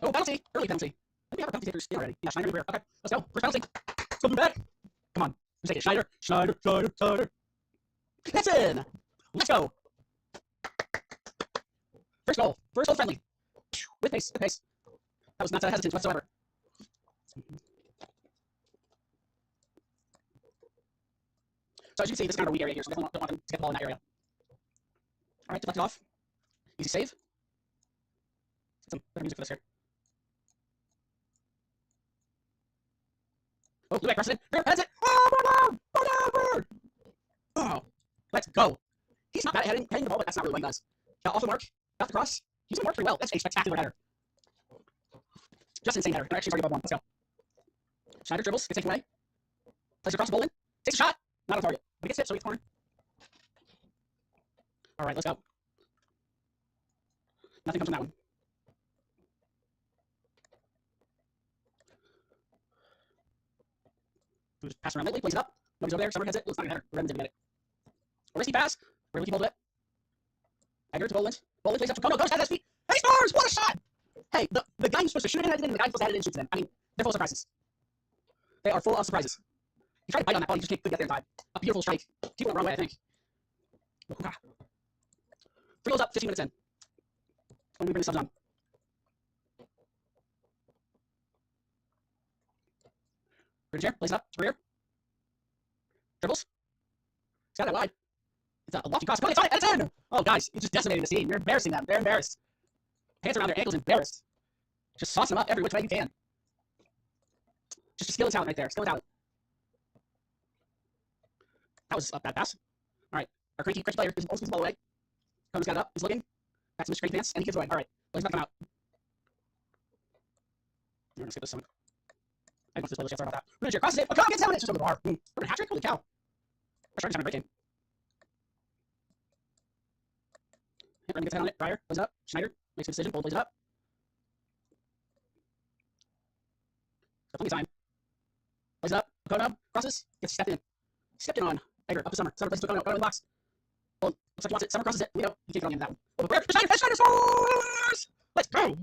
Oh, penalty. Early penalty. I think we have our penalty takers in already. Yeah, Schneider in the rear. Okay, let's go. First penalty. Let's go back. Come on. Let's take it. Schneider. Schneider. Schneider. Schneider. That's in. Let's go. First goal. First goal friendly. With pace. With pace. That was not hesitant whatsoever. So as you can see, this is kind of a weak area here, so I definitely don't want them to get the ball in that area. All right, deflect it off. Easy save. Some better music for this here. Oh, Lubeck crosses it. There, heads it. Oh, oh, let's go. He's not bad at heading the ball, but that's not really what he does. Got off the mark. Got the cross. He's going to work pretty well. That's a spectacular header. Just insane header. We're actually already above 1. Let's go. Schneider dribbles. Gets taken away. Plays across the bowling. Takes a shot. Not on target. But he gets hit, so he gets corner. All right, let's go. Nothing comes from that one. Just pass around lightly, plays it up. Nobody's over there. Someone heads it. It's not a header. Redmond's gonna get it. Or risky pass. We're gonna keep hold of it. Egger to Boland. Boland plays up to Kono. Goes down his feet. He scores! What a shot! Hey, the guy who's supposed to shoot it in, and the guy who's supposed to head it in shoots it in. I mean, they're full of surprises. They are full of surprises. He tried to bite on that ball. He just couldn't get there in time. A beautiful strike. Keep it the wrong way, I think. 3 goals up. 15 minutes in. When we bring the subs on. Bridge here. Plays it up. To rear. Dribbles. He's got that wide. It's a lofty cross. It's on it, and it's in! Oh, guys, you're just decimating the scene. You're embarrassing them. They're embarrassed. Pants around their ankles, embarrassed. Just sauce them up every which way you can. Just skill and talent right there. Skill and talent. That was a bad pass. All right. Our cranky player is also the ball away. Comes got it up. He's looking. Back to Mr. Cranky Pants, and he gives away. All right. Well, he's not coming out. We're gonna skip this summon. I want this playlist yet, sorry about that. Rudiger crosses it. O'Connell gets 7 minutes. Just over the bar. We're a hat trick? Holy cow. We're starting to have a great game. Remy gets a hit on it. Breyer plays it up. Schneider makes a decision. Bold plays it up. Got plenty of time. Plays it up. O'Connell crosses. Gets stepped in. Stepped in on. Egger up to Summer. Summer plays it to O'Connell. O'Connell in the box. Well, looks like he wants it. Summer crosses it. Leo, he can't get on the end of that one. Oh, Breyer for Schneider. Schneider scores! Let's go!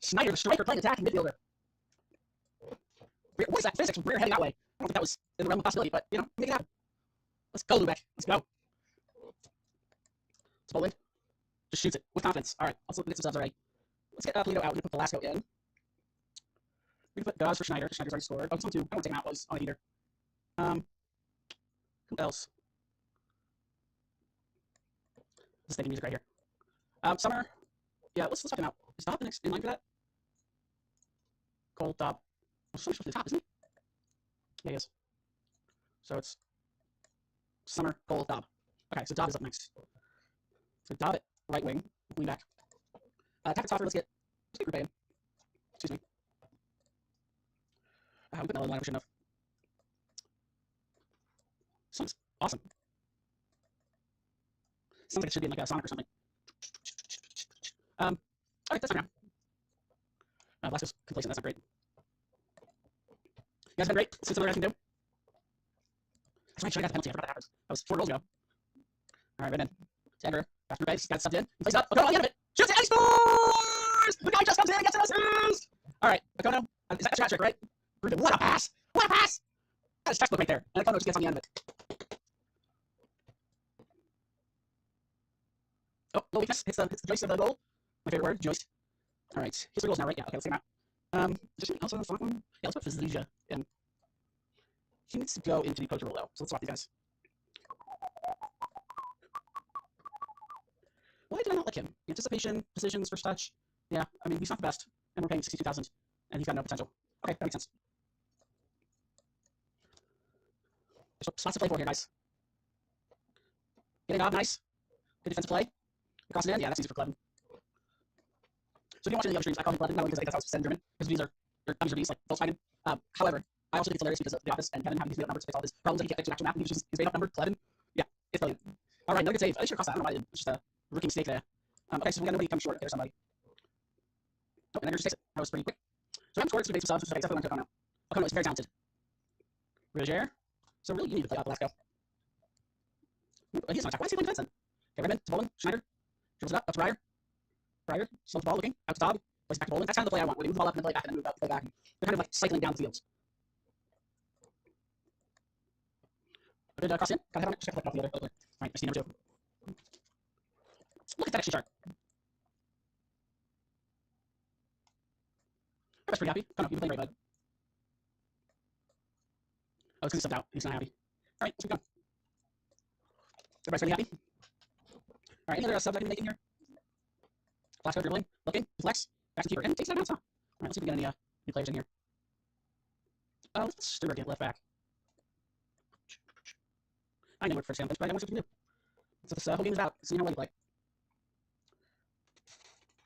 Schneider, the striker, playing attacking midfielder. What is that physics? Breyer heading that way. I don't think that was in the realm of possibility, but, you know, make it happen. Let's go, Lubeck. Let's go. It's Boland. Just shoots it with confidence. All right, let's get some subs already. Let's get Polito out. We're going to put Velasco in. We're going to put Dawes for Schneider. Schneider's already scored. Oh, it's on 2. I don't want to take him out. Was on it either. Who else? This thinking music right here. Summer. Yeah, let's check him out. Is Dobb the next in line for that? Cole Dobb. Oh, Summer's supposed to be the top, isn't he? Yeah, he is. So it's Summer, Cole, Dobb. Okay, so Dobb is up next. So Dobb at right wing, lean back. Tactics offer, let's get Rupe in. Excuse me. We put Mello in line, we shouldn't have. Sounds awesome. Sounds like it should be in like a Sonic or something. Alright, that's fine now. Velasco's complacent, that's not great. You guys have been great. Let's see what something I can do. That's right, I got the penalty. I forgot that happened. That was 4 goals ago. Alright, right in. Tagger. After Rupe, got stuffed in. Plays up. Okono on the end of it. Shoots it, and he scores! The guy just comes in and gets an assist! Alright, Okono. Is that a hat trick, right? Ruben, what a pass! What a pass! That is textbook right there. And Okono just gets on the end of it. Oh, no weakness. Hits the joist of the goal. My favorite word, joist. Alright, here's the goals now, right? Yeah, okay, let's take him out. Just anything else on the front one? Yeah, let's put Fazilija in. He needs to go into the poacher role, though. So let's swap these guys. Why did I not like him? Anticipation, decisions, first touch. Yeah, I mean, he's not the best. And we're paying 62,000. And he's got no potential. Okay, that makes sense. There's spots to play for here, guys. Getting off, nice. Good defensive play. Across the end, yeah, that's easy for Clevin. So if you watch any of the other streams, I call him Clevin, not only because I think that's how it's said in German, because these are bees, like Volkswagen. However, I also think it's hilarious because of the office and Kevin having these made-up numbers to fix all his problems that he can't get to an actual map, and he uses his made-up number, Clevin. Yeah, it's brilliant. All right, another good save. I think cross that. I don't know why I did. It's just a rookie mistake there. Okay, so we got nobody come short. There's somebody. Oh, and then just takes it. That was pretty quick. So I'm scored some base subs, which I definitely want to Okono. Okono is very talented. Rudiger. So really, you need to play out Velasco. He's not attack. Why is he playing defense then? Okay, Redmond to Boland. Schneider. Dribbles it up to Breyer. Breyer. Slows the ball looking. Out to Dobb. Plays back to Boland. That's kind of the play I want. When they move the ball up and then play back and then move up, play back. They're kind of like cycling down the fields. Good cross in. Got to have it. Just got to play off the other. Alright, I see number 2. Look at that XG chart. I was pretty happy. Come on, you've been playing great, bud. Oh, it's because he's subbed out. He's not happy. Alright, let's keep going. Everybody's pretty happy. Alright, any other subs I can make in here? Velasco dribbling, looking, flex, back to keeper, and takes that out, huh? Alright, let's see if we get any new players in here. Let's Stewart get left back. I know what first hand plays, but I want to see what we can do. So this whole game is about seeing how well you play.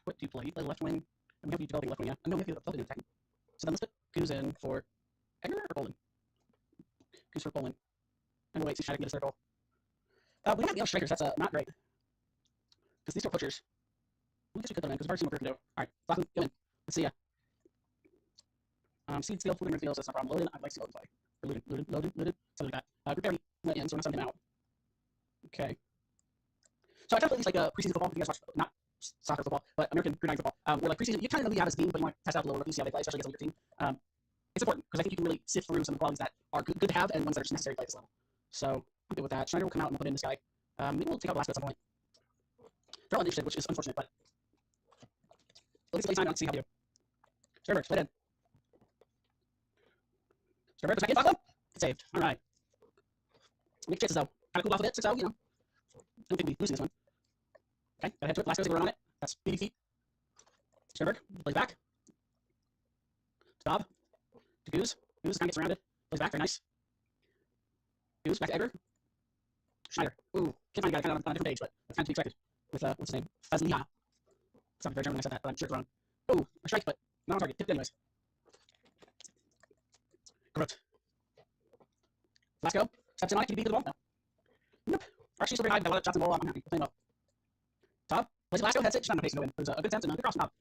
What do you play? You play left wing, and we have you developing left wing, yeah? And no, we have you developing attacking. So then let's put Goose in for Egger or Boland? Goose for Boland. And wait, see if I can get a circle. We have yellow strikers, that's not great. Because these are poachers. I guess we could put them in, because we've already seen what we can do. Alright, Flacco, come in. Let's see ya. Seed steal, flipping midfield, so that's no problem. Loaded, I'd like to see Loaded play. Or looted, something like that. Group Barry went in, so we're not sending him out. Okay. So I try to play these like preseason football, if you guys watch, not soccer football, but American Group 9 football. Where like preseason, you kind of know who you have as a team, but you want to test out a little bit, see how they play, especially against a weaker team. It's important, because I think you can really sift through some of the qualities that are good to have and ones that are just necessary to play at this level. So I'm good with that. Schneider will come out and we'll put in this guy. Maybe we'll take out Velasco at some point. They're all interested, which is unfortunate, but at least play time out to see how we do. Server, split in. Server, back in, Flacco. Good saved. All right. Make chances, though. Kind of cool off of it, 6-0, you know. I don't think we're losing this one. Okay, gotta head to it. Velasco's going on it. That's 80 feet. Sternberg, plays back. Dobb. To Goose. Goose kind of gets surrounded. Plays back, very nice. Goose, back to Egger. Schneider. Ooh, can't find a guy kind of on a different page, but that's kind of to be expected. With, what's his name? Fazlia. It's not very German when I said that, but I'm sure it's wrong. Ooh, a strike, but not on target. Tipped anyways. Correct. Velasco steps in on it. Can you beat the ball? No. Nope. Actually, still very high. Got a lot of shots in the ball. I'm happy. Playing well. Top. Plays Velasco. Heads it. She's not on pace to win. It was a good attempt and a good cross from top.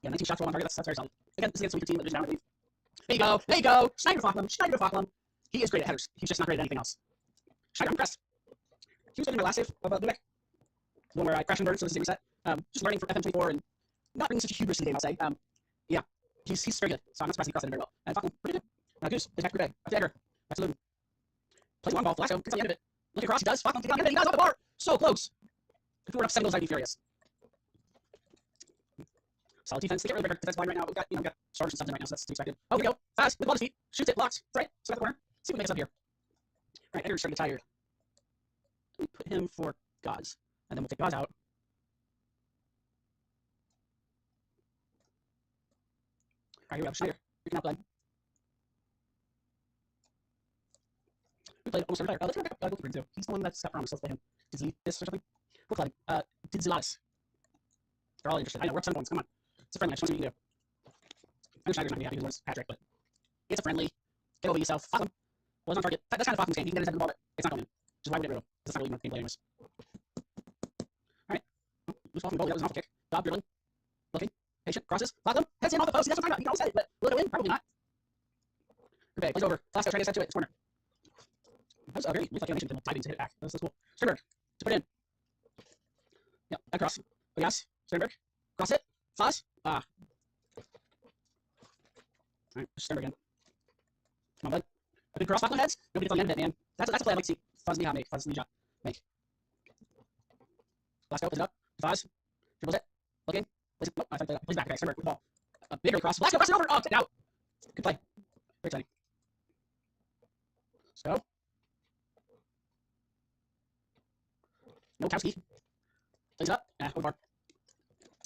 Yeah, 19 shots for one target. That's very solid. Again, this is against a weaker team that is down, I believe. There you go. There you go. Schneider Falkland. Schneider Falkland. He is great at headers. He's just not great at anything else. Schneider, I'm impressed. He was getting my last save of Lubeck. The one where I crashed and burned, so this is a reset. Just learning from FM24 and not bringing such a hubris to the game, I'll say. Yeah, he's very good, so I'm not surprised he crossed it very well. And Falkland, pretty good. Goose, plays back to Lubeck. Back to Edgar. Back to Lubeck. Plays long ball. Velasco gets on the end of it. Look across, he does. Falkland gets on the end of it. He does off the bar. So close. If we were up 7 goals, I'd be furious. Solid defense. We get really better defense line right now. We've got, got starters and stuff right now, so that's to be expected. Oh, here we go. Fast with the ball to feet. Shoots it. Blocked. Right. So got the corner. See what makes up here. All right, Edgar's starting to get tired. We put him for Gauze, and then we'll take Gauze out. All right, here we go. Schneider. We can now play. We played almost every player. Let's go back up goalkeeper too. He's the one that's got promise. Let's play him. Did he this or something? We'll play him. Did Zilatis. They're all interested. I know, we're up 7 points. Come on. It's a friendly. I just want to see what you can do. I know Schneider's not going to be happy because he Patrick, but it's a friendly. Get over yourself. Falkland. Well, it's on target. That's kind of Falkland's game. He can get his head in the ball, but it's not going in. Which is why we didn't go. That's not really game play anyways. Alright. Loose ball from Bowie. That was an awful kick. Dob dribbling. Looking. Patient. Crosses. Falkland. Heads in off the post. That's what I'm talking about. He can always set it, but will it win? Probably not. Okay. Plays over. Velasco trying to set to it. It's corner. That was great. We thought the animation didn't hit it back. That's cool. Sternberg. To put it in. Yep. Back cross. Yes. Sternberg. Cross it. Foss. Ah. Alright. Sternberg again. Come on, bud. A big cross. Falkland heads. Nobody gets on the end of it, man. That's a play I'd like to see. Fuzz me how make. Fuzz me job. Make. Velasco opens it up. Foz. Dribbles it. Looking. Plays it. Nope. I think plays back. Okay. Sternberg with the ball. A bigger cross. Velasco pressing over. Oh, get out. Good play. Very exciting. Let's go. No Kowski. Plays it up. Nah, over bar.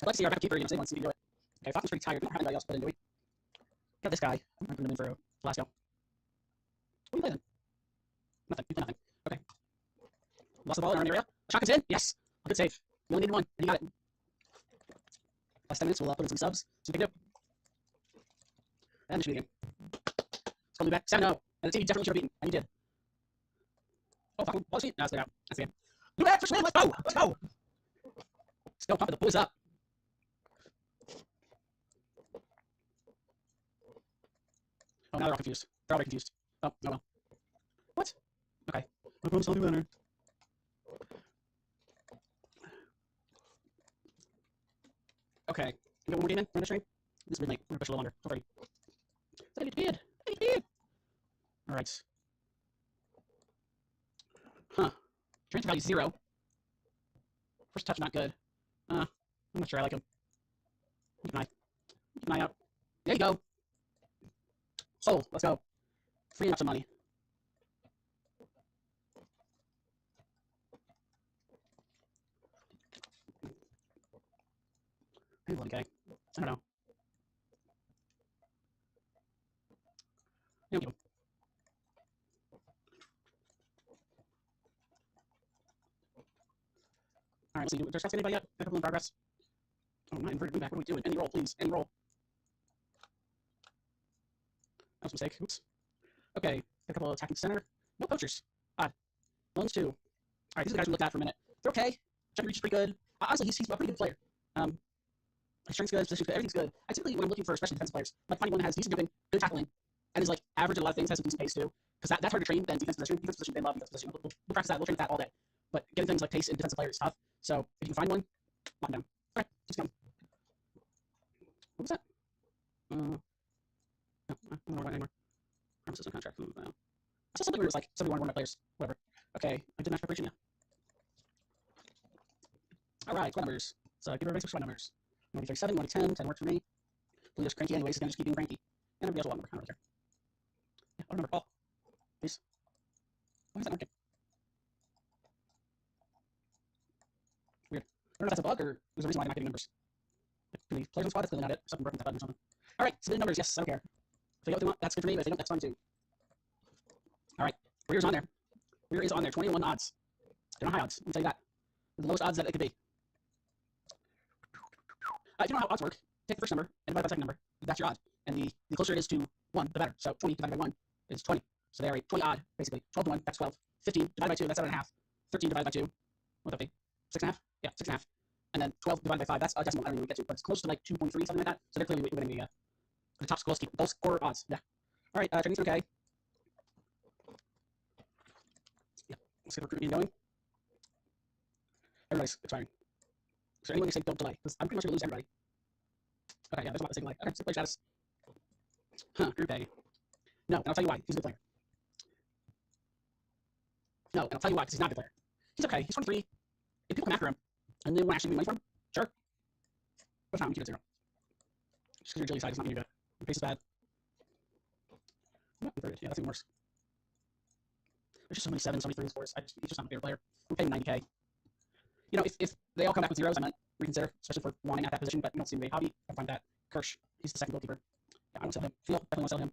I'd like to see our backup keeper. Say once we do it. Okay, Falkland's pretty tired. We don't have anybody else put in, do we? Got this guy. I'm going to put him in for Velasco. What are you playing? Nothing. You play nothing. Okay. Lost the ball in our own area. Shot comes in. Yes. Good save. We only needed one, and he got it. Last 10 minutes, we'll put in some subs. See what we can do. And it should be the game. Let's go Lubeck. 7-0. And the team definitely should have beaten. And you did. Oh, fucking ball sheet. No, it's out. That's the game. Lubeck, first win. Let's go. Let's go. Let's go. Pump the boys up. Oh, now they're all confused. They're all very confused. Oh, no, well. What? Okay. My boom's only winner. Okay. Can we get one more game in for the stream? This is midnight. We're going to push a little longer. 12:30. I need to be in. I need to be in. Alright. Huh. Transfer value 0. First touch not good. I'm not sure I like him. Keep an eye. Keep an eye out. There you go. Sold. Let's go. Freeing up some money. Maybe bloody guy. I don't know. Thank you. Alright, let's see. Does there anybody yet? A couple in progress. Oh, not inverted Lubeck. What are we doing? Any roll, please. Any roll. That was a mistake. Oops. Okay. A couple attacking center. No poachers. Odd. Loans 2. Alright, these are the guys we looked at for a minute. They're okay. Jump reach is pretty good. Honestly, he's a pretty good player. His strength's good, position's good, everything's good. I typically, when I'm looking for especially defensive players, like finding one that has decent jumping, good tackling, and is like average at a lot of things, has a decent pace too. Because that's hard to train than defense position. Defense position, they love defense position. We'll practice that. We'll train that all day. But getting things like pace in defensive player is tough. So if you can find one, lock them down. Okay, keep going. What was that? No, I don't know about it anymore. Promises on contract. I saw something where it was like somebody wanted one of my players. Whatever. Okay, I did match preparation now. Alright, squad numbers. So give everybody some squad numbers. 37, 10, 10 works for me. Blue just cranky anyways, so I'm just keep being cranky. And everybody else will number. I don't really care. Yeah, what number? Paul. Please. Why is that working? Weird. I don't know if that's a bug or there's a reason why I'm not getting numbers. If the players on squad, that's clearly not it. Something broken with that button or something. Alright, so the numbers, yes, I don't care. If they get what they want, that's good for me, but if they don't, that's fine too. Alright, Warrior's on there. Warrior is on there, 21 odds. They're not high odds, let me tell you that. They're the lowest odds that it could be. If you know how odds work, take the first number and divide by the second number. That's your odd. And the closer it is to 1, the better. So 20 divided by 1 is 20. So they are 20 odd, basically. 12 to 1, that's 12. 15 divided by 2, that's 7.5. 13 divided by 2, what would that be? 6.5? Yeah, 6.5. And then 12 divided by 5, that's a decimal I don't really get to, but it's close to like 2.3, something like that. So they're clearly winning the top score odds. Yeah. All right, Chinese, okay. Yeah, let's get recruitment going. Everybody's expiring. So anyone can say don't delay, because I'm pretty much going to lose everybody. Okay, yeah, there's a lot to say delay. Okay, so play status. Huh, Group A. No, and I'll tell you why. He's a good player. No, and I'll tell you why, because he's not a good player. He's okay. He's 23. If people come after him, and they want to actually win money from him, sure. But not, we keep it 0. Just because your agility side is not being good. Your pace is bad. Yeah, that's even worse. There's just so many 7s, so many 3s, 4s. He's just not my favorite player. We pay him 90k. You know, if they all come back with 0s, I might reconsider, especially for wanting at that position, but we don't seem to be a hobby. I find that Kirsch, he's the second goalkeeper. Yeah, I want to sell him. Phil, definitely want to sell him.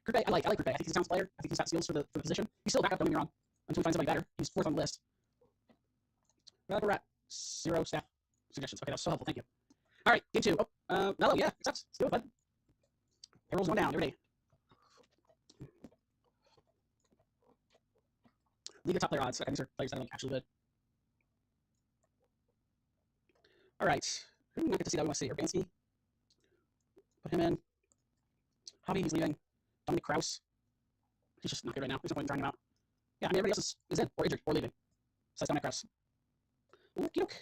Group A, I like Group A. I think he's a sound player. I think he's got skills for the position. He's still a backup, don't get me wrong. Until we find somebody better. He's 4th on the list. Rat. 0 staff suggestions. Okay, that's so helpful. Thank you. All right, game 2. Oh, Mello, yeah, accepts. Let's do it, bud. Payroll's going down every day. League of top player odds. Okay, these are players that are like actually good. All right. Who do we not get to see that we want to see? Urbanski. Put him in. Hobby, he's leaving. Dominic Kraus. He's just not good right now. There's no point in trying him out. Yeah, I mean, everybody else is in, or injured, or leaving. So that's Dominic Kraus. Okie doke.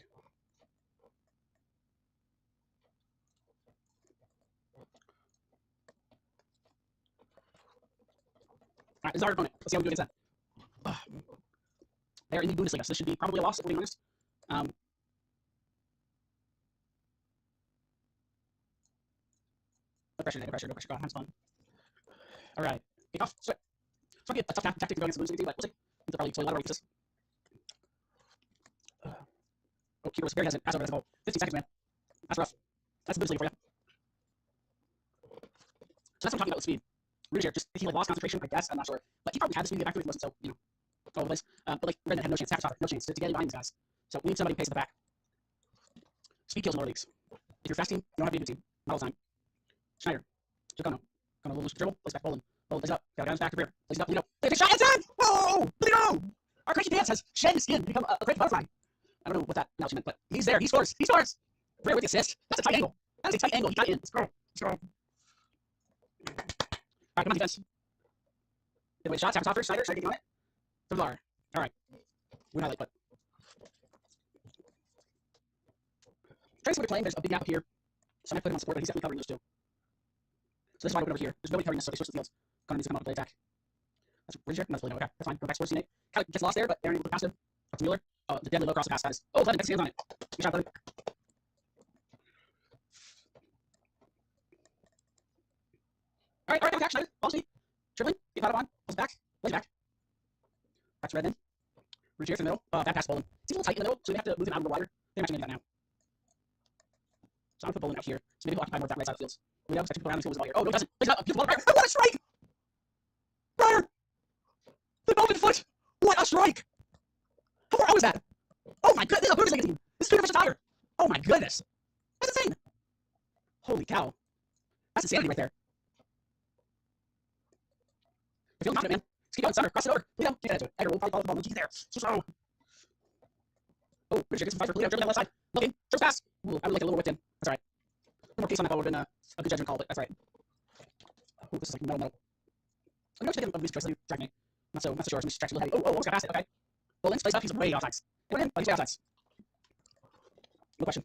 Alright, this is our opponent. Let's see how we do against that. They're in the Bundesliga, so this should be probably a loss, if we're being honest. No pressure. Go on, have fun. Alright, kick off, sweat. It's might be a tough tactic to go against the losing team, but we'll see. They're probably totally a lot of weaknesses. Oh, keeper was very hesitant. Pass over, that's a goal. 15 seconds, man. That's rough. That's the Bundesliga for you. So that's what I'm talking about with speed. Rudiger, just if he lost concentration, I guess, I'm not sure. But he probably had the speed to get back to it if he wasn't so, you know, all over the place. But like, Redden had no chance. Stafford, no chance to get behind these guys. So we need somebody who pace at the back. Speed kills in lower leagues. If you're a fast team, you don't have to be a good team. Not all the time. Schneider. Jacono. Gonna lose dribble. Plays back. Bolin. Bolin plays it up. Got guys back to rear. Plays it up. Lino. Take a shot. It's in! Whoa! Lino! Our crazy dance has shed his skin to become a great butterfly. I don't know what that analogy meant, but he's there. He scores. He scores! Rear with the assist. That's a tight angle. That is a tight angle. He got in. Let's go. Let's go. Alright, come on, defense. Get away the shot. Tap off first. Schneider getting on it. For Lar. Alright. We're not late, but. Trying to see what we're playing. There's a big gap up here. So I put him on support, but he's definitely covering those two. So this is why I open over here. There's nobody covering this, so they switch the fields. Connor needs to come out and play attack. That's Rudiger. That's really no. Okay, that's fine. Go back towards Nate. Kind of gets lost there, but Aaron able to pass him. Up to Mueller. Oh, the deadly low cross the pass guys. Oh, Glenn gets his hands on it. Good shot, Glenn. Alright, back, Schneider. Ball speed. Dribbling. Get out of on. Pulls back. Plays back. Back to Redden. Rudiger in the middle. Back pass Bolin. It's a little tight in the middle, so we have to move him out a little wider. They're actually making that now. So I'm going to put Bolin out here. So maybe he'll occupy more of that right side of the fields. Leo, expect people around the field as well here. Oh, no, he doesn't. Plays up. Beautiful. Right. Oh, what a strike! Ryder! The Bowman foot! What a strike! How far out was that? Oh my goodness, this is a Bundesliga team! This is 3 versus Tiger! Oh my goodness! That's insane! Holy cow. That's insanity right there. I feel confident, man. Just keep going, Summer. Cross it over. Leo, get into it. Edgar will probably follow the ball. He's there. So. Oh, Richard gets some fight for Leo. Dribbling down the left side. Looking. Shows pass. Ooh, I would like a little whipped in. That's alright. A more pace on that ball would have been a good judgment call, but that's right. Oh, this is like metal. I'm actually thinking of these choices. Drag me. Not so sure. It's actually a little heavy. Oh, almost got past it. Okay. Bolin plays up. He's way offsides. It went in, but he's way offsides. No question.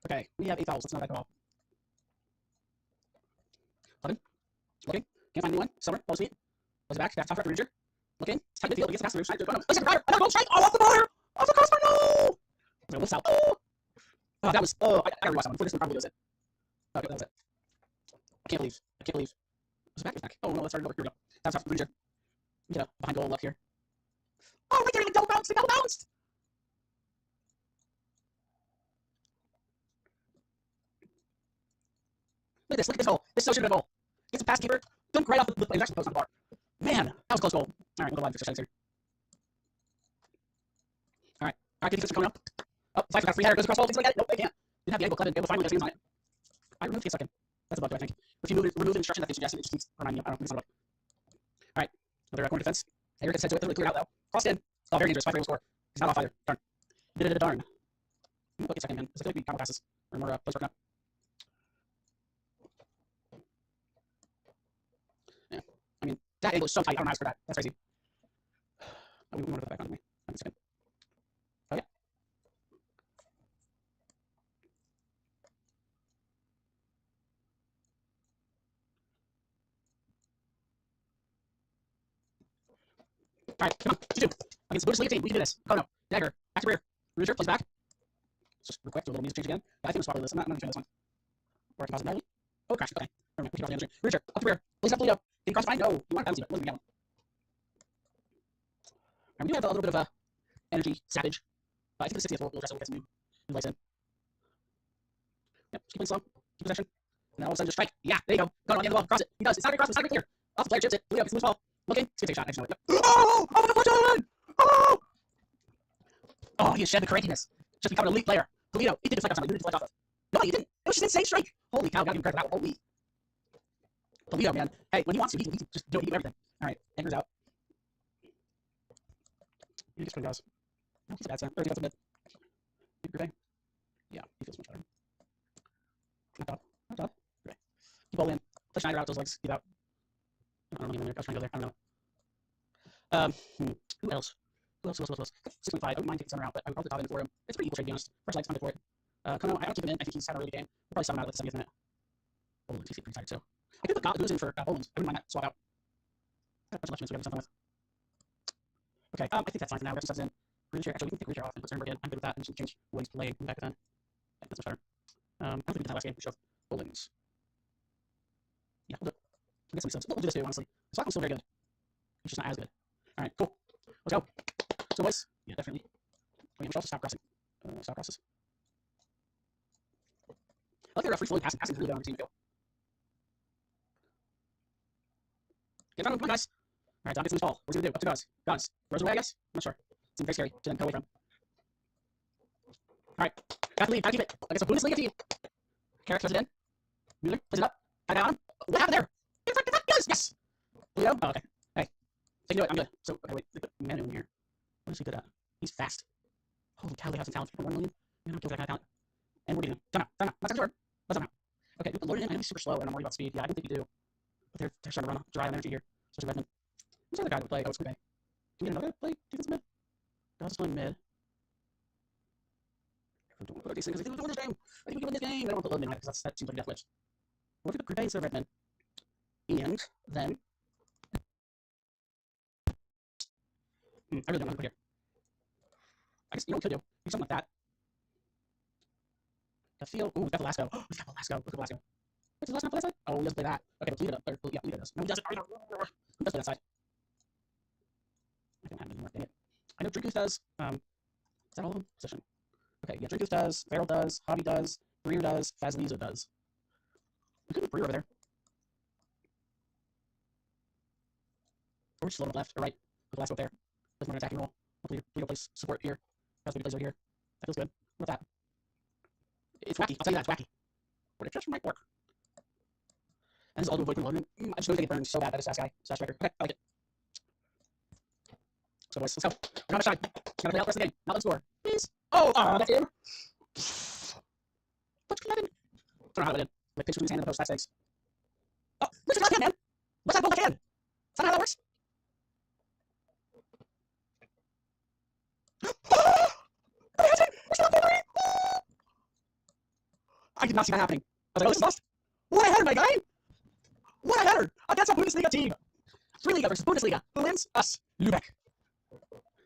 Okay, we have 8 fouls. Let's not back at all. 11. Looking. Can't find anyone. Summer. Ball's feet. Plays it back. Back top right to Rudiger. Looking. Tight midfield. Gets the pass to Schneider. Plays it Ryder. Another goal strike. Oh, off the bar. Off the crossbar. No. Okay, what's out? Oh, that was. Oh, I gotta rewatch that one. Before this one probably was it. Okay, that was it. I can't believe. Was it back? It's back. Oh no, let's start it over. Here we go. That's off Rudiger. We get a behind goal left here. Oh, right there, like double bounced. Double bounced. Look at this goal. This is so should have been a goal. Gets a pass keeper. Dunk right off the actually post on the bar. Man, that was a close goal. Alright, we'll go live for seconds here. Alright, good defense coming up. Oh, Pfeiffer got free header, goes across the ball, takes a look at it. Nope, they can't. Didn't have the angle, Clevin. Able to finally get his hands on it. I removed the second. That's a bug, I think. If you remove the instruction that they suggested, it just keeps reminding me. I don't know. It's not all right. Another corner defense. Eric gets head to it. Clear out though. Crossed in. Oh, very dangerous. 5-3 score. He's not off either. Darn. Darn. What gets second man? Does it feel like we combo passes or more post working up? Yeah. I mean, that angle is so tight. I don't know how to score that. That's crazy. Oh, we want to put that back on me. That's good. Oh yeah. All right, come on. You do. Against the Bundesliga team, we can do this. Oh no. Dagger. Back to rear. Ruger, plays back. Just real quick, do a little music change again. I think we'll swap this. I'm not enjoying this one. Or I can pause it manually. Oh, crash. Okay. Never mind. We can pause the energy. Ruger, up to rear. Plays up, Polito. Can you cross mine? No. You want to bounce it. What do we got? And we do have a little bit of a energy savage. I think the 60th we'll address it. We'll get some new lights in. Yep, just keep it slow. Keep possession. And then all of a sudden just strike. Yeah, there you go. Go on the end of the ball. Cross it. He does. It's not a cross. It's not a clear. Off the player, chips it. Polito gets the loose ball. Looking. It's going to take a shot. Actually, no. Oh! Oh, the button! Oh! Oh, he has shed the crankiness. Just become an elite player. Polito, he did deflect off something. He did deflect off of. No, he didn't. It was just an insane strike. Holy cow, got him credit for that. Holy. Polito, man. Hey, when he wants to, he can just do everything. All right, Edgar's out. He gets pretty guys. No, it's a bad sign. Or he goes a bit. Gray. Yeah, he feels much better. Not up. Not up. Gray. Keep all in. Push Schneider out those legs. Keep out. I don't know there. I was trying to go there. I don't know. Who else? Who else? 6.5. I wouldn't mind taking center out, but I would probably top it for him. It's pretty equal trade, to be honest. First light's fine for it. Kono, I don't keep him in. I think he's had a really good game. We'll probably sub him out at the 70th minute. Oh, he's pretty tired too. I could put Goose in for Bowens. I wouldn't mind that. Swap out. Not much minutes we have something with. Okay, I think that's fine for now. We have some subs in. Reacher, actually, we can take Reacher off and put Sternberg in. I'm good with that. And just change what he's playing back then. Yeah, that's much better. I don't think we did that last game. We showed Bowens. Yeah, we'll do it. We'll get some subs. We'll do this too, honestly. Stockman's still very good. He's just not as good. Alright, cool. Let's go. So, boys. Yeah, definitely. Oh, yeah, we should also stop crossing. Stop crosses. I like the free flowing passing. Passing really good on the team field. Get down, come on, guys. Alright, Don gets in his ball. What's he gonna do? Up to Gauze. Gauze. Throws away, I guess? I'm not sure. Seems very scary to then go away from. Alright. Got to lead. Got to keep it. Against a Bundesliga team. Carrick throws it in. Mueller plays it up. Got it on. What happened there? Yes! Leo? Oh, okay. Hey. They can do it. I'm good. So, okay, wait. They put Manu in here. What is he good at? He's fast. Holy cow, they have some talent for 1 million. I don't give that kind of talent. And we're getting him. Time out. Time out. Not second Let's time out. Okay, we put Lord in. I know he's super slow, and I'm worried about speed. Yeah, I don't think we do. But they're starting to run dry on energy here. Especially Redmond. Who's the other guy that would play? Oh, it's Lubeck. Can we get another play defense mid? Gauze is playing mid. I don't want to put these things. I think we win this game. I think we can win this game. I don't want to put Logan in it because that seems like a death wish. What if we put Groupe instead of Redmond? And then. I really don't know what to put here. I guess, you know what we could do? Do something like that. The field. Ooh, we've got Velasco. We've got Velasco. Look at Velasco. Wait, does Velasco not play that side? Oh, he doesn't play that. Okay, but leave it up. Yeah, leave it does. No, he doesn't. Who does play that side? I don't have any more. Dang it. I know Drinkus does. Is that all of them? Position. Okay, yeah, Drinkus does. Farrell does. Hobby does. Breer does. Fazliza does. We could move Breer over there. Or just a little left or right. Put Velasco up there. Does more attacking role. Hopefully, Leo plays support here. That's what he plays over here. That feels good. What about that? It's wacky. I'll tell you that. It's wacky. But it just might work. And this is all to avoid Logan. I just know they get burned so bad that it's that guy. Slash record. Okay, I like it. So, boys, let's go. We're on the side. Gotta play out the rest of the game. Not let score. Please. Oh, that's in. What's going on? I don't know how to win. Like, picture with his hand in the post. That's thanks. Oh, listen to that, man. What's that ball like hand? Is that how that works? I did not see that happening. I was like, oh, this is lost. What a header, my guy! What a header! Against a Bundesliga team! 3 Liga versus Bundesliga. Who wins? Us. Lubeck.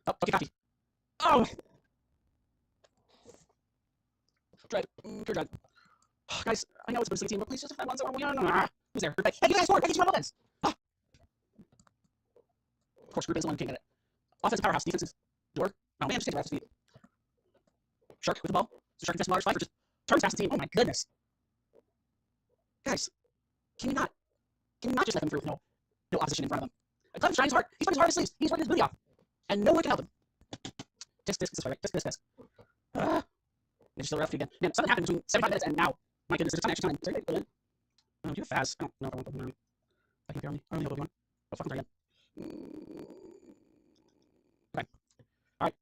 Oh, okay, copy. Oh! Dread. Pure dread. Guys, I know it's a Bundesliga team, but please just have one so we are. Who's there? Groupe. Hey, you guys scored! Hey, you offense! Ah. Of course, Groupe is the one who can't get it. Offensive powerhouse. Defense is Door. Oh, man, just take the rest of the Shark with the ball. So Shark gets Mars 5 for just turns past the team. Oh my goodness. Guys, can you not just let them through with no opposition in front of them? Clem's trying his hard. He's working his hard as sleeves. He's working his booty off. And no one can help him. Disc, this way, right? Disc. They just still ref again. Man, something happened between 75 minutes and now. My goodness, there's a ton of extra time. Do the Faz. I don't know if I want Pokemon. I can barely. I don't know Pokemon. Oh, fucking try again. Okay. Alright.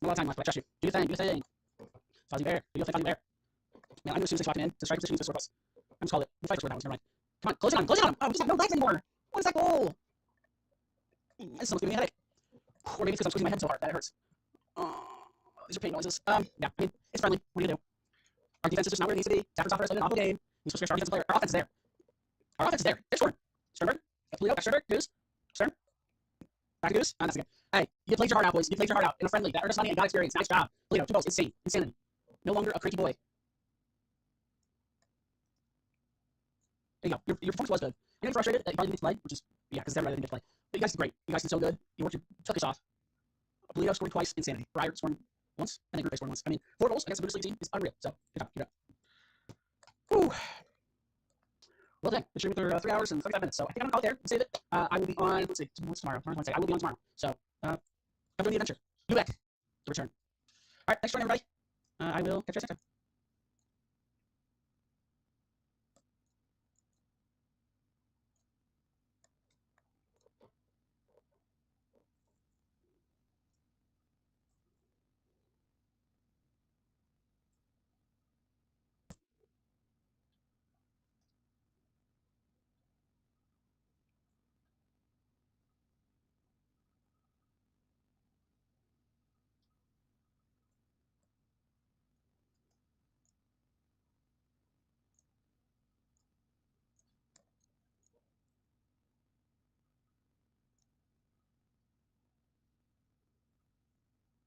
Not a lot of time left, but I trust you. Do your thing. Do your thing. Fuzzy Bear. Do your thing, Fuzzy Bear. Now, I'm going to assume 6 o'clock in to strike position to surplus. I'm just call it. We'll fight first word now. Never mind. Come on. Close it on him. Close it on him. Oh, we just have no legs anymore. What is that goal? This is almost giving me a headache. Or maybe it's because I'm squeezing my head so hard that it hurts. These are pain noises. Yeah, I mean, it's friendly. What do you do? Our defense is just not where it needs to be. Stafford's off for us in an awful game. He's supposed to be our defensive player. Our offense is there. Our offense is there. There's Stern. Sternberg. Got Polito. Got Sternberg. Goose. Stern. Back to Goose. That's the game. Hey, you played your heart out, boys. You played your heart out in a friendly. That earned us money and got experience. Nice job. Polito. 2 goals. Insane. Insanity. No longer a cranky boy. There you go. Your performance was good. You're getting frustrated that you probably didn't play, which is, yeah, because everybody didn't play. But you guys did great. You guys did so good. You worked your tuckish off. Polito scoring twice. Insanity. Breyer scoring once. I think Rupe scored once. I mean, 4 goals against the Bundesliga team is unreal. So, good job. Good job. Whew. Well, then, the stream for 3 hours and 35 minutes. So, I think I'm going to call it there and save it. I will be on, let's see, what's tomorrow? Wednesday. I will be on tomorrow. So, come doing the adventure. Lubeck to return. All right, thanks for joining, everybody. I will catch you guys next time.